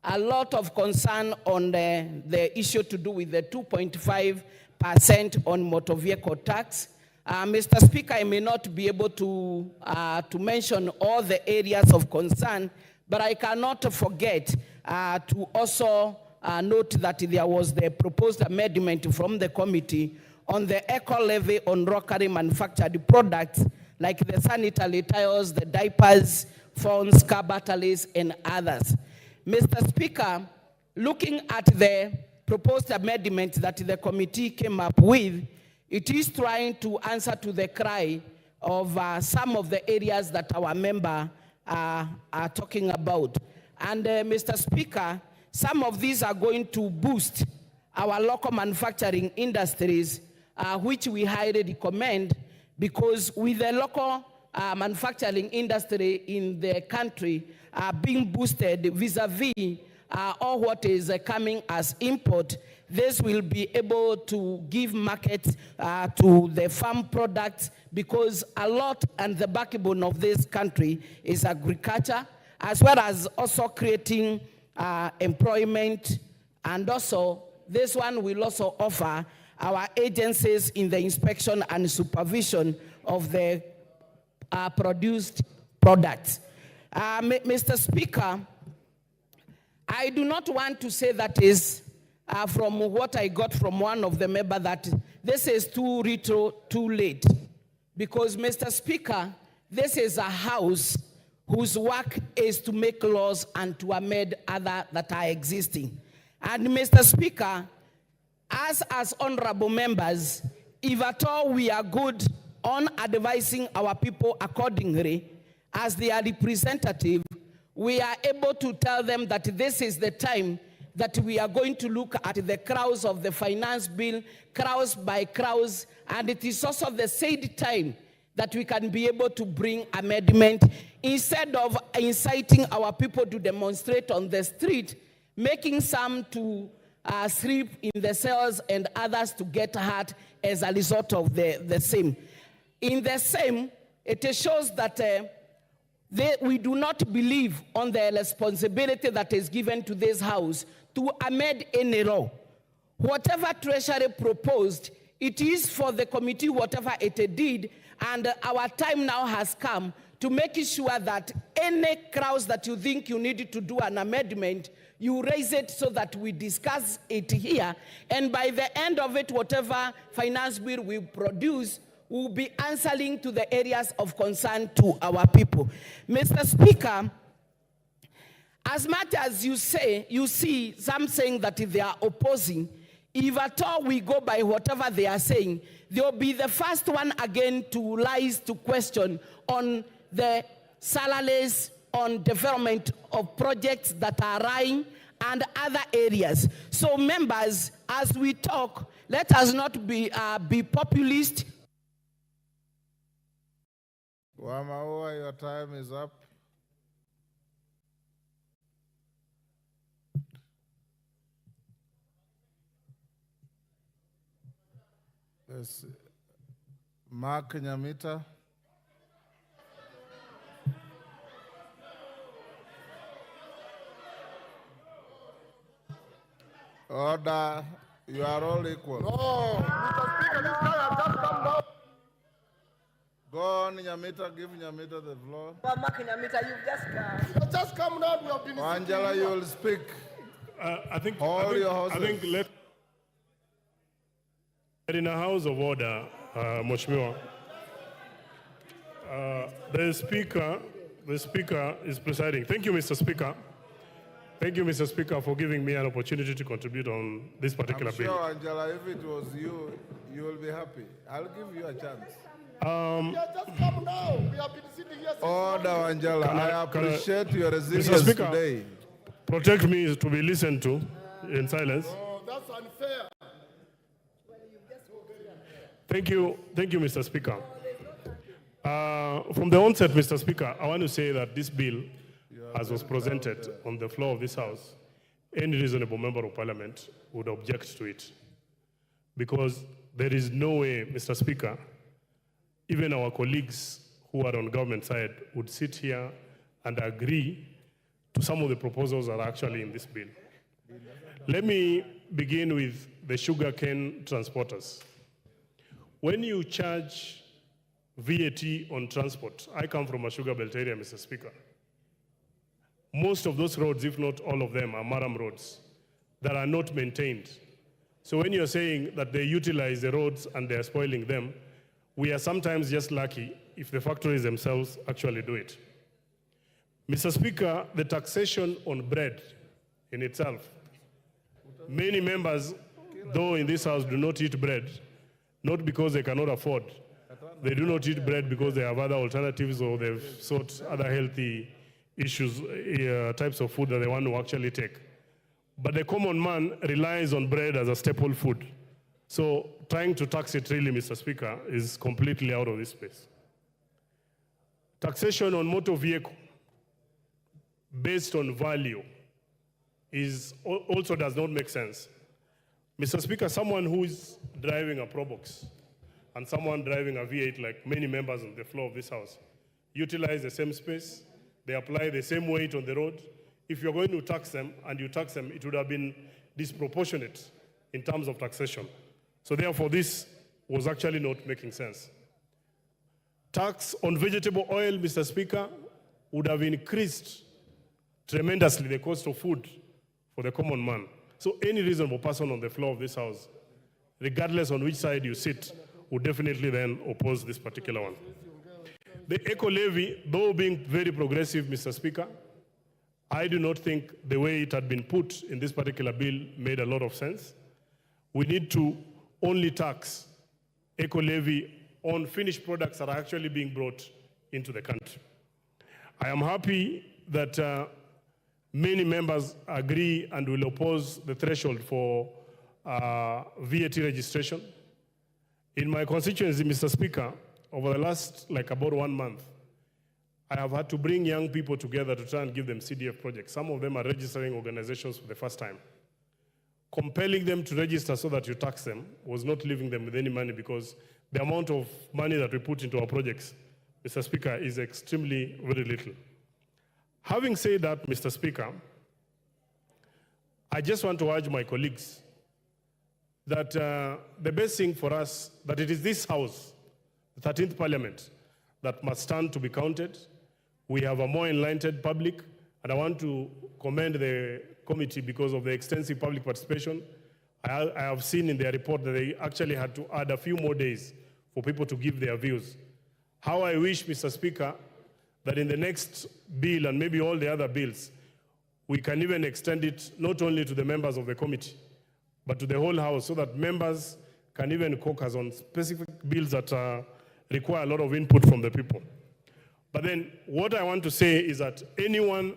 A lot of concern on the issue to do with the 2.5% on motor vehicle tax. Mr. Speaker, I may not be able to mention all the areas of concern, but I cannot forget to also note that there was the proposed amendment from the committee on the eco levy on locally manufactured products like the sanitary towels, the diapers, phones, car batteries, and others. Mr. Speaker, looking at the proposed amendment that the committee came up with, it is trying to answer to the cry of some of the areas that our member are talking about. And Mr. Speaker, some of these are going to boost our local manufacturing industries, which we highly recommend, because with the local manufacturing industry in the country being boosted vis-a-vis all what is coming as import, this will be able to give market to the farm products, because a lot and the backbone of this country is agriculture, as well as also creating employment. And also, this one will also offer our agencies in the inspection and supervision of the produced products. Mr. Speaker, I do not want to say that is from what I got from one of the members that this is too retro, too late. Because, Mr. Speaker, this is a house whose work is to make laws and to amend other that are existing. And Mr. Speaker, as honorable members, if at all we are good on advising our people accordingly, as their representative, we are able to tell them that this is the time that we are going to look at the crowds of the finance bill, crowds by crowds, and it is also the said time that we can be able to bring amendment, instead of inciting our people to demonstrate on the street, making some to sleep in the cells and others to get hurt as a result of the same. In the same, it shows that we do not believe on the responsibility that is given to this house to amend any law. Whatever Treasury proposed, it is for the committee, whatever it did, and our time now has come to make sure that any crowds that you think you need to do an amendment, you raise it so that we discuss it here, and by the end of it, whatever finance bill we produce will be answering to the areas of concern to our people. Mr. Speaker, as much as you see some saying that they are opposing, if at all we go by whatever they are saying, they'll be the first one again to rise to question on the salaries, on development of projects that are running, and other areas. So members, as we talk, let us not be populist. Wamaua, your time is up. Yes. Mark Nyamita. Order. You are all equal. No, Mr. Speaker, this guy has just come down. Go on, Nyamita. Give Nyamita the floor. But Mark Nyamita, you've just come. You've just come down. We have been Angela, you will speak. I think in a house of order, Mheshimiwa, the speaker is presiding. Thank you, Mr. Speaker. Thank you, Mr. Speaker, for giving me an opportunity to contribute on this particular bill. I'm sure, Angela, if it was you, you will be happy. I'll give you a chance. We have just come now. We have been sitting here since Order, Angela. I appreciate your Mr. resilience Speaker, today. Protect me to be listened to in silence. Oh, that's unfair. Thank you, Mr. Speaker. From the onset, Mr. Speaker, I want to say that this bill, as was presented on the floor of this House, any reasonable member of Parliament would object to it. Because there is no way, Mr. Speaker, even our colleagues who are on government side would sit here and agree to some of the proposals that are actually in this bill. Let me begin with the sugarcane transporters. When you charge VAT on transport, I come from a sugar belt area, Mr. Speaker. Most of those roads, if not all of them, are maram roads that are not maintained. So when you're saying that they utilize the roads and they're spoiling them, we are sometimes just lucky if the factories themselves actually do it. Mr. Speaker, the taxation on bread in itself, many members, though in this House, do not eat bread, not because they cannot afford. They do not eat bread because they have other alternatives or they've sought other healthy issues, types of food that they want to actually take. But the common man relies on bread as a staple food. So trying to tax it really, Mr. Speaker, is completely out of this space. Taxation on motor vehicle based on value also does not make sense. Mr. Speaker, someone who is driving a Probox and someone driving a V8, like many members on the floor of this House, utilize the same space, they apply the same weight on the road. If you're going to tax them and you tax them, it would have been disproportionate in terms of taxation. So therefore, this was actually not making sense. Tax on vegetable oil, Mr. Speaker, would have increased tremendously the cost of food for the common man. So any reasonable person on the floor of this House, regardless on which side you sit, would definitely then oppose this particular one. The eco levy, though being very progressive, Mr. Speaker, I do not think the way it had been put in this particular bill made a lot of sense. We need to only tax eco levy on finished products that are actually being brought into the country. I am happy that many members agree and will oppose the threshold for VAT registration. In my constituency, Mr. Speaker, over the last about 1 month, I have had to bring young people together to try and give them CDF projects. Some of them are registering organizations for the first time. Compelling them to register so that you tax them was not leaving them with any money, because the amount of money that we put into our projects, Mr. Speaker, is extremely very little. Having said that, Mr. Speaker, I just want to urge my colleagues that the best thing for us, that it is this House, the 13th Parliament, that must stand to be counted. We have a more enlightened public, and I want to commend the committee because of the extensive public participation. I have seen in their report that they actually had to add a few more days for people to give their views. How I wish, Mr. Speaker, that in the next bill and maybe all the other bills, we can even extend it not only to the members of the committee, but to the whole House, so that members can even caucus on specific bills that require a lot of input from the people. But then what I want to say is that anyone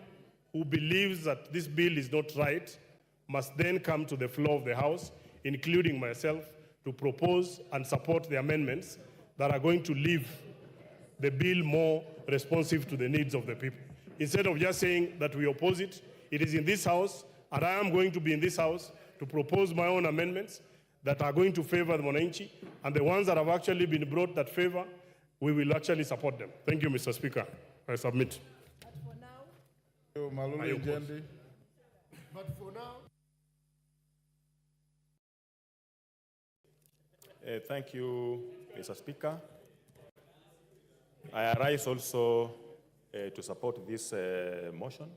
who believes that this bill is not right must then come to the floor of the House, including myself, to propose and support the amendments that are going to leave the bill more responsive to the needs of the people. Instead of just saying that we oppose it, it is in this House, and I am going to be in this House to propose my own amendments that are going to favor the Mwananchi, and the ones that have actually been brought that favor, we will actually support them. Thank you, Mr. Speaker. I submit. But for now, thank you, Mr. Speaker. I arise also to support this motion,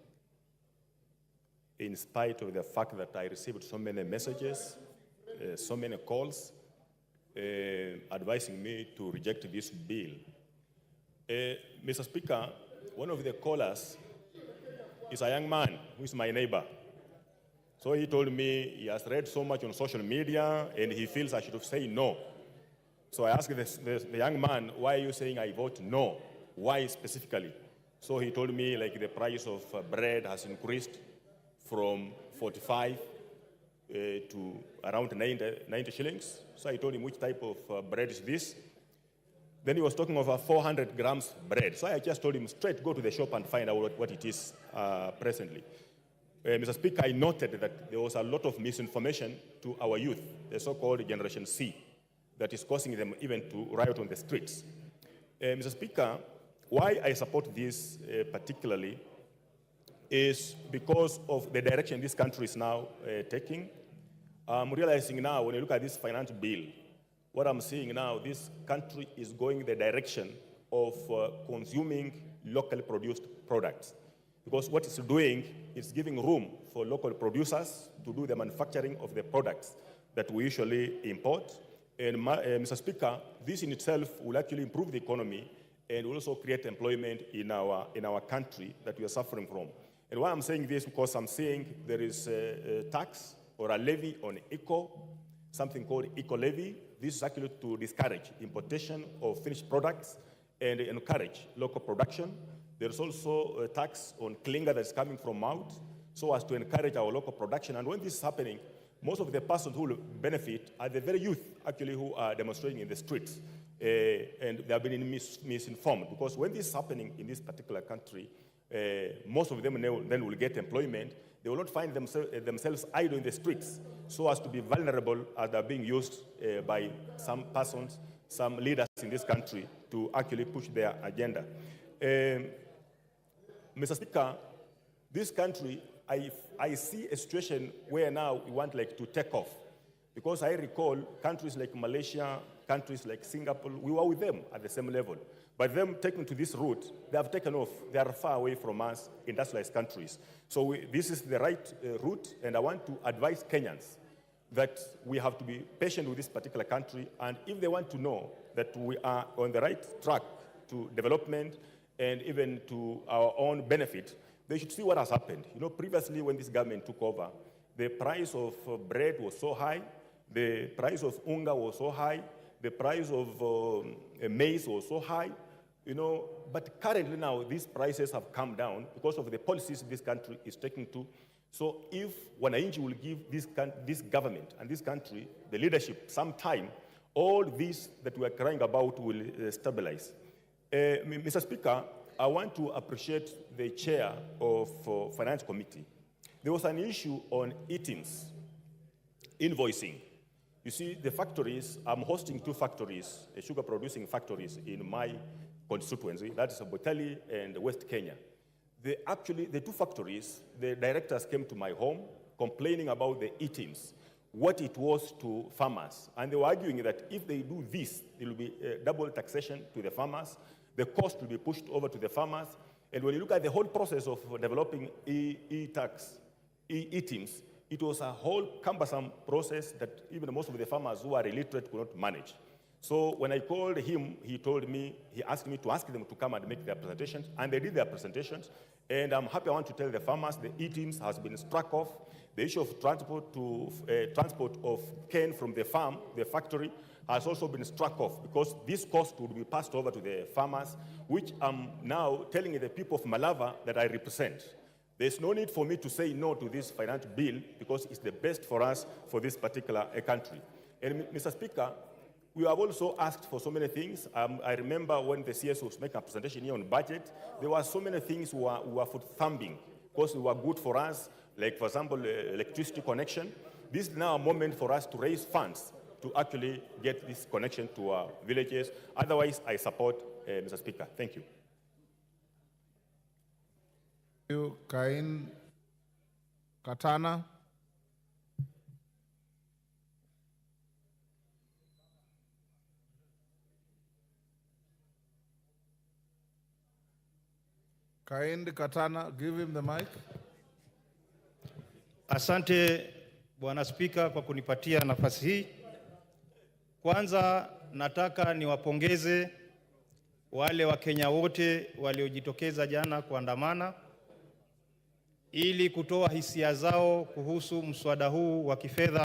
in spite of the fact that I received so many messages, so many calls, advising me to reject this bill. Mr. Speaker, one of the callers is a young man who is my neighbor. So he told me he has read so much on social media and he feels I should say no. So I asked the young man, why are you saying I vote no? Why specifically? So he told me like the price of bread has increased from 45 to around 90 shillings. So I told him which type of bread is this. Then he was talking of 400 grams bread. So I just told him straight, go to the shop and find out what it is presently. Mr. Speaker, I noted that there was a lot of misinformation to our youth, the so-called Generation C, that is causing them even to riot on the streets. Mr. Speaker, why I support this particularly is because of the direction this country is now taking. I'm realizing now, when you look at this finance bill, what I'm seeing now, this country is going the direction of consuming locally produced products. Because what it's doing is giving room for local producers to do the manufacturing of the products that we usually import. And Mr. Speaker, this in itself will actually improve the economy and will also create employment in our country that we are suffering from. And why I'm saying this, because I'm saying there is a tax or a levy on eco, something called eco levy. This is actually to discourage importation of finished products and encourage local production. There's also a tax on clinker that's coming from out, so as to encourage our local production. And when this is happening, most of the persons who will benefit are the very youth, actually, who are demonstrating in the streets. And they have been misinformed, because when this is happening in this particular country, most of them then will get employment. They will not find themselves idle in the streets, so as to be vulnerable as they're being used by some persons, some leaders in this country to actually push their agenda. Mr. Speaker, this country, I see a situation where now we want like to take off. Because I recall countries like Malaysia, countries like Singapore, we were with them at the same level. But them taking to this route, they have taken off. They are far away from us, industrialized countries. So this is the right route, and I want to advise Kenyans that we have to be patient with this particular country, and if they want to know that we are on the right track to development and even to our own benefit, they should see what has happened. You know, previously when this government took over, the price of bread was so high, the price of unga was so high, the price of maize was so high, you know, but currently now these prices have come down because of the policies this country is taking to. So if Wananchi will give this government and this country, the leadership, some time, all this that we are crying about will stabilize. Mr. Speaker, I want to appreciate the chair of Finance Committee. There was an issue on items, invoicing. You see, the factories, I'm hosting 2 factories, sugar producing factories in my constituency, that is Botali and West Kenya. The 2 factories, the directors came to my home complaining about the items, what it was to farmers. And they were arguing that if they do this, there will be double taxation to the farmers, the cost will be pushed over to the farmers. And when you look at the whole process of developing e-tax, e-teams, it was a whole cumbersome process that even most of the farmers who are illiterate could not manage. So when I called him, he told me, he asked me to ask them to come and make their presentations, and they did their presentations. And I'm happy, I want to tell the farmers, the e-teams has been struck off. The issue of transport of cane from the farm, the factory, has also been struck off, because this cost would be passed over to the farmers, which I'm now telling the people of Malava that I represent. There's no need for me to say no to this finance bill, because it's the best for us for this particular country. And Mr. Speaker, we have also asked for so many things. I remember when the CS was making a presentation here on budget, there were so many things we were for thumbing, because they were good for us, like, for example, electricity connection. this is now a moment for us to raise funds to actually get this connection to our villages. Otherwise, I support Mr. Speaker. Thank you. Thank you, Cain Katana. Cain Katana, give him the mic. Asante Bwana Spika kwa kunipatia nafasi hii. Kwanza nataka niwapongeze wale Wakenya wote waliojitokeza jana kuandamana ili kutoa hisia zao kuhusu mswada huu wa kifedha